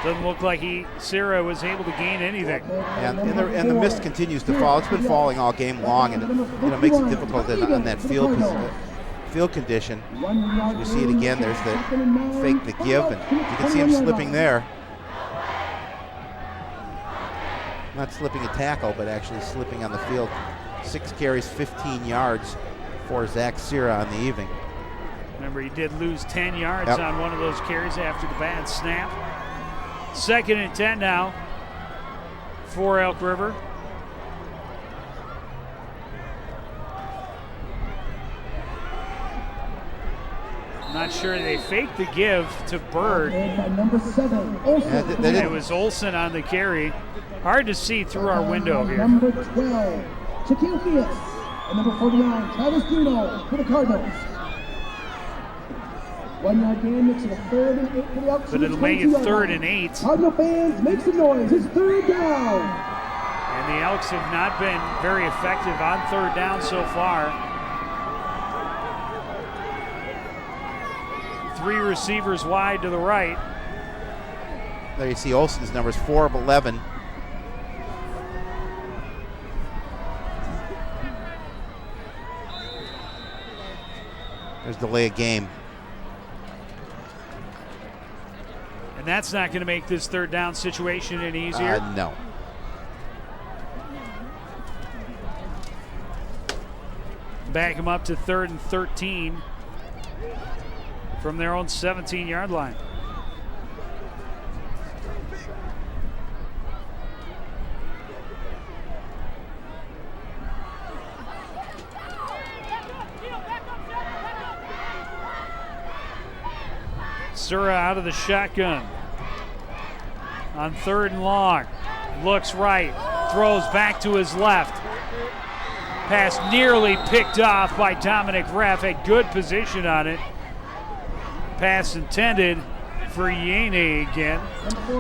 Doesn't look like Sierra was able to gain anything. And the mist continues to fall. It's been falling all game long, and it makes it difficult on that field condition. You see it again. There's the fake, the give, and you can see him slipping there. Not slipping a tackle, but actually slipping on the field. 6 carries, 15 yards for Zach Sierra on the evening. Remember, he did lose 10 yards on one of those carries after the bad snap. 2nd and 10 now for Elk River. Not sure they faked the give to Bird. Number 7, Olsen. It was Olsen on the carry. Hard to see through our window here. Number 12, Shaquille Fias. And number 49, Travis Duno for the Cardinals. 1 yard gain makes it a 3rd and 8 for the Elks. But it'll make it 3rd and 8. Cardinal fans, make some noise. It's 3rd down. And the Elks have not been very effective on 3rd down so far. 3 receivers wide to the right. There you see Olsen's numbers, 4 of 11. There's delay of game. And that's not going to make this 3rd down situation any easier? No. Back him up to 3rd and 13 from their own 17-yard line. Sura out of the shotgun on 3rd and long. Looks right, throws back to his left. Pass nearly picked off by Dominic Reff. Had good position on it. Pass intended for Yene again.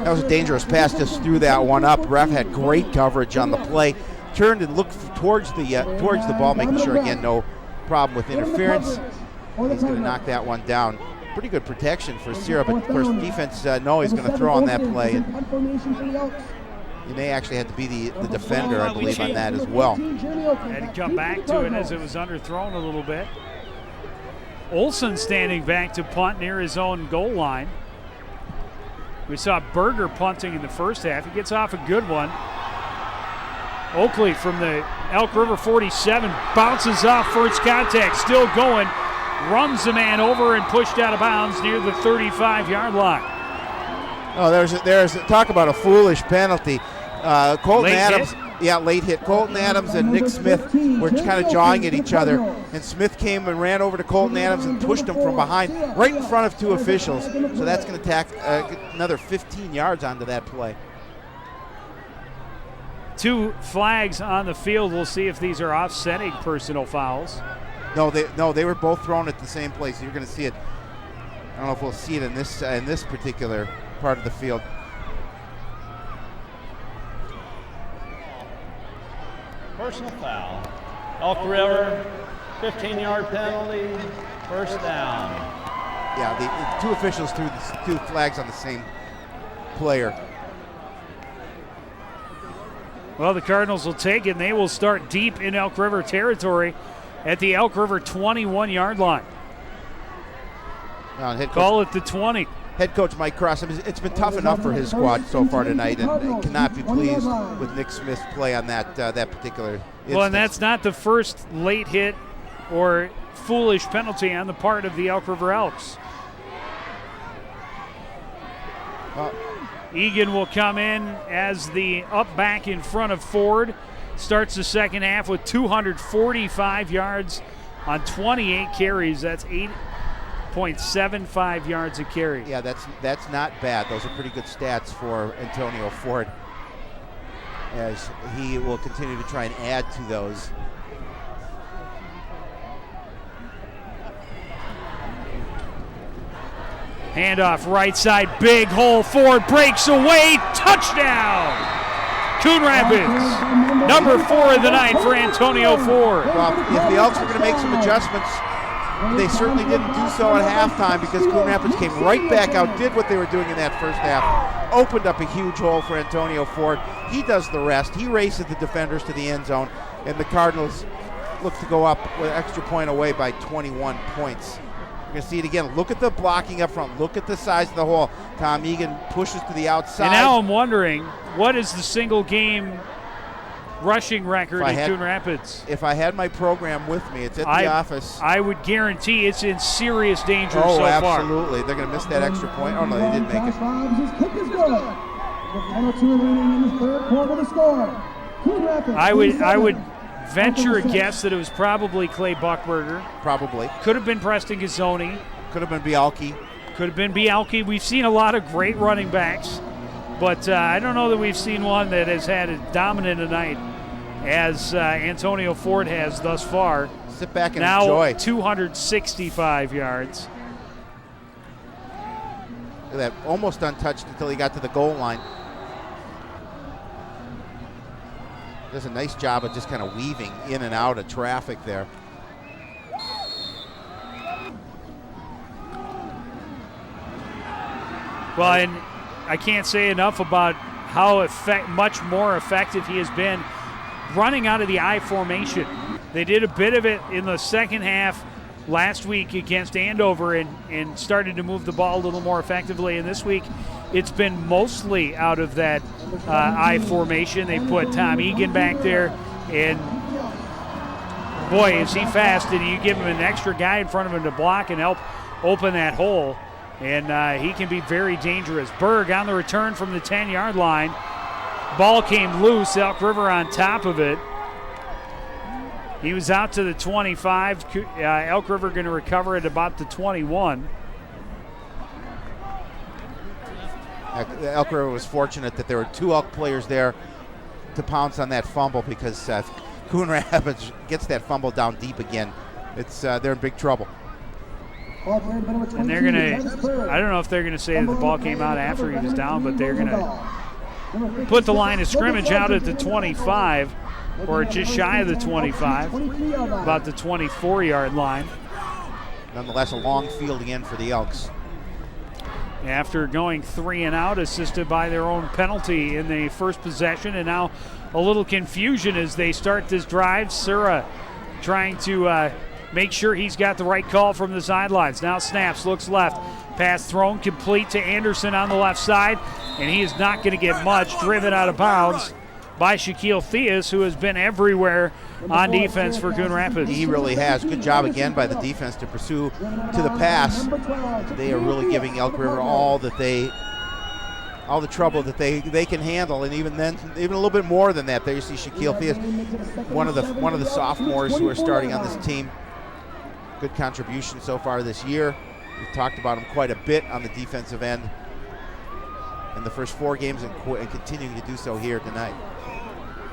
That was a dangerous pass, just threw that one up. Reff had great coverage on the play. turned and looked towards the ball, making sure, again, no problem with interference. He's going to knock that one down. Pretty good protection for Sierra, but of course defense, no, he's going to throw on that play. And they actually had to be the defender, I believe, on that as well. Had to come back to it as it was underthrown a little bit. Olson standing back to punt near his own goal line. We saw Berger punting in the first half. He gets off a good one. Oakley from the Elk River 47 bounces off first contact, still going, runs the man over and pushed out of bounds near the 35-yard line. Oh, there's talk about a foolish penalty. Colton late Adams, hit? Late hit. Colton Adams and Nick Smith were kind of jawing at each other, and Smith came and ran over to Colton Adams and pushed him from behind, right in front of two officials. So that's going to tack another 15 yards onto that play. 2 flags on the field. We'll see if these are offsetting personal fouls. No, they were both thrown at the same place. So you're going to see it. I don't know if we'll see it in this particular part of the field. Personal foul. Elk River, 15-yard penalty, first down. Yeah, the 2 officials threw the 2 flags on the same player. Well, the Cardinals will take it, and they will start deep in Elk River territory at the Elk River 21-yard line. Call it the 20. Head coach Mike Cross, it's been tough enough for his squad so far tonight, and cannot be pleased with Nick Smith's play on that particular instance. Well, and that's not the first late hit or foolish penalty on the part of the Elk River Elks. Egan will come in as the up back in front of Ford. Starts the second half with 245 yards on 28 carries. That's 8.75 yards a carry. Yeah, that's not bad. Those are pretty good stats for Antonio Ford, as he will continue to try and add to those. Handoff right side, big hole, Ford breaks away, touchdown! Coon Rapids, number 4 of the night for Antonio Ford. Well, if the Elks were going to make some adjustments, they certainly didn't do so at halftime, because Coon Rapids came right back out, did what they were doing in that first half, opened up a huge hole for Antonio Ford. He does the rest. He races the defenders to the end zone, and the Cardinals look to go up with an extra point away by 21 points. You're going to see it again. Look at the blocking up front. Look at the size of the hole. Tom Egan pushes to the outside. And now I'm wondering, what is the single game rushing record in Coon Rapids? If I had my program with me, it's at the office. I would guarantee it's in serious danger so far. Oh, absolutely. They're going to miss that extra point. Oh, no, they didn't make it. His kick is good. With 10:02 remaining in the third quarter to score. Coon Rapids. I would venture a guess that it was probably Clay Buckberger. Probably. Could have been Preston Gazzoni. Could have been Bialke. Could have been Bialke. We've seen a lot of great running backs, but I don't know that we've seen one that has had as dominant a night as Antonio Ford has thus far. Sit back and now enjoy. 265 yards. Look at that, almost untouched until he got to the goal line. Does a nice job of just kind of weaving in and out of traffic there. Well, and I can't say enough about how much more effective he has been running out of the I formation. They did a bit of it in the second half last week against Andover and started to move the ball a little more effectively. And this week, it's been mostly out of that I formation. They put Tom Egan back there, and boy, is he fast, and you give him an extra guy in front of him to block and help open that hole, and he can be very dangerous. Berg on the return from the 10-yard line. Ball came loose, Elk River on top of it. He was out to the 25. Elk River going to recover at about the 21. Elk River was fortunate that there were 2 Elk players there to pounce on that fumble, because Coon Rapids gets that fumble down deep again. They're in big trouble. And they're going to, I don't know if they're going to say that the ball came out after he was down, but they're going to put the line of scrimmage out at the 25. or just shy of the 25, about the 24-yard line. Nonetheless, a long field again for the Elks. After going 3 and out, assisted by their own penalty in the first possession, and now a little confusion as they start this drive. Sura trying to make sure he's got the right call from the sidelines. Now snaps, looks left. Pass thrown complete to Anderson on the left side, and he is not going to get much. Driven out of bounds by Shaquille Theus, who has been everywhere on defense for Coon Rapids. He really has. Good job again by the defense to pursue to the pass. They are really giving Elk River all the trouble that they can handle, and even a little bit more than that. There you see Shaquille Theus, one of the sophomores who are starting on this team. Good contribution so far this year. We've talked about him quite a bit on the defensive end in the first 4 games and continuing to do so here tonight.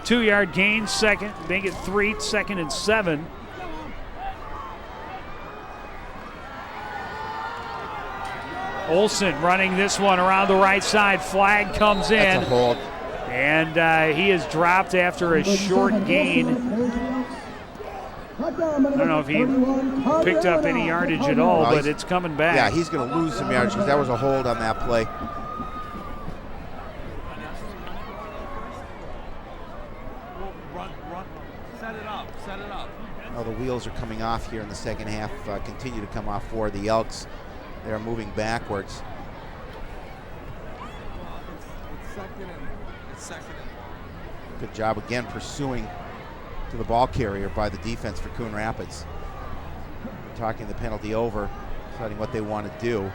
2-yard gain, second. Make it 3, 2nd and 7. Olsen running this one around the right side. Flag comes in. That's a hold. And he is dropped after a short gain. I don't know if he picked up any yardage at all, but it's coming back. Yeah, he's going to lose some yardage because that was a hold on that play. Set it up. Oh, the wheels are coming off here in the second half, continue to come off for the Elks. They're moving backwards. It's second and Good job again pursuing to the ball carrier by the defense for Coon Rapids. Talking the penalty over, deciding what they want to do.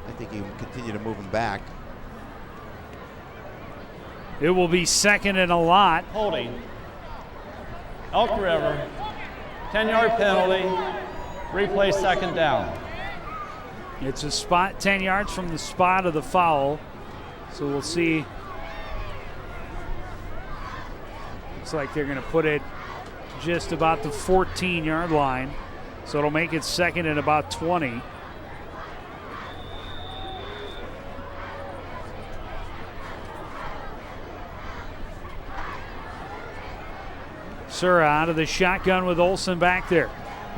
I think he can continue to move him back. It will be 2nd and a lot. holding. Elk River, 10-yard penalty, replay 2nd down. It's a spot 10 yards from the spot of the foul. So we'll see. Looks like they're going to put it just about the 14-yard line. So it'll make it 2nd and about 20. Sura out of the shotgun with Olsen back there.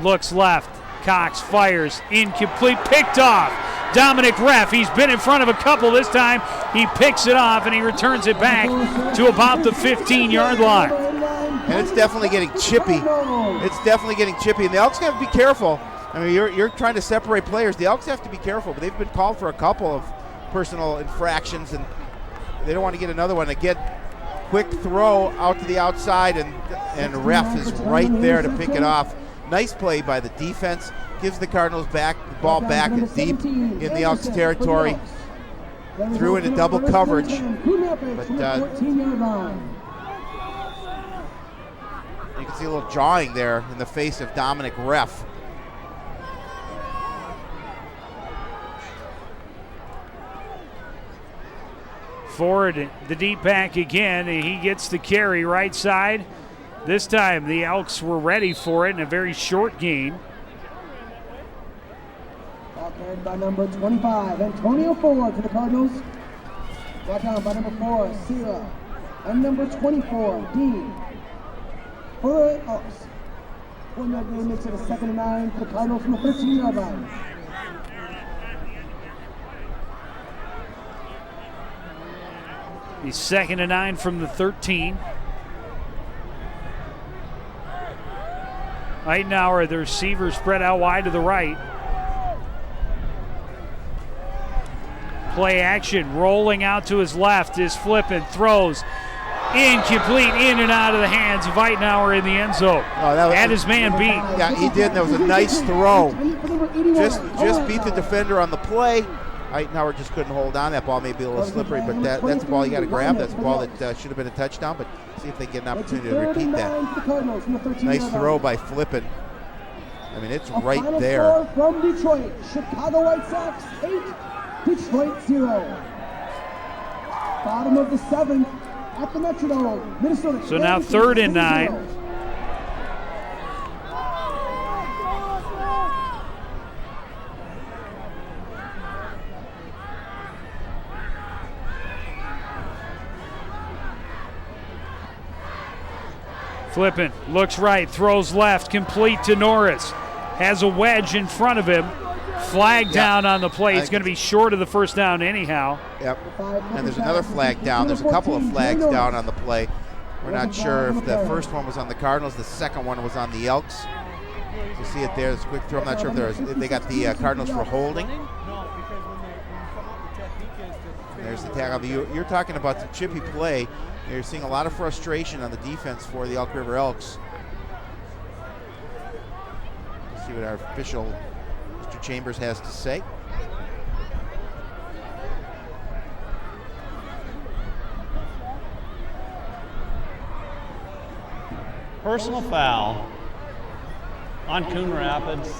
Looks left. Cox fires. Incomplete. Picked off. Dominic Reff, he's been in front of a couple this time. He picks it off and he returns it back to about the 15-yard line. And it's definitely getting chippy. It's definitely getting chippy. And the Elks have to be careful. I mean, you're trying to separate players. The Elks have to be careful, but they've been called for a couple of personal infractions, and they don't want to get another one. Again, quick throw out to the outside, and Reff is right there to pick it off. Nice play by the defense. Gives the Cardinals the ball back deep in the Elks territory. Threw into double coverage. But you can see a little jawing there in the face of Dominic Reff. Ford, the deep back again. He gets the carry right side. This time the Elks were ready for it in a very short gain. Ball carried by number 25, Antonio Ford to the Cardinals. Brought down by number 4, Sierra. And number 24, Dean. For the Elks. 1-yard gain makes it a 2nd and 9 for the Cardinals from the 13-yard line. He's 2nd and 9 from the 13. Eitenauer, the receiver, spread out wide to the right. Play action, rolling out to his left, is flipping, throws. Incomplete, in and out of the hands of Eitenauer in the end zone. Had his man beat. Yeah, he did. That was a nice throw. Just beat the defender on the play. Eitenauer just couldn't hold on. That ball may be a little slippery, but that's a ball you got to grab. That's a ball that should have been a touchdown, but see if they get an opportunity to repeat that. Nice throw by Flippin. I mean, it's right there. From Detroit, Chicago White Sox 8, Detroit 0. Bottom of the 7th at the Metrodome, Minnesota. So now 3rd and 9. Flippin looks right, throws left, complete to Norris. Has a wedge in front of him. Flag down on the play. It's going to be short of the first down anyhow. Yep. And there's another flag down. There's a couple of flags down on the play. We're not sure if the first one was on the Cardinals. The second one was on the Elks. You see it there. It's a quick throw. I'm not sure if they got the Cardinals for holding. There's the tackle. You're talking about the chippy play. You're seeing a lot of frustration on the defense for the Elk River Elks. Let's see what our official, Mr. Chambers, has to say. Personal foul on Coon Rapids.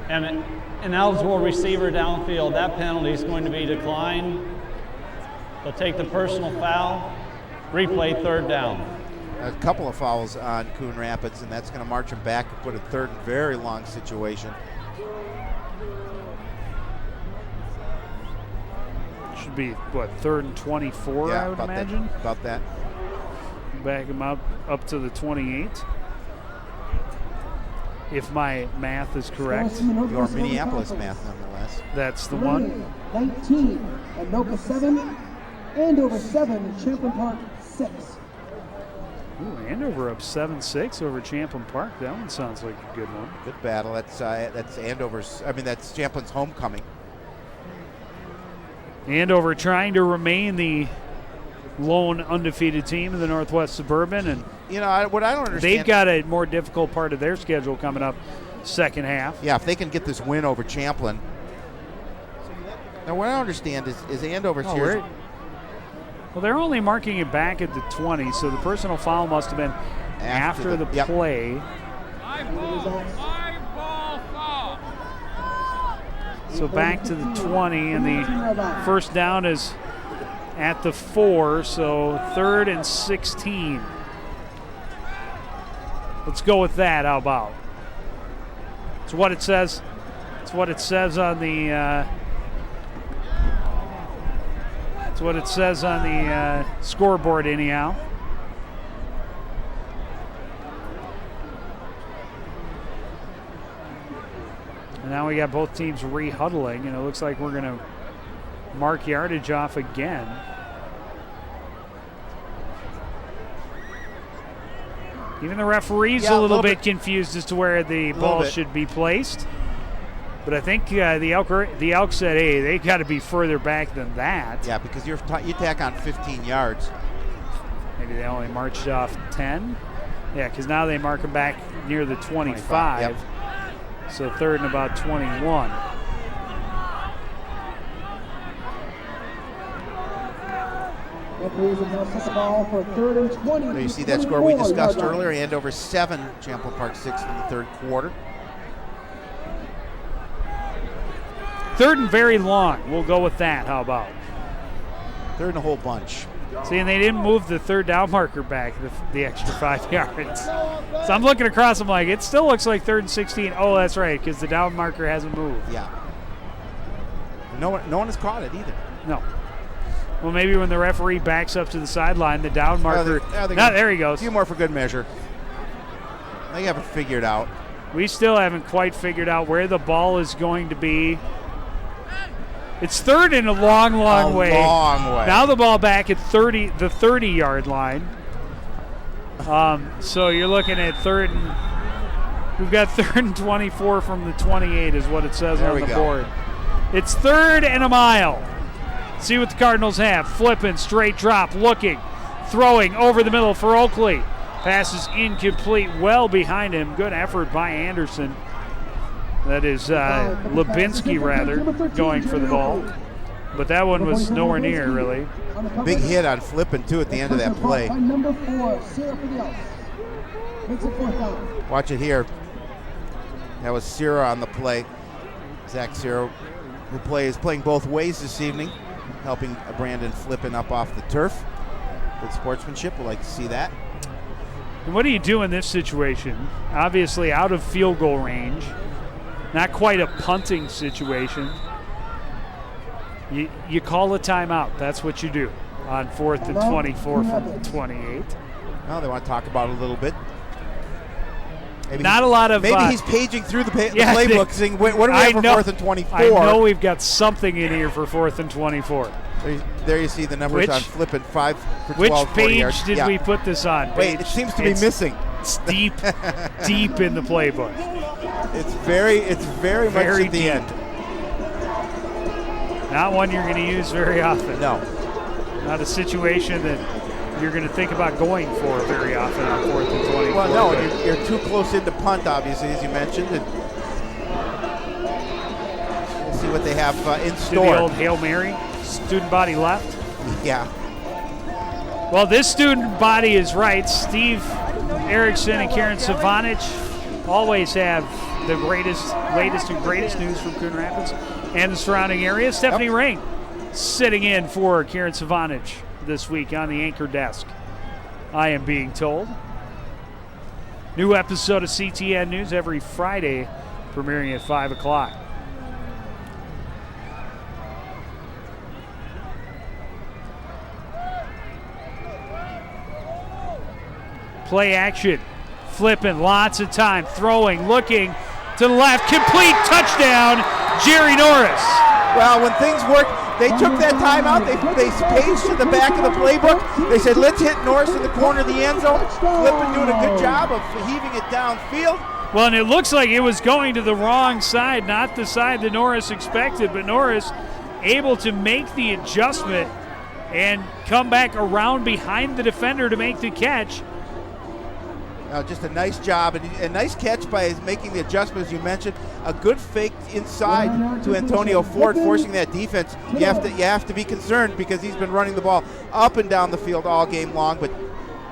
And an eligible receiver downfield. That penalty is going to be declined. They'll take the personal foul. Replay, third down. A couple of fouls on Coon Rapids, and that's going to march him back and put a third and very long situation. Should be, what, 3rd and 24, yeah, I would imagine? About that. Back him up to the 28. If my math is correct. Your Minneapolis math, nonetheless. That's the one. 19, Anoka 7, Andover 7, Champlain Park 6. Ooh, Andover up 7-6 over Champlain Park. That one sounds like a good one. Good battle. That's Andover's. I mean, that's Champlin's homecoming. Andover trying to remain the lone undefeated team in the Northwest Suburban, and what I don't understand, they've got a more difficult part of their schedule coming up second half. Yeah, if they can get this win over Champlain. Now, what I don't understand is Andover's here. Well, they're only marking it back at the 20, so the personal foul must have been after the play. So back to the 20, and the first down is at the 4, so 3rd and 16. Let's go with that. How about? It's what it says. It's what it says on the. It's what it says on the scoreboard, anyhow. And now we got both teams re-huddling, and it looks like we're going to mark yardage off again. Even the referee's a little bit confused as to where the ball should be placed. But I think the Elk said, hey, they got to be further back than that. Yeah, because you tack on 15 yards. Maybe they only marched off 10. Yeah, because now they mark them back near the 25. Yep. So 3rd and about 21. There you see that score we discussed earlier. Andover 7, Champlain Park 6 in the third quarter. 3rd and very long. We'll go with that. How about? 3rd and a whole bunch. See, and they didn't move the third down marker back the extra 5 yards. So I'm looking across. I'm like, it still looks like 3rd and 16. Oh, that's right, because the down marker hasn't moved. Yeah. No one has caught it either. No. Well, maybe when the referee backs up to the sideline, the down marker. There he goes. A few more for good measure. They haven't figured out. We still haven't quite figured out where the ball is going to be. It's 3rd and a long way. Long way. Now the ball back at the 30-yard line. So you're looking at 3rd and we've got 3rd and 24 from the 28 is what it says on the board. It's 3rd and a mile. See what the Cardinals have. Flipping, straight drop, looking, throwing over the middle for Oakley. Pass is incomplete, well behind him. Good effort by Anderson. That is Lubinsky, rather, going for the ball. But that one was nowhere near, really. Big hit on Flippin', too, at the end of that play. Watch it here. That was Sierra on the play. Zach Sierra, who is playing both ways this evening, helping Brandon Flippin' up off the turf. Good sportsmanship. We'd like to see that. And what do you do in this situation? Obviously out of field goal range. Not quite a punting situation. You call a timeout. That's what you do. on 4th and 24 from 28. Well, they want to talk about it a little bit. Maybe Not a lot of. Maybe he's paging through the playbook, saying, "What do we have for 4th and 24?" I know we've got something in here for 4th and 24. There you see the numbers on flipping 5 for 12, which 40 page yards. did we put this on? Wait, it seems to be missing. It's deep, deep in the playbook. It's very much at the end. Not one you're going to use very often. No. Not a situation that you're going to think about going for very often on 4th and 24. Well, no, you're too close into punt, obviously, as you mentioned. And we'll see what they have in store. The old Hail Mary, student body left. Yeah. Well, this student body is right. Steve Erickson and Karen Savanich always have the latest and greatest news from Coon Rapids and the surrounding area. Stephanie Ring sitting in for Karen Savanich this week on the anchor desk, I am being told. New episode of CTN News every Friday, premiering at 5 o'clock. Play action, flipping, lots of time, throwing, looking to the left, complete touchdown, Jerry Norris. Well, when things work, they took that timeout. They paged to the back of the playbook. They said, let's hit Norris in the corner of the end zone. Flippin doing a good job of heaving it downfield. Well, and it looks like it was going to the wrong side, not the side that Norris expected, but Norris able to make the adjustment and come back around behind the defender to make the catch. Just a nice job and a nice catch by making the adjustment, as you mentioned. A good fake inside to Antonio Ford, forcing that defense. You have to be concerned because he's been running the ball up and down the field all game long. But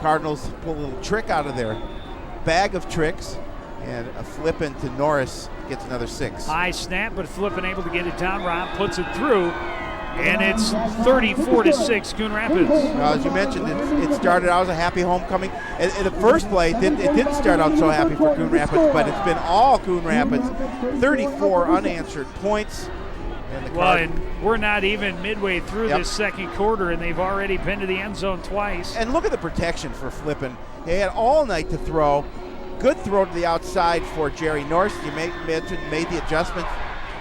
Cardinals pull a little trick out of their bag of tricks, and a flip into Norris gets another 6. High snap, but Flippin able to get it down. Rob puts it through. And it's 34-6, Coon Rapids. As you mentioned, it started out as a happy homecoming. In the first play, it didn't start out so happy for Coon Rapids, but it's been all Coon Rapids. 34 unanswered points. And we're not even midway through this second quarter, and they've already been to the end zone twice. And look at the protection for Flippin. They had all night to throw. Good throw to the outside for Jerry Norris. You mentioned made the adjustment.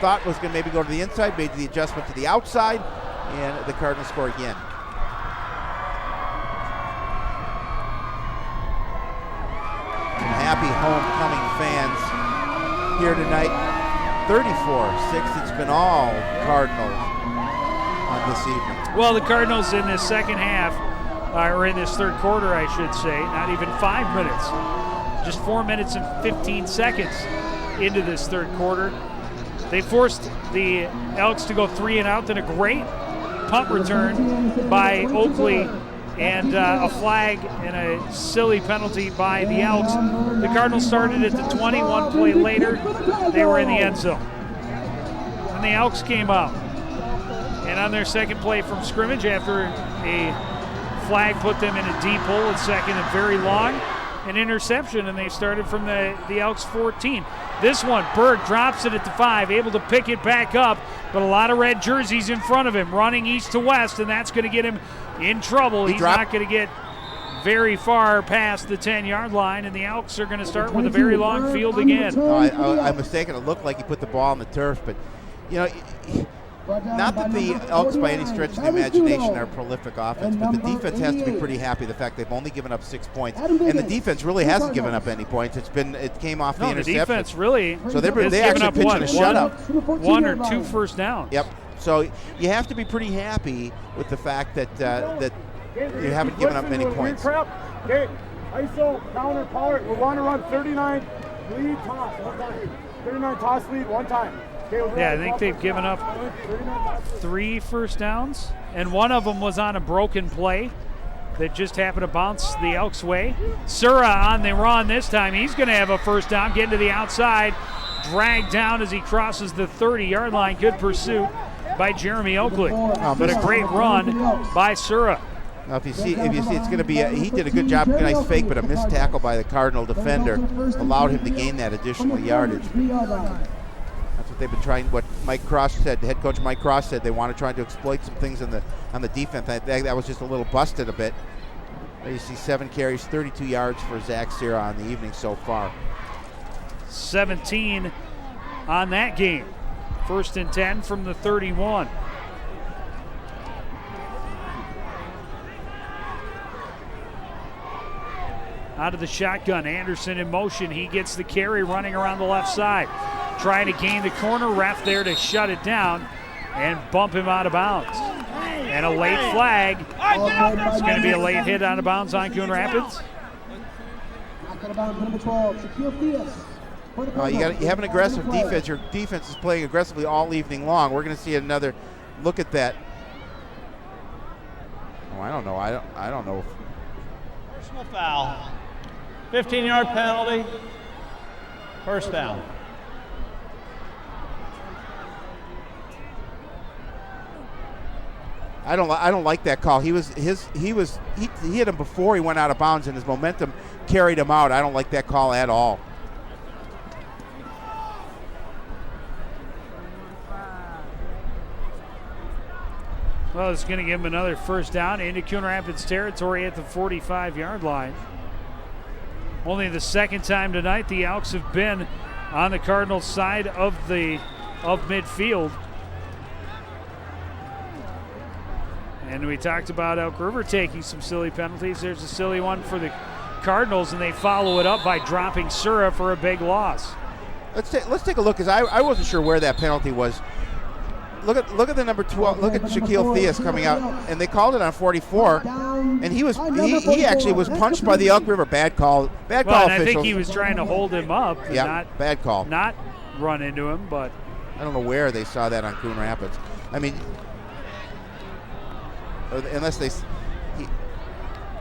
Thought was going to maybe go to the inside, made the adjustment to the outside, and the Cardinals score again. Some happy homecoming fans here tonight. 34-6, it's been all Cardinals on this evening. Well, the Cardinals in this second half, or in this third quarter, I should say, not even 5 minutes, just 4 minutes and 15 seconds into this third quarter. They forced the Elks to go 3 and out, then a great punt return by Oakley and a flag and a silly penalty by the Elks. The Cardinals started at the 20, one play later, they were in the end zone. And the Elks came out. And on their second play from scrimmage, after a flag put them in a deep hole at second and very long, an interception, and they started from the Elks 14. This one, Berg drops it at the 5, able to pick it back up, but a lot of red jerseys in front of him, running east to west, and that's going to get him in trouble. He's not going to get very far past the 10-yard line, and the Elks are going to start with a very long field again. I'm mistaken. It looked like he put the ball on the turf, but, not that the Elks by any stretch of the imagination are a prolific offense, but the defense has to be pretty happy the fact they've only given up 6 points, and the defense really hasn't given up any points. It came off the interception. The defense really. So they actually pitching a shutout. 1 or 2 first downs. Yep. So you have to be pretty happy with the fact that that you haven't given up many points. Okay, ISO counter power. We want to run 39 lead toss one time. 39 toss lead one time. Yeah, I think they've given up 3 first downs, and one of them was on a broken play that just happened to bounce the Elks' way. Sura on the run this time. He's going to have a first down, getting to the outside, dragged down as he crosses the 30-yard line. Good pursuit by Jeremy Oakley, but a great run by Sura. Now, if you see, it's going to be he did a good job, a nice fake, but a missed tackle by the Cardinal defender allowed him to gain that additional yardage. That's what they've been trying. What Mike Cross said, head coach Mike Cross said, they want to try to exploit some things on the defense. I think that was just a little busted a bit. There you see 7 carries, 32 yards for Zach Sierra on the evening so far. 17 on that game. 1st and 10 from the 31. Out of the shotgun, Anderson in motion. He gets the carry running around the left side. Trying to gain the corner, ref there to shut it down and bump him out of bounds. And a late flag. It's going to be a late hit out of bounds on Coon Rapids. You have an aggressive defense. Your defense is playing aggressively all evening long. We're going to see another look at that. Oh, I don't know. I don't know. Personal foul. 15-yard penalty. First down. I don't like that call. He hit him before he went out of bounds, and his momentum carried him out. I don't like that call at all. Well, it's going to give him another first down into Coon Rapids territory at the 45-yard line. Only the second time tonight the Elks have been on the Cardinals' side of midfield. And we talked about Elk River taking some silly penalties. There's a silly one for the Cardinals, and they follow it up by dropping Sura for a big loss. Let's take a look, because I wasn't sure where that penalty was. Look at the number 12. Look at Shaquille Theus coming out, and they called it on 44. And he actually was punched by the Elk River. Bad call. Bad call and officials. I think he was trying to hold him up. And Yeah, bad call. Not run into him, but I don't know where they saw that on Coon Rapids. I mean, unless they.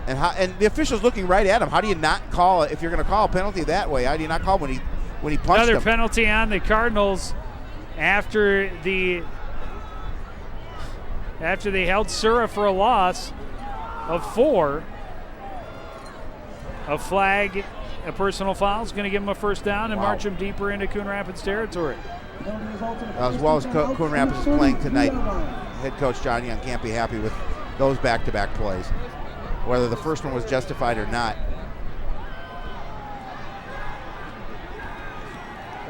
And the official's looking right at him. How do you not call it if you're going to call a penalty that way? How do you not call when he punched another him? penalty on the Cardinals after they held Sura for a loss of 4. A flag, a personal foul is going to give him a first down and march him deeper into Coon Rapids territory. As well as Coon Rapids is playing tonight, head coach John Young can't be happy with those back-to-back plays, whether the first one was justified or not.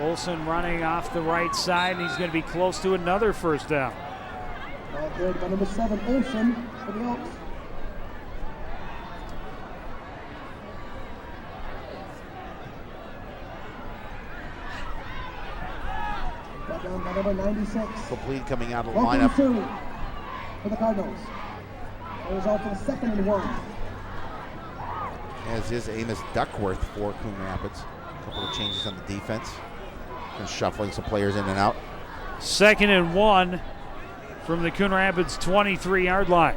Olsen running off the right side, and he's going to be close to another first down. Carried by number 7, Olsen for the Elks. Brought down by number 96. Complete coming out of the Welcome lineup. For the Cardinals. The result of 2nd and 1. As is Amos Duckworth for Coon Rapids. A couple of changes on the defense. And shuffling some players in and out. 2nd and 1 from the Coon Rapids 23-yard line.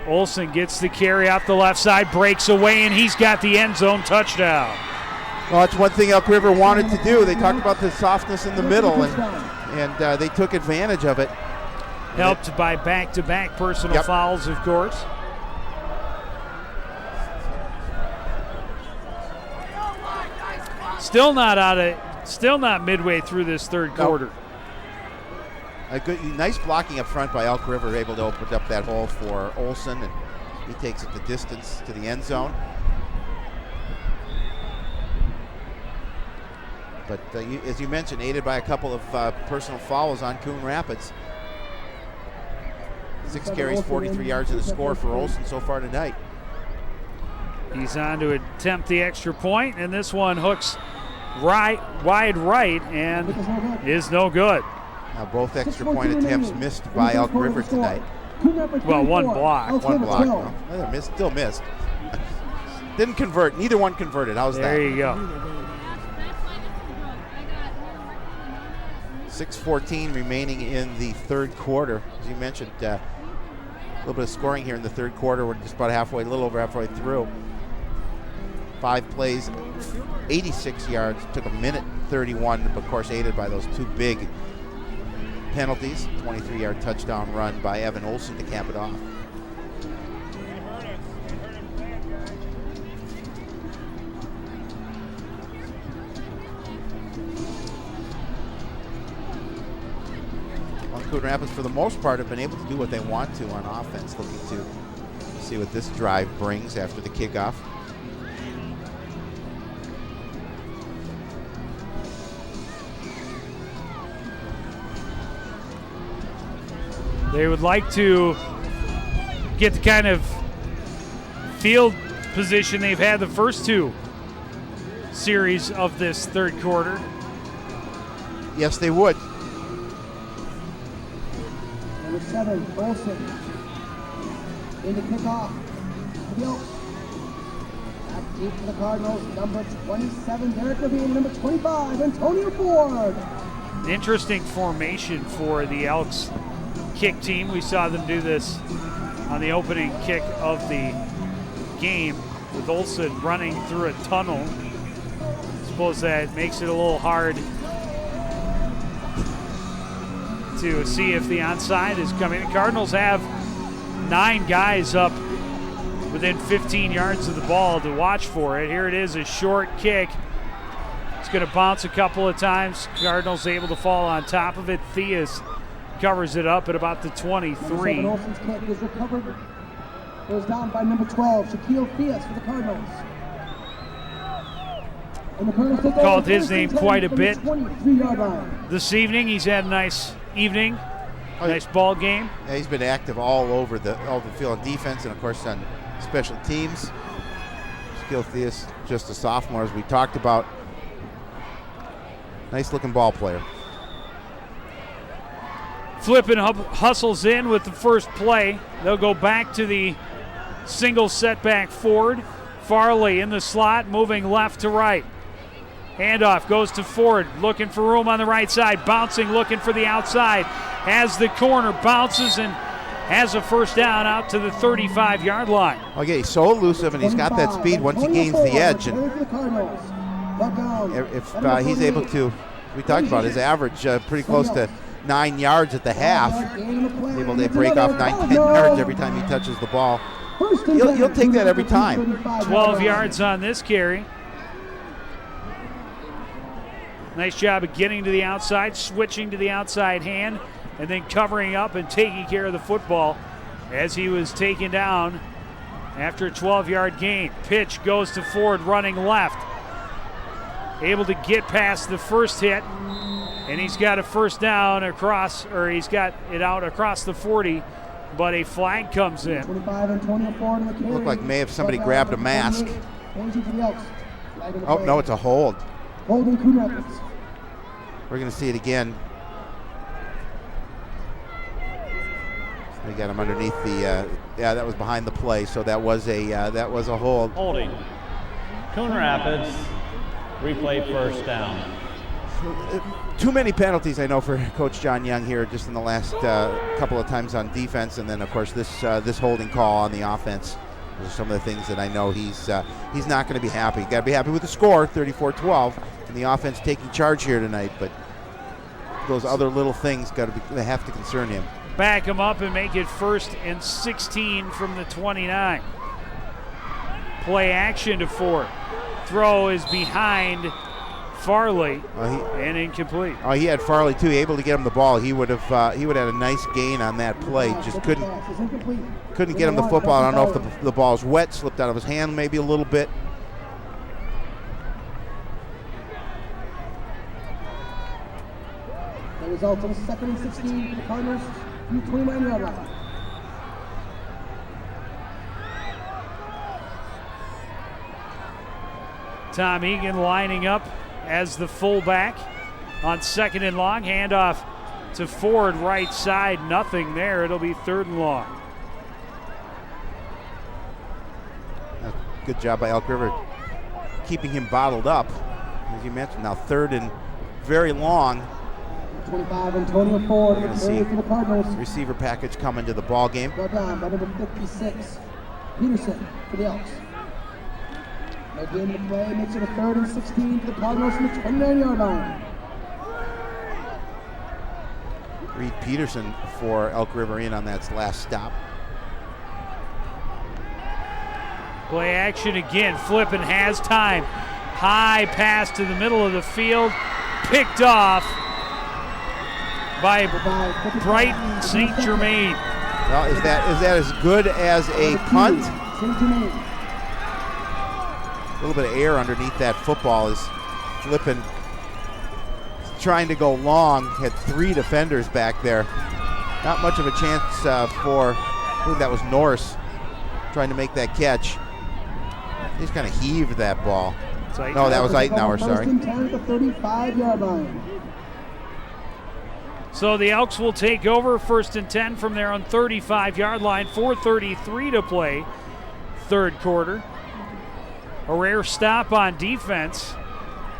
Olsen gets the carry out the left side, breaks away, and he's got the end zone touchdown. Well, that's one thing Elk River wanted to do. They talked about the softness in the middle, and they took advantage of it. Helped by back-to-back personal fouls, of course. Still not midway through this third quarter. A nice blocking up front by Elk River, able to open up that hole for Olsen, and he takes it the distance to the end zone. But as you mentioned, aided by a couple of personal fouls on Coon Rapids. 6 carries, 43 yards in the score for Olsen so far tonight. He's on to attempt the extra point, and this one hooks wide right and is no good. Now both extra point attempts missed by Elk River tonight. Well, one block. One block. Well, still missed. Didn't convert. Neither one converted. How's that? There you go. 6:14 remaining in the third quarter. As you mentioned, a little bit of scoring here in the third quarter. We're just about halfway, a little over halfway through. 5 plays, 86 yards. Took a minute 31, of course, aided by those 2 big penalties. 23-yard touchdown run by Evan Olsen to cap it off. Coon Rapids, for the most part, have been able to do what they want to on offense. Looking to see what this drive brings after the kickoff. They would like to get the kind of field position they've had the first two series of this third quarter. Yes, they would. Number 7, Olsen. In the kickoff. Back deep for the Cardinals. Number 27, Derek Levine. Number 25, Antonio Ford. Interesting formation for the Elks kick team. We saw them do this on the opening kick of the game with Olsen running through a tunnel. I suppose that makes it a little hard to see if the onside is coming. The Cardinals have 9 guys up within 15 yards of the ball to watch for it. Here it is, a short kick. It's going to bounce a couple of times. Cardinals able to fall on top of it. Theus covers it up at about the 23. Number 7, Olsen's kick is recovered. Goes down by number 12, Shaquille Theus for the Cardinals. And the Cardinals take Called his name quite a bit 23-yard line. this evening. He's had a nice evening, nice ball game. Yeah, he's been active all over the field on defense and, of course, on special teams. Shaquille Theus, just a sophomore, as we talked about. Nice-looking ball player. Flippin hustles in with the first play. They'll go back to the single setback forward. Farley in the slot, moving left to right. Handoff goes to Ford, looking for room on the right side, bouncing, looking for the outside. Has the corner, bounces, and has a first down out to the 35-yard line. Okay, he's so elusive, and he's got that speed once he gains the edge. And if he's able to, we talked about his average, pretty close to 9 yards at the half. Able to break off 9-10 yards every time he touches the ball. He'll take that every time. 12 yards on this carry. Nice job of getting to the outside, switching to the outside hand, and then covering up and taking care of the football as he was taken down after a 12-yard gain. Pitch goes to Ford running left. Able to get past the first hit, and he's got a first down across, or he's got it out across the 40, but a flag comes in. 25 and 24 in the carry. Looked like may have somebody grabbed a mask. Oh, no, it's a hold. Holding Coon Rapids. We're going to see it again. They got him underneath the. Yeah, that was behind the play, so that was a hold. Holding. Coon Rapids. Replay first down. Too many penalties, I know, for Coach John Young here just in the last couple of times on defense, and then of course this holding call on the offense. Those are some of the things that I know he's not going to be happy. Got to be happy with the score, 34-12, and the offense taking charge here tonight. But those other little things they have to concern him. Back him up and make it 1st and 16 from the 29. Play action to Ford. Throw is behind Farley and incomplete. Oh, he had Farley too, able to get him the ball. He would have had a nice gain on that play. Just couldn't get him the football. I don't know if the ball's wet, slipped out of his hand maybe a little bit. The result of 2nd and 16 for the Cardinals from the 29-yard line. Tom Egan lining up as the fullback on 2nd and long. Handoff to Ford, right side. Nothing there. It'll be 3rd and long. Good job by Elk River keeping him bottled up. As you mentioned, now 3rd and very long. 25, Antonio Ford We're going to see for the Cardinals. Receiver package coming to the ball game. Brought down by number 56, Peterson for the Elks. No gain to play, makes it a 3rd and 16 for the Cardinals from the 29-yard line. Reed Peterson for Elk River in on that last stop. Play action again. Flippin has time. High pass to the middle of the field. Picked off by Brighton St. Germain. Well, is that as good as a punt? A little bit of air underneath that football is flipping, trying to go long. Had 3 defenders back there. Not much of a chance for, I believe that was Norris trying to make that catch. He just kind of heaved that ball. No, that was Eitenauer, sorry. 35-yard line. So the Elks will take over 1st and 10 from their own 35-yard line. 4:33 to play, third quarter. A rare stop on defense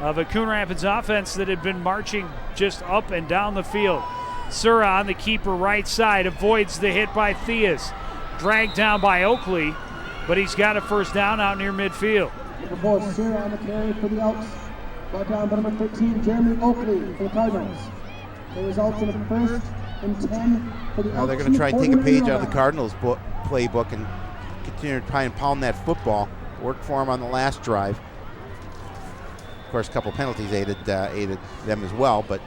of a Coon Rapids offense that had been marching just up and down the field. Sura on the keeper right side avoids the hit by Theus. Dragged down by Oakley, but he's got a first down out near midfield. Number 4, Sura on the carry for the Elks. Brought down by number 13, Jeremy Oakley for the Cardinals. The results in a 1st and 10 for the Elks. Now they're going to try and take a page out of the Cardinals playbook and continue to try and pound that football. Worked for them on the last drive. Of course, a couple penalties aided them as well, but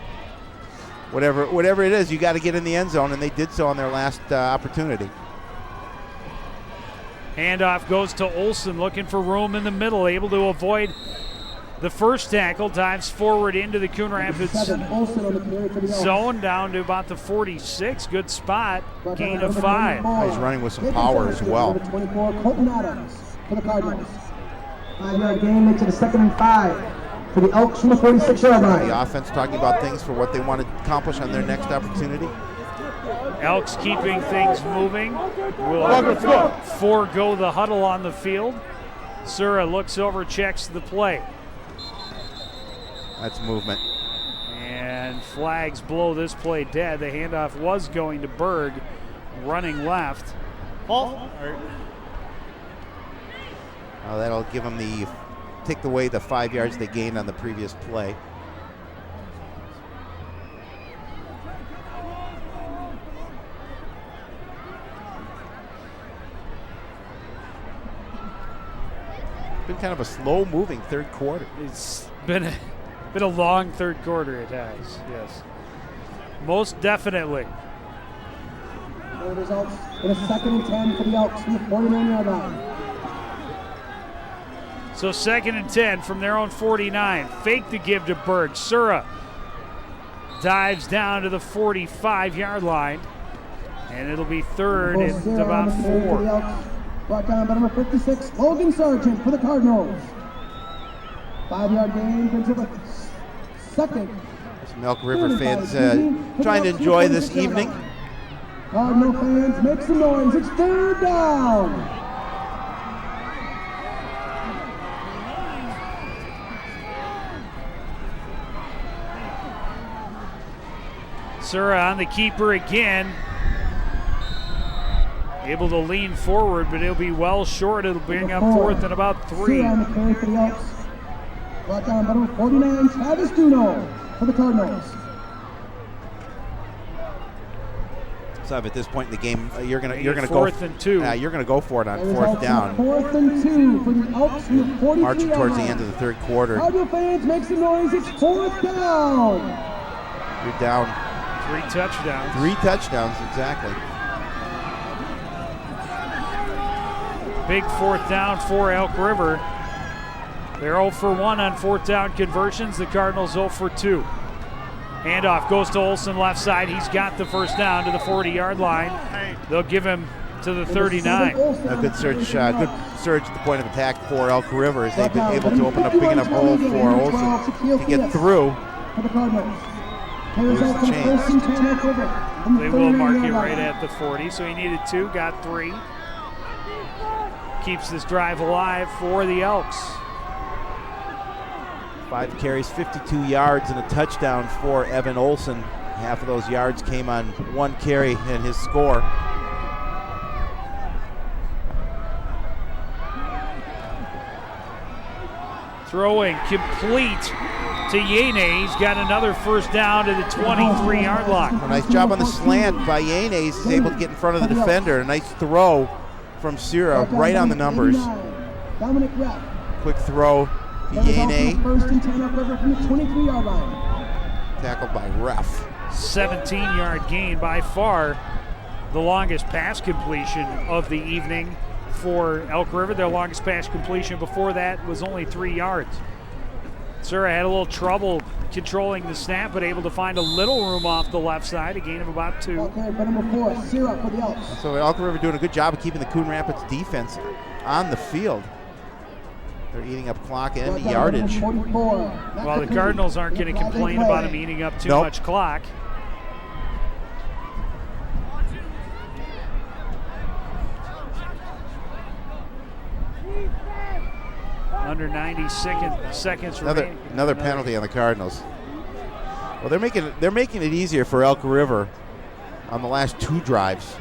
whatever it is, you got to get in the end zone, and they did so on their last opportunity. Handoff goes to Olsen, looking for room in the middle, able to avoid the first tackle, dives forward into the Coon Rapids zone, down to about the 46. Good spot, gain of 5. He's running with some power as well. Number 24, Colton Adams for the Cardinals. 5-yard gain makes it a 2nd and 5 for the Elks from the 46-yard line. The offense talking about things for what they want to accomplish on their next opportunity. Elks keeping things moving. Will forego the huddle on the field. Sura looks over, checks the play. That's movement. And flags blow this play dead. The handoff was going to Berg, running left. That'll give them take away the 5 yards they gained on the previous play. Been kind of a slow-moving third quarter. It's been a long third quarter. It has, yes, most definitely. The results in a 2nd and 10 for the Elks from the 49-yard line. So 2nd and 10 from their own 49. Fake the give to Berg. Sura dives down to the 45-yard line, and it'll be 3rd and about 4. Brought down by number 56, Logan Sargent for the Cardinals. 5-yard gain into the 2nd. Some Elk River fans trying to enjoy this evening. Cardinal fans, make some noise. It's 3rd down. Sura on the keeper again. Able to lean forward, but he'll be well short. It'll bring up 4th and about 3. On the carry for the Elks. Brought down by number 49, Travis Duno for the Cardinals. So at this point in the game, you're gonna go 4th and 2. You're gonna go for it on 4th down. 4th and 2 for the Elks from the 43. Marching towards the end of the third quarter. Cardinal fans, make some noise. It's 4th down. You're down. 3 touchdowns. 3 touchdowns, exactly. Big 4th down for Elk River. They're 0 for 1 on 4th down conversions. The Cardinals 0 for 2. Handoff goes to Olsen left side. He's got the first down to the 40-yard line. They'll give him to the 39. A good surge at the point of attack for Elk River as they've been able to open a big enough hole for Olsen to get through. Here's the chain. They will mark it right at the 40, so he needed 2, got 3. Keeps this drive alive for the Elks. 5 carries, 52 yards, and a touchdown for Evan Olsen. Half of those yards came on 1 carry in his score. Throwing complete to Yene. He's got another first down to the 23-yard line. A nice job on the slant by Yene. He's able to get in front of the defender. A nice throw from Sura right on the numbers. Dominic Rapp. Quick throw. Yene. 1st and 10 Elk River from the 23-yard line. Tackled by Ref. 17-yard gain, by far the longest pass completion of the evening for Elk River. Their longest pass completion before that was only 3 yards. Sura had a little trouble controlling the snap, but able to find a little room off the left side, a gain of about 2. So Elk River doing a good job of keeping the Coon Rapids defense on the field. They're eating up clock and yardage. Well, the Cardinals aren't going to complain about them eating up too much clock. Under 90 seconds remaining. Another penalty on the Cardinals. Well, they're making it easier for Elk River on the last 2 drives.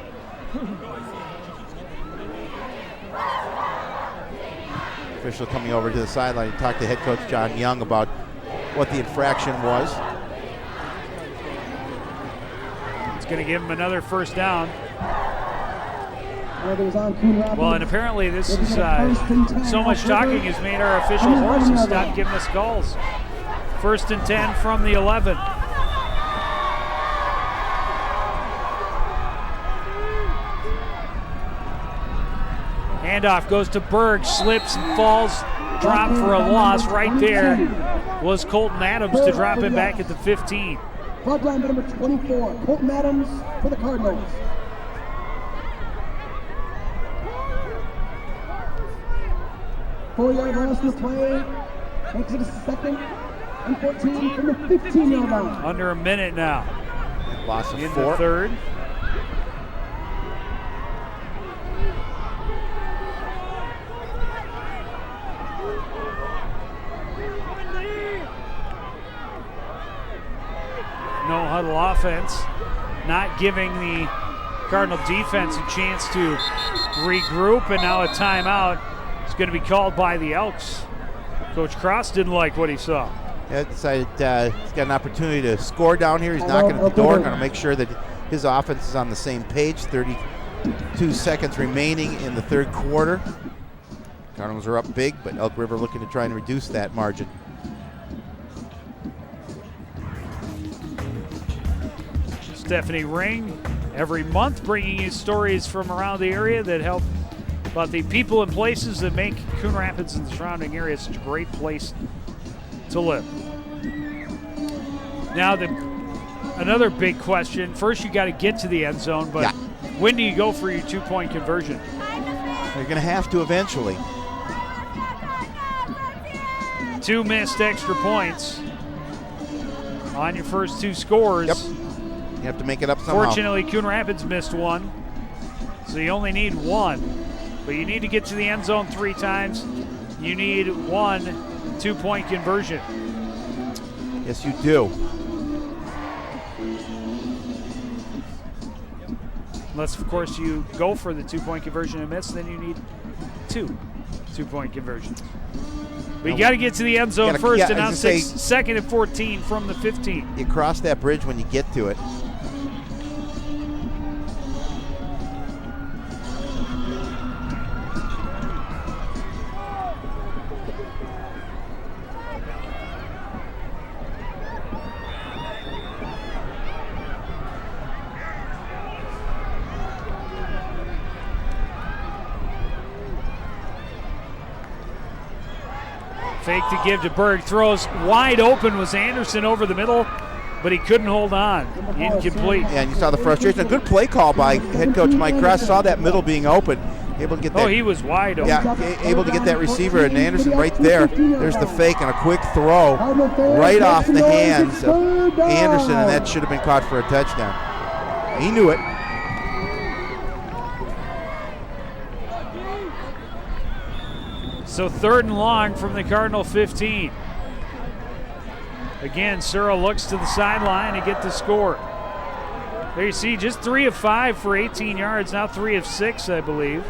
Official coming over to the sideline to talk to head coach John Young about what the infraction was. It's going to give him another first down. Well, and apparently this is so much talking has made our official horses stop giving us calls. 1st and 10 from the 11. Handoff goes to Berg, slips and falls, dropped for a loss. Right there was Colton Adams to drop him back at the 15. Blood line number 24, Colton Adams for the Cardinals. Four-yard loss in the play. Makes it a 2nd and 14 from the 15-yard line. Under a minute now. Loss of in 4. the 3rd. No huddle offense, not giving the Cardinal defense a chance to regroup, and now a timeout is going to be called by the Elks. Coach Cross didn't like what he saw. Yeah, decided he's got an opportunity to score down here. He's knocking at the door, going to make sure that his offense is on the same page. 32 seconds remaining in the 3rd quarter. Cardinals are up big, but Elk River looking to try and reduce that margin. Stephanie Ring, every month bringing you stories from around the area that help about the people and places that make Coon Rapids and the surrounding area such a great place to live. Now, another big question. First, you got to get to the end zone, but when do you go for your 2-point conversion? You're going to have to eventually. 2 missed extra points on your first 2 scores. Yep. You have to make it up somehow. Fortunately, Coon Rapids missed 1, so you only need 1. But you need to get to the end zone 3 times. You need 1 2-point conversion. Yes, you do. Unless, of course, you go for the 2-point conversion and miss, then you need 2 2-point conversions. But you got to get to the end zone first, and now 2nd and 14 from the 15. You cross that bridge when you get to it. Fake to give to Berg. Throws wide open was Anderson over the middle, but he couldn't hold on. Incomplete. Yeah, and you saw the frustration. A good play call by head coach Mike Kress. Saw that middle being open. Able to get that. Oh, he was wide open. Yeah, able to get that receiver, and Anderson right there. There's the fake and a quick throw right off the hands of Anderson, and that should have been caught for a touchdown. He knew it. So 3rd and long from the Cardinal 15. Again, Searle looks to the sideline to get the score. There you see, just 3 of 5 for 18 yards, now 3 of 6, I believe.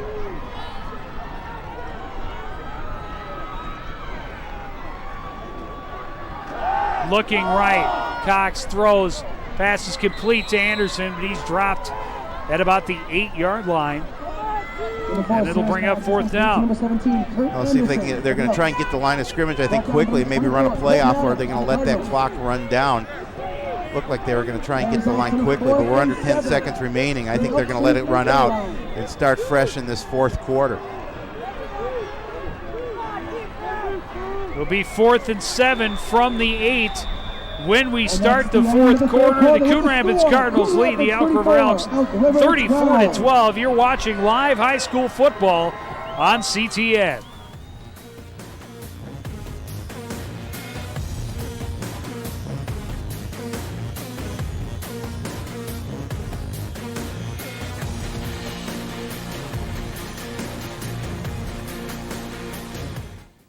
Looking right, Cox throws, pass is complete to Anderson, but he's dropped at about the 8-yard line. And it'll bring up 4th down. Let's see if they're going to try and get the line of scrimmage, I think, quickly, maybe run a play off, or they're going to let that clock run down. looked like they were going to try and get to the line quickly, but we're under 10 seconds remaining. I think they're going to let it run out and start fresh in this fourth quarter. It'll be 4th and 7 from the 8. When we start the fourth quarter, the Coon Rapids Cardinals lead the Elk River Elks 34-12. You're watching live high school football on CTN.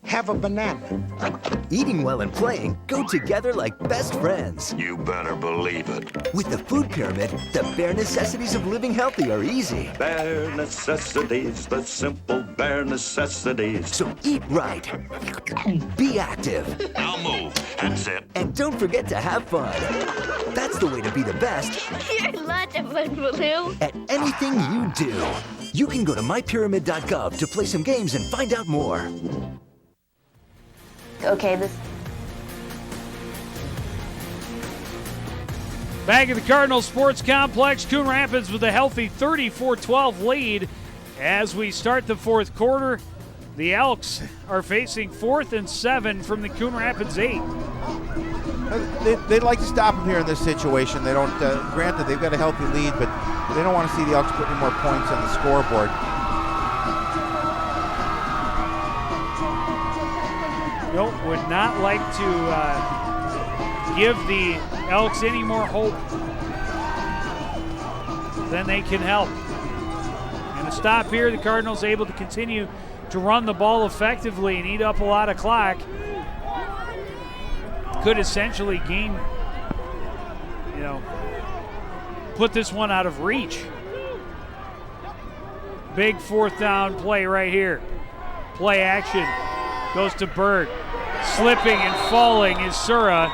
Have a banana. Eating well and playing go together like best friends. You better believe it. With the food pyramid, the bare necessities of living healthy are easy. Bare necessities, the simple bare necessities. So eat right. Be active. Now move and sit. And don't forget to have fun. That's the way to be the best. You're lots of fun, Baloo. At anything you do. You can go to mypyramid.gov to play some games and find out more. Okay, this. Back at the Cardinal Sports Complex, Coon Rapids with a healthy 34-12 lead as we start the fourth quarter. The Elks are facing 4th and 7 from the Coon Rapids 8. They'd like to stop them here in this situation. They don't. Granted, they've got a healthy lead, but they don't want to see the Elks put any more points on the scoreboard. Nope, would not like to give the Elks any more hope than they can help. And a stop here, the Cardinals able to continue to run the ball effectively and eat up a lot of clock. Could essentially gain, put this one out of reach. Big 4th down play right here. Play action goes to Bird. Slipping and falling is Sura,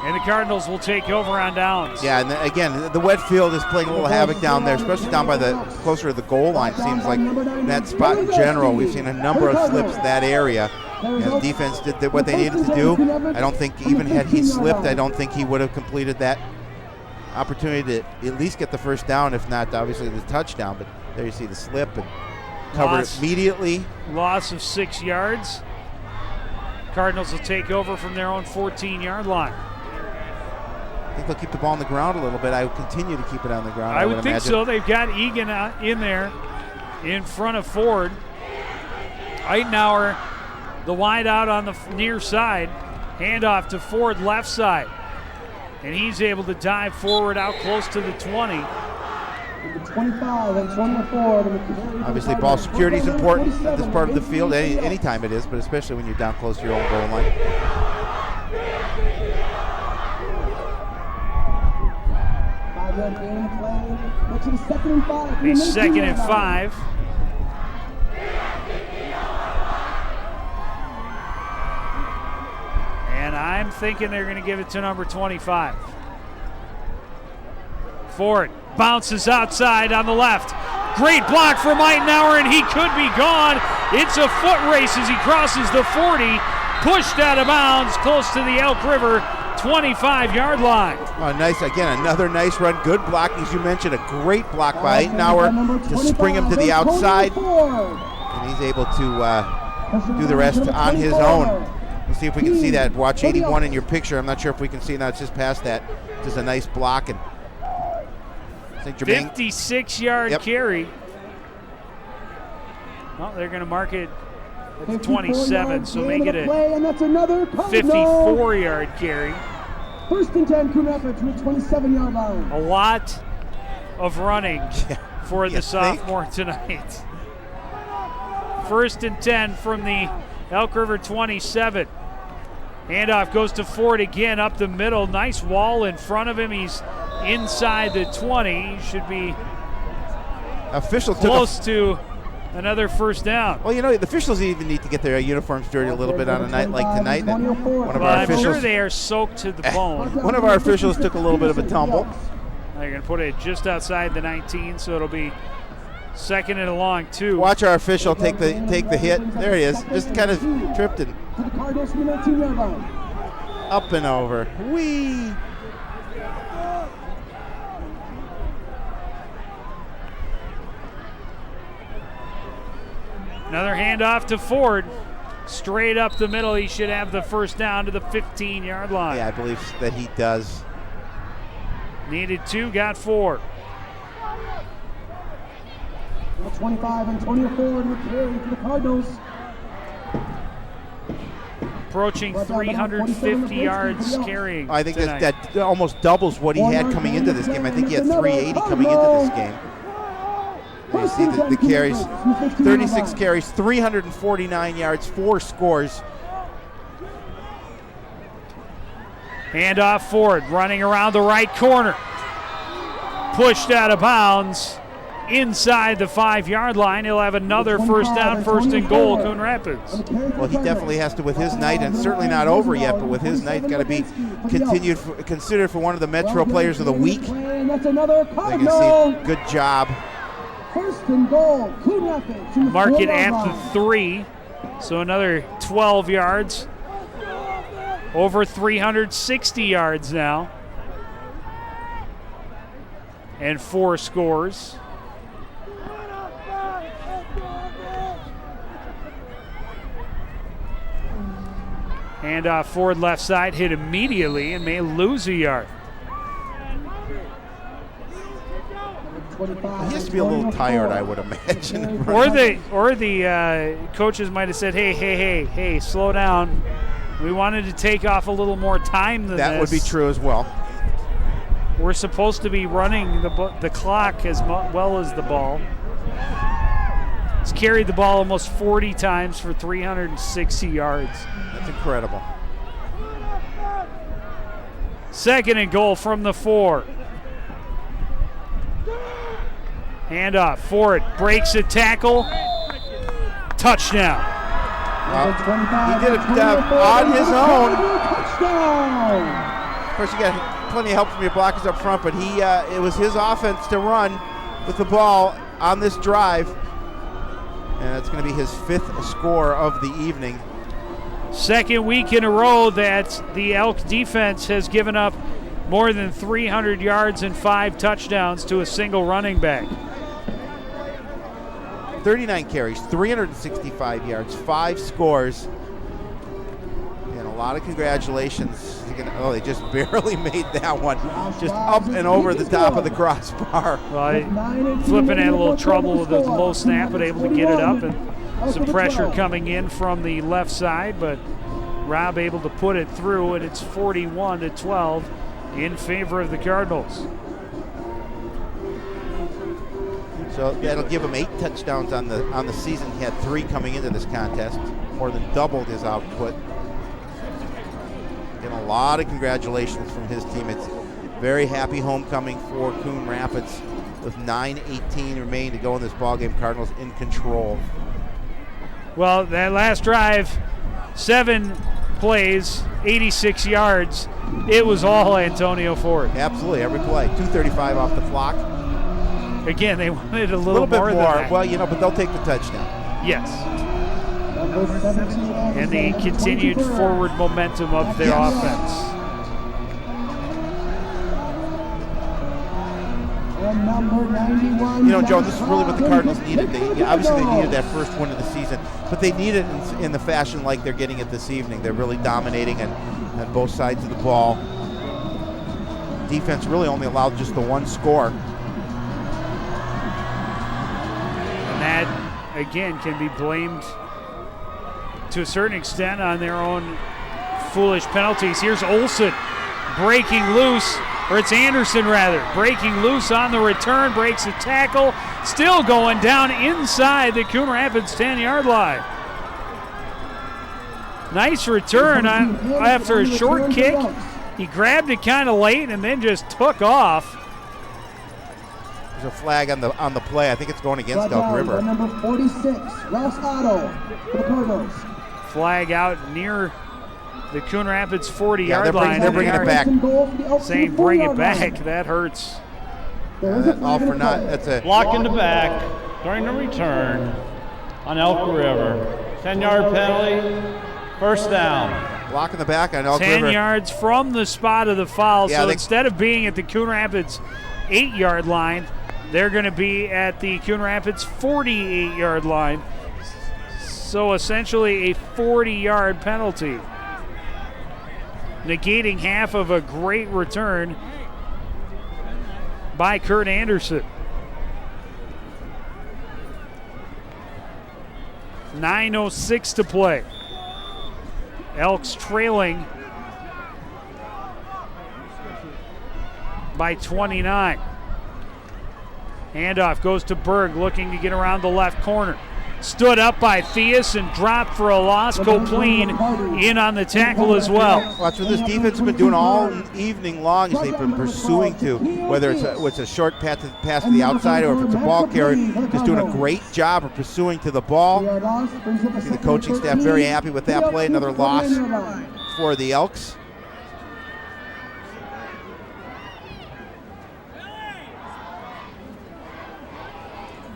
and the Cardinals will take over on downs. Yeah, and again, the wet field is playing a little havoc down there, especially down by closer to the goal line. Seems like in that spot in general, we've seen a number of slips in that area. And the defense did what they needed to do. I don't think even had he slipped, I don't think he would have completed that opportunity to at least get the first down, if not obviously the touchdown. But there you see the slip and covered it immediately. Loss of 6 yards. Cardinals will take over from their own 14-yard line. I think they'll keep the ball on the ground a little bit. I would continue to keep it on the ground. I would think so. They've got Egan in there in front of Ford. Eitenauer, the wide out on the near side. Handoff to Ford left side. And he's able to dive forward out close to the 20. 25 and 24. Obviously, ball security is important at this part of the field. Anytime it is, but especially when you're down close to your own goal line. Be 2nd and 5. And I'm thinking they're going to give it to number 25. Ford bounces outside on the left. Great block from Eitenauer, and he could be gone. It's a foot race as he crosses the 40, pushed out of bounds close to the Elk River 25-yard line. Oh, nice. Again, another nice run. Good block, as you mentioned. A great block by Eitenauer to spring him to the outside. And he's able to do the rest on his own. Let's see if we can see that. Watch 81 in your picture. I'm not sure if we can see it now. It's just past that. Just a nice block. And 56-yard carry. Well, they're going to mark it at 27, so make it a 54-yard carry. 1st and 10, Coon Rapids with 27-yard line. A lot of running for the sophomore tonight. 1st and 10 from the Elk River 27. Handoff goes to Ford again up the middle. Nice wall in front of him. He's inside the 20. He should be close to another first down. Well, the officials even need to get their uniforms dirty a little bit on a night like tonight. And I'm sure they are soaked to the bone. One of our officials took a little bit of a tumble. They're going to put it just outside the 19, so it'll be 2nd and a long 2. Watch our official take the hit. There he is. Just kind of tripped and up and over. Whee! Another handoff to Ford. Straight up the middle. He should have the first down to the 15-yard line. Yeah, I believe that he does. Needed 2, got 4. Number 25, Antonio Ford with carry for the Cardinals. Approaching 350 yards carrying. I think tonight. that almost doubles what he had coming into this game. I think he had 380 coming into this game. And you see the carries, 36 carries, 349 yards, 4 scores. Handoff Ford, running around the right corner. Pushed out of bounds inside the 5-yard line. He'll have another first down, first and goal, Coon Rapids. Well, he definitely has to with his night, and certainly not over yet, but with his night, got to be considered for one of the Metro Players of the Week. That's another They're Cardinal. going to see good job. First and goal, Coon Rapids. Mark it at the 3, so another 12 yards. Over 360 yards now. And 4 scores. Handoff Ford left side, hit immediately and may lose a yard. He has to be a little tired, I would imagine. Or the coaches might have said, hey, slow down. We wanted to take off a little more time than that this. would be true as well. We're supposed to be running the clock as well as the ball. He's carried the ball almost 40 times for 360 yards. That's incredible. Second and goal from the 4. Handoff. Ford breaks a tackle. Touchdown. He did it on his own. Of course, you got plenty of help from your blockers up front, but it was his offense to run with the ball on this drive. And that's going to be his 5th score of the evening. Second week in a row that the Elk defense has given up more than 300 yards and 5 touchdowns to a single running back. 39 carries, 365 yards, 5 scores, and a lot of congratulations. They just barely made that one. Just up and over the top of the crossbar. Well, Flippin had a little trouble with the low snap, but able to get it up, and some pressure coming in from the left side, but Rob able to put it through, and it's 41-12 in favor of the Cardinals. So that'll give him 8 touchdowns on the season. He had 3 coming into this contest, more than doubled his output. And a lot of congratulations from his team. It's very happy homecoming for Coon Rapids with 9:18 remaining to go in this ballgame. Cardinals in control. Well, that last drive, 7 plays, 86 yards. It was all Antonio Ford. Absolutely, every play. 2:35 off the clock. Again, they wanted a little bit more. Than that. Well, but they'll take the touchdown. Yes. And the continued forward momentum of their offense. Joe, this is really what the Cardinals needed. Obviously, they needed that first win of the season, but they need it in the fashion like they're getting it this evening. They're really dominating on both sides of the ball. Defense really only allowed just the 1 score. And that, again, can be blamed to a certain extent on their own foolish penalties. Here's Olsen breaking loose, or it's Anderson rather, breaking loose on the return, breaks a tackle, still going down inside the Coon Rapids 10-yard line. Nice return after a short kick. He grabbed it kind of late and then just took off. There's a flag on the play. I think it's going against Elk River. Number 46, Ross Otto for the Cardinals. Flag out near the Coon Rapids 40-yard line. They're bringing it back. Saying bring it back. That hurts. All for naught. That's a block in the back during the return on Elk River. 10-yard penalty. First down. Block in the back on Elk River. 10 yards from the spot of the foul. Yeah, so instead of being at the Coon Rapids 8-yard line, they're going to be at the Coon Rapids 48-yard line. So essentially a 40-yard penalty, negating half of a great return by Kurt Anderson. 9:06 to play. Elks trailing by 29. Handoff goes to Berg, looking to get around the left corner. Stood up by Theus and dropped for a loss. Copleen in on the tackle as well. That's what this defense has been doing all evening long, is they've been pursuing to, whether it's a short pass to the outside or if it's a ball carrier, just doing a great job of pursuing to the ball. See the coaching staff very happy with that play. Another loss for the Elks.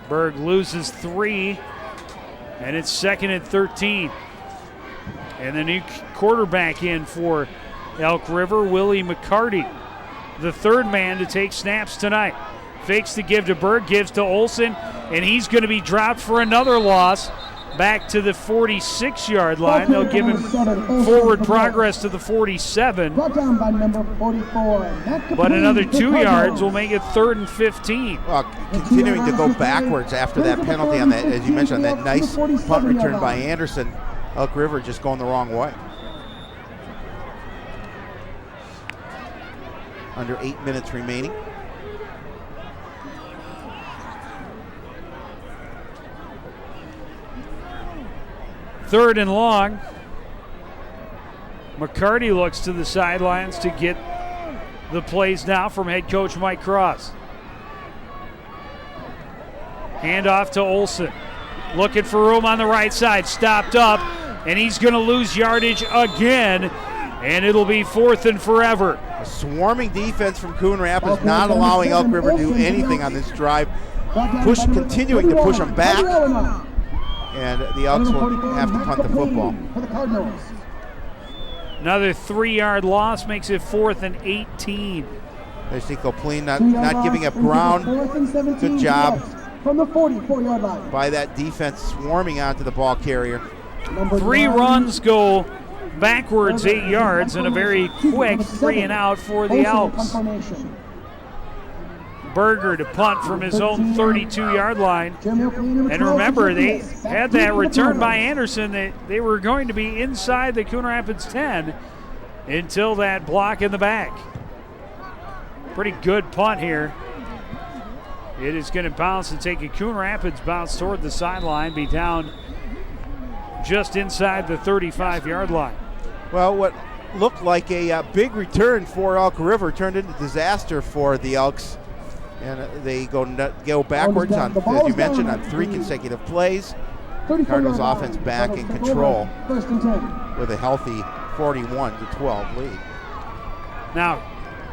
Berg loses 3. And it's 2nd and 13. And the new quarterback in for Elk River, Willie McCarty, the third man to take snaps tonight. Fakes to give to Berg, gives to Olson, and he's going to be dropped for another loss back to the 46-yard line. They'll give him forward progress to the 47. But another 2 yards will make it 3rd and 15. Well, continuing to go backwards after that penalty on that, as you mentioned, on that nice punt return by Anderson. Elk River just going the wrong way. Under 8 minutes remaining. Third and long. McCarty looks to the sidelines to get the plays now from head coach Mike Cross. Handoff to Olson. Looking for room on the right side. Stopped up, and he's going to lose yardage again, and it'll be 4th and forever. A swarming defense from Coon Rapids, not allowing Elk River to do anything on this drive. Continuing to push them back. And the Elks will have to punt the football. Another 3-yard loss makes it 4th and 18. There's Copleen not giving up ground. Good job from the 44-yard line by that defense, swarming onto the ball carrier. 3 runs go backwards 8 yards and a very quick 3 and out for the Elks. Berger to punt from his own 32-yard line. And remember, they had that return by Anderson. They were going to be inside the Coon Rapids 10 until that block in the back. Pretty good punt here. It is going to bounce and take a Coon Rapids bounce toward the sideline, be down just inside the 35-yard line. Well, what looked like a big return for Elk River turned into disaster for the Elks. And they go backwards on, as you mentioned, on 3 consecutive plays. Cardinals offense back in control with a healthy 41-12 lead. Now,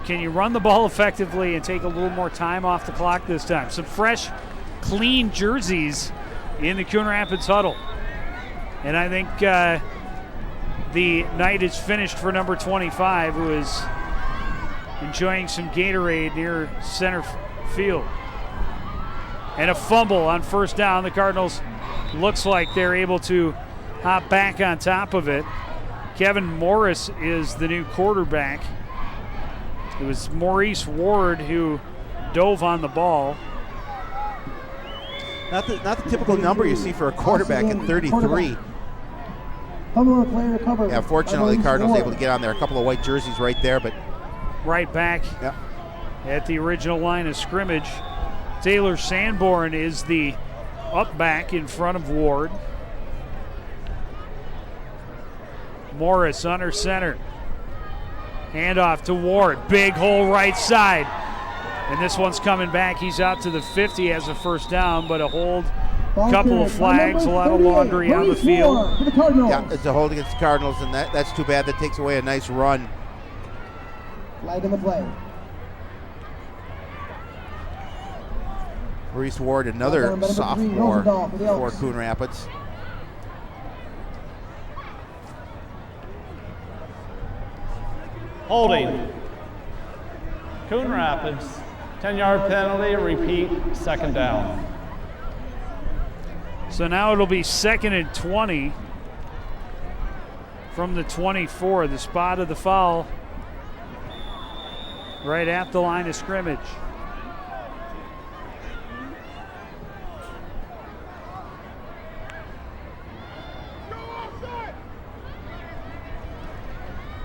can you run the ball effectively and take a little more time off the clock this time? Some fresh, clean jerseys in the Coon Rapids huddle. And I think the night is finished for number 25, who is enjoying some Gatorade near center field. And a fumble on first down. The Cardinals looks like they're able to hop back on top of it. Kevin Morris is the new quarterback. It was Maurice Ward who dove on the ball. Not the typical number you see for a quarterback at 33. Yeah, fortunately, Cardinals able to get on there. A couple of white jerseys right there, but right back at the original line of scrimmage. Taylor Sanborn is the up back in front of Ward. Morris under center. Handoff to Ward. Big hole right side. And this one's coming back. He's out to the 50 as a first down, but a hold. Couple of flags, a lot of laundry on the field. Yeah, it's a hold against the Cardinals, and that's too bad. That takes away a nice run. Flag in the play. Maurice Ward, another sophomore for Coon Rapids. Holding. Coon Rapids, 10-yard penalty, repeat, second down. So now it'll be 2nd and 20 from the 24. The spot of the foul right at the line of scrimmage.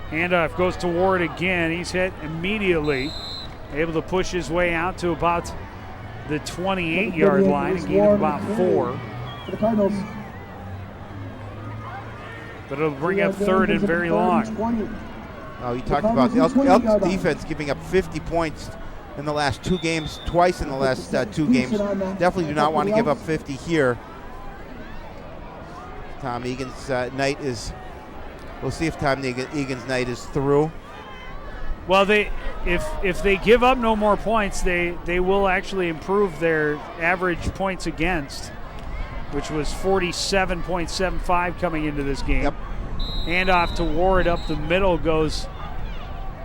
Handoff goes to Ward again. He's hit immediately. Able to push his way out to about the 28-yard line and gain of about 4. For the Cardinals. But it'll bring up 3rd and very long. Oh, you talked about the Elks defense giving up 50 points in the last 2 games, twice in the last 2 games. Definitely do not want to give up 50 here. Tom Egan's night is, we'll see if Tom Egan's night is through. Well, if they give up no more points, they will actually improve their average points against, which was 47.75 coming into this game. Yep. Handoff to Ward up the middle, goes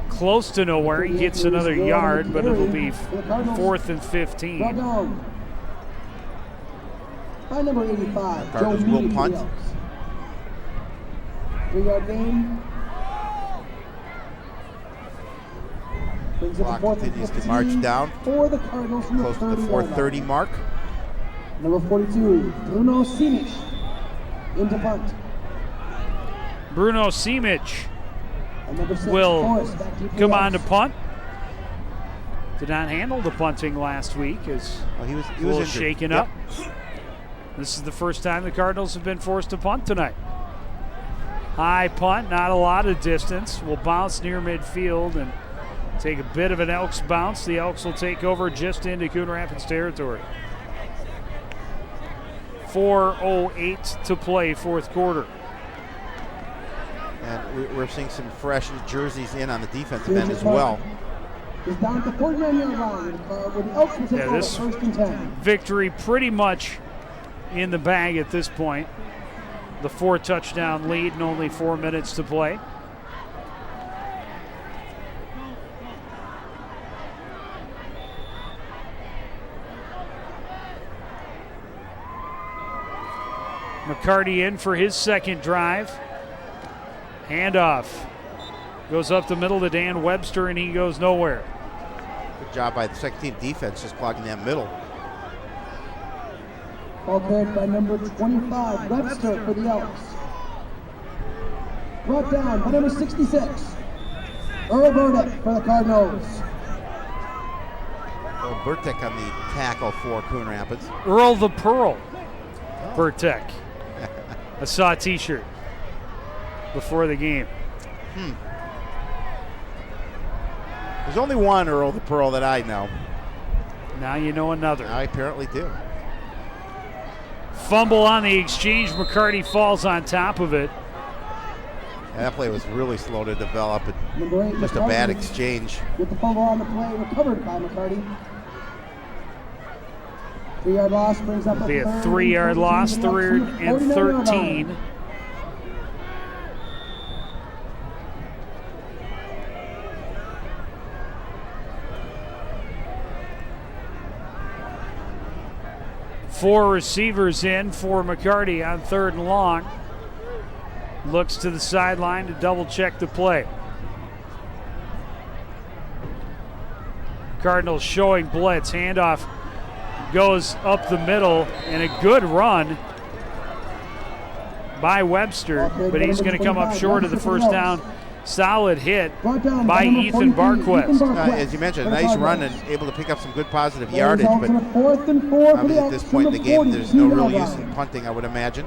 close to nowhere. He gets another yard, but it'll be 4th and 15. By number 85, Cardinals will punt. 3-yard gain. Clock continues to march down. For the Cardinals from close to the 4:30 mark. Number 42, Bruno Simic into punt. Bruno Simic will come on to punt. Did not handle the punting last week as he was a little injured. shaken up. This is the first time the Cardinals have been forced to punt tonight. High punt, not a lot of distance. Will bounce near midfield and take a bit of an Elks bounce. The Elks will take over just into Coon Rapids territory. 4:08 to play, 4th quarter. And we're seeing some fresh jerseys in on the defensive end as well. Down to 49-yard line with the Elks will take over This 1st and 10. victory pretty much in the bag at this point. The 4-touchdown lead and only 4 minutes to play. McCarty in for his 2nd drive. Handoff. Goes up the middle to Dan Webster, and he goes nowhere. Good job by the second-team defense just clogging that middle. Ball carried by number 25, Webster for the Elks. Brought down by number 66, Earl Burdick for the Cardinals. Earl Burdick on the tackle for Coon Rapids. Earl the Pearl. Burtek. I saw a t-shirt before the game. There's only one Earl the Pearl that I know. Now you know another. I apparently do. Fumble on the exchange. McCarty falls on top of it. Yeah, that play was really slow to develop. Number 8, Just a bad exchange. With the fumble on the play, recovered by McCarty. 3-yard loss brings up Be a 3-yard loss, 3rd and 13. Four receivers in for McCarty on 3rd and long. Looks to the sideline to double check the play. Cardinals showing blitz. Handoff goes up the middle, and a good run by Webster, but he's going to come up short of the first down. Solid hit by Ethan Barquest. As you mentioned, a nice run and able to pick up some good positive yardage, but obviously at this point in the game, there's no real use in punting, I would imagine.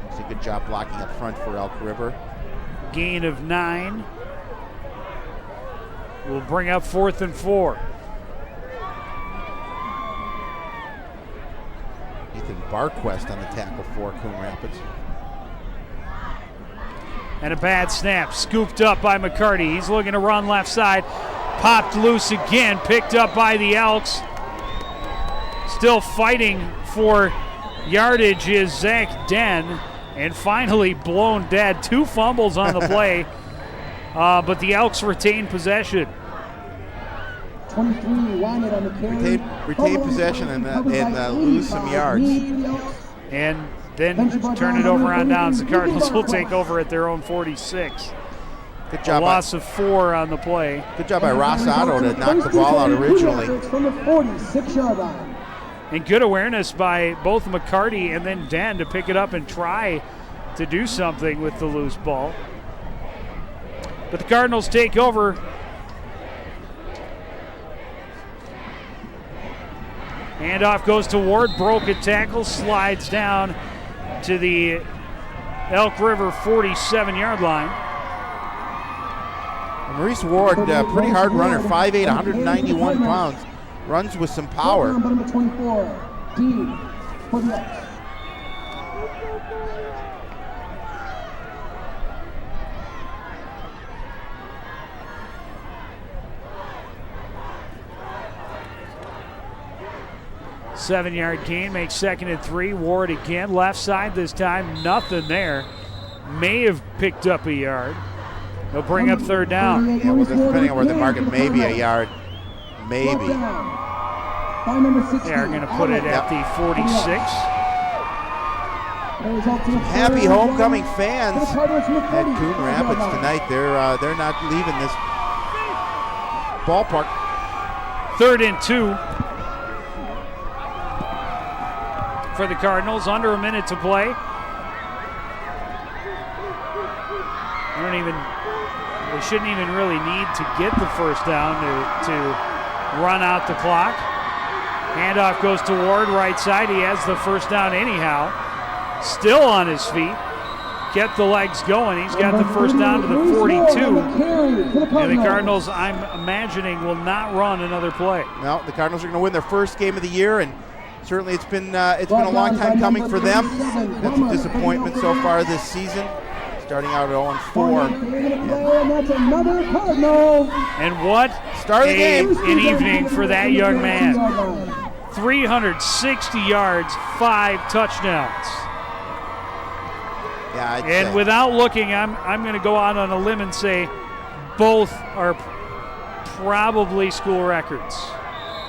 It's a good job blocking up front for Elk River. Gain of 9. Will bring up 4th and 4. Ethan Barquest on the tackle for Coon Rapids. And a bad snap, scooped up by McCarty. He's looking to run left side. Popped loose again, picked up by the Elks. Still fighting for yardage is Zach Den, and finally blown dead. 2 fumbles on the play, but the Elks retain possession. 23, Wyatt on the carry. Retain possession and lose some yards. And then turn it over on downs. The Cardinals will take over at their own 46. Good job. A loss of 4 on the play. Good job by Rosado to knock the ball out originally. From the 46-yard line. And good awareness by both McCarty and then Dan to pick it up and try to do something with the loose ball. But the Cardinals take over. Handoff goes to Ward, broken tackle, slides down to the Elk River 47-yard line. Maurice Ward, pretty hard runner, 5'8", 191 pounds. Runs with some power. Number 24, D for the Elks. Seven-yard gain, makes 2nd and 3. Ward again, left side this time, nothing there. May have picked up a yard. They'll bring up 3rd down. Yeah, well, depending on where they mark it, maybe a yard. Maybe. They are going to put it at the 46. Happy homecoming fans at Coon Rapids tonight. They're not leaving this ballpark. 3rd and 2 for the Cardinals. Under a minute to play. They shouldn't even really need to get the first down to run out the clock. Handoff goes to Ward, right side. He has the first down anyhow. Still on his feet. Get the legs going. He's got the first down to the 42. And the Cardinals, I'm imagining, will not run another play. No, the Cardinals are going to win their first game of the year, and certainly it's been a long time coming for them. That's a disappointment so far this season. Starting out at 0-4. And what start of the game. An evening for that young man. 360 yards, 5 touchdowns. Yeah, and without looking, I'm going to go out on a limb and say both are probably school records.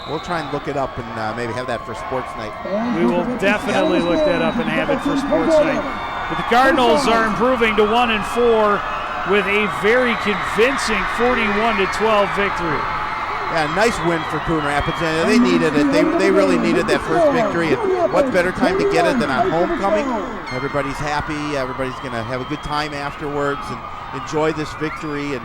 We'll try and look it up and maybe have that for sports night. We will definitely look that up and have it for sports night. But the Cardinals are improving to 1-4 with a very convincing 41-12 victory. Yeah, nice win for Coon Rapids. They needed it. They really needed that first victory. And what better time to get it than on homecoming? Everybody's happy. Everybody's going to have a good time afterwards and enjoy this victory and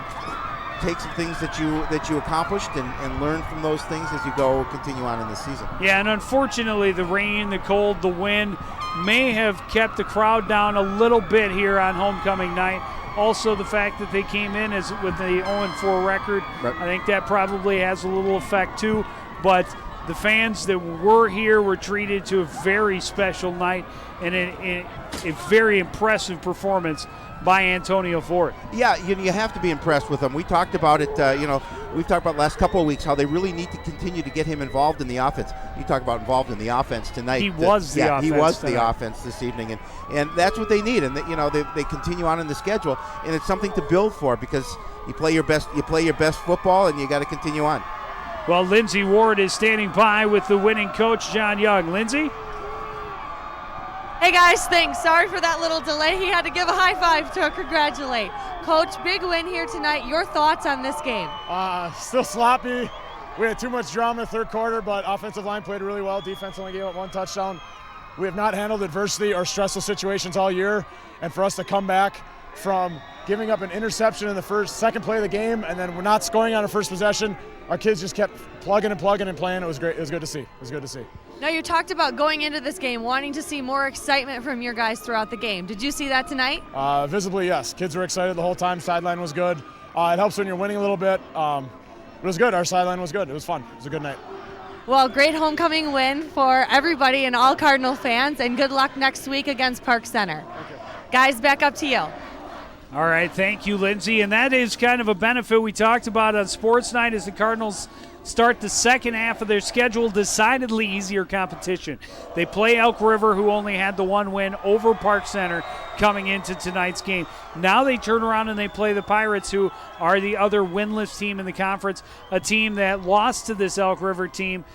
take some things that you accomplished and learn from those things as you continue on in the season. Yeah, and unfortunately the rain, the cold, the wind may have kept the crowd down a little bit here on homecoming night. Also the fact that they came in with the 0-4 record, right. I think that probably has a little effect too. But the fans that were here were treated to a very special night and a very impressive performance by Antonio Ford. Yeah, you have to be impressed with him. We talked about it, we've talked about the last couple of weeks how they really need to continue to get him involved in the offense. You talk about involved in the offense tonight. He was the offense. He was tonight. the offense this evening, and that's what they need. And they continue on in the schedule, and it's something to build for because you play your best football, and you got to continue on. Well, Lindsey Ward is standing by with the winning coach, John Young. Lindsey? Hey guys, thanks. Sorry for that little delay. He had to give a high five to congratulate. Coach, big win here tonight. Your thoughts on this game? Still sloppy. We had too much drama in the third quarter, but offensive line played really well. Defense only gave up 1 touchdown. We have not handled adversity or stressful situations all year, and for us to come back from giving up an interception in the second play of the game, and then we're not scoring on our first possession, our kids just kept plugging and playing. It was great. It was good to see. Now, you talked about going into this game wanting to see more excitement from your guys throughout the game. Did you see that tonight? Visibly, yes. Kids were excited the whole time. Sideline was good. It helps when you're winning a little bit. It was good. Our sideline was good. It was fun. It was a good night. Well, great homecoming win for everybody and all Cardinal fans, and good luck next week against Park Center. Guys, back up to you. All right, thank you, Lindsey. And that is kind of a benefit we talked about on Sports Night as the Cardinals start the second half of their schedule, decidedly easier competition. They play Elk River, who only had the one win over Park Center coming into tonight's game. Now they turn around and they play the Pirates, who are the other winless team in the conference, a team that lost to this Elk River team.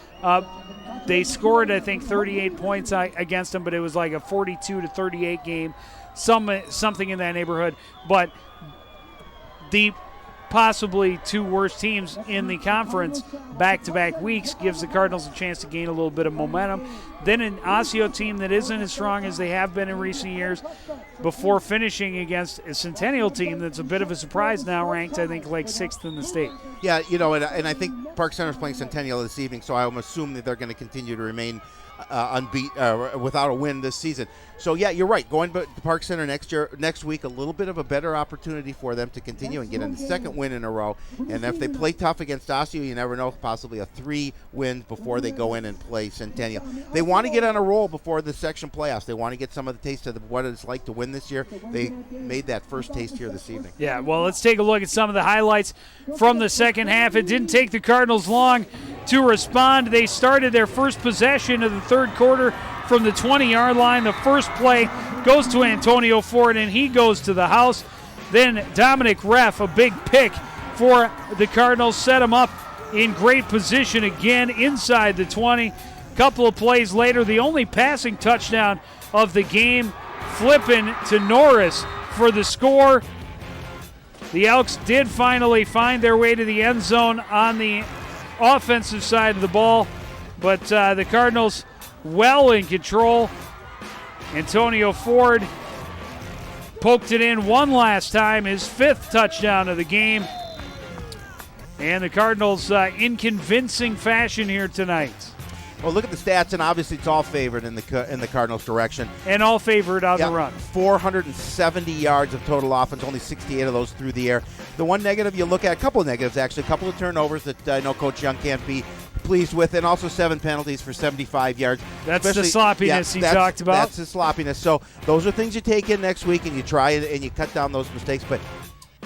They scored, I think, 38 points against them, but it was like a 42-38 game, something in that neighborhood. But the possibly two worst teams in the conference back-to-back weeks gives the Cardinals a chance to gain a little bit of momentum. Then an Osseo team that isn't as strong as they have been in recent years before finishing against a Centennial team that's a bit of a surprise now, ranked, I think, like 6th in the state. Yeah, you know, and I think Park Center's playing Centennial this evening, so I'm assuming that they're going to continue to remain without a win this season. So yeah, you're right. Going to Park Center next week, a little bit of a better opportunity for them to continue and get a second win in a row. And if they play tough against Osseo, you never know, possibly a 3 wins before they go in and play Centennial. They want to get on a roll before the section playoffs. They want to get some of the taste of what it's like to win this year. They made that first taste here this evening. Yeah, well, let's take a look at some of the highlights from the second half. It didn't take the Cardinals long to respond. They started their first possession of the third quarter from the 20-yard line. The first play goes to Antonio Ford, and he goes to the house. Then Dominic Reff, a big pick for the Cardinals, set him up in great position again inside the 20. Couple of plays later, the only passing touchdown of the game, flipping to Norris for the score. The Elks did finally find their way to the end zone on the offensive side of the ball, but the Cardinals well in control. Antonio Ford poked it in one last time, his 5th touchdown of the game. And the Cardinals in convincing fashion here tonight. Well, look at the stats, and obviously it's all favored in the Cardinals' direction. And all favored on the run. 470 yards of total offense, only 68 of those through the air. The one negative you look at, a couple of negatives actually, a couple of turnovers that I know Coach Young can't be pleased with, and also 7 penalties for 75 yards. That's the sloppiness he talked about. That's the sloppiness. So those are things you take in next week, and you try and you cut down those mistakes. But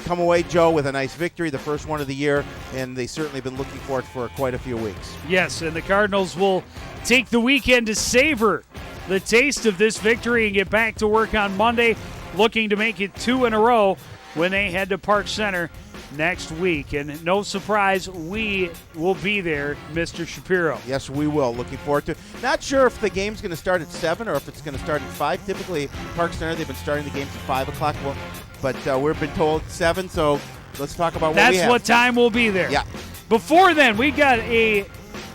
come away, Joe, with a nice victory, the first one of the year, and they certainly been looking for it for quite a few weeks. Yes, and the Cardinals will take the weekend to savor the taste of this victory and get back to work on Monday, looking to make it 2 in a row when they head to Park Center next week. And no surprise, we will be there, Mr. Shapiro. Yes, we will. Looking forward to it. Not sure if the game's going to start at 7 or if it's going to start at 5. Typically, Park Center, they've been starting the games at 5 o'clock. Well, but we've been told 7, so let's talk about what we have. That's what time we'll be there. Yeah. Before then, we got a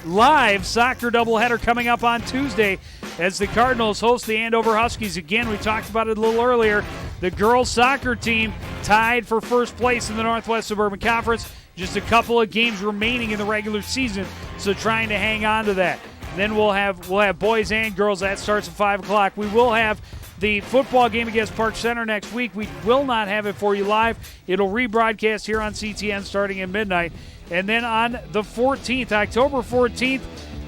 live soccer doubleheader coming up on Tuesday as the Cardinals host the Andover Huskies. Again, we talked about it a little earlier. The girls soccer team tied for first place in the Northwest Suburban Conference. Just a couple of games remaining in the regular season, so trying to hang on to that. Then we'll have boys and girls. That starts at 5 o'clock. We will have the football game against Park Center next week. We will not have it for you live. It'll rebroadcast here on CTN starting at midnight. And then on the 14th, October 14th,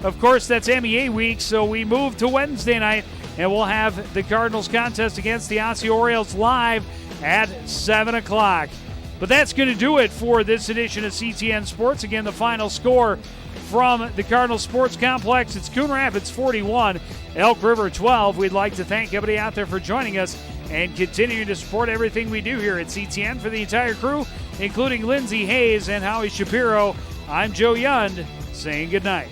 of course, that's MEA week, so we move to Wednesday night, and we'll have the Cardinals contest against the Osseo Orioles live at 7 o'clock. But that's going to do it for this edition of CTN Sports. Again, the final score from the Cardinals Sports Complex, it's Coon Rapids 41, Elk River 12. We'd like to thank everybody out there for joining us and continuing to support everything we do here at CTN. For the entire crew, including Lindsay Hayes and Howie Shapiro, I'm Joe Yund saying goodnight.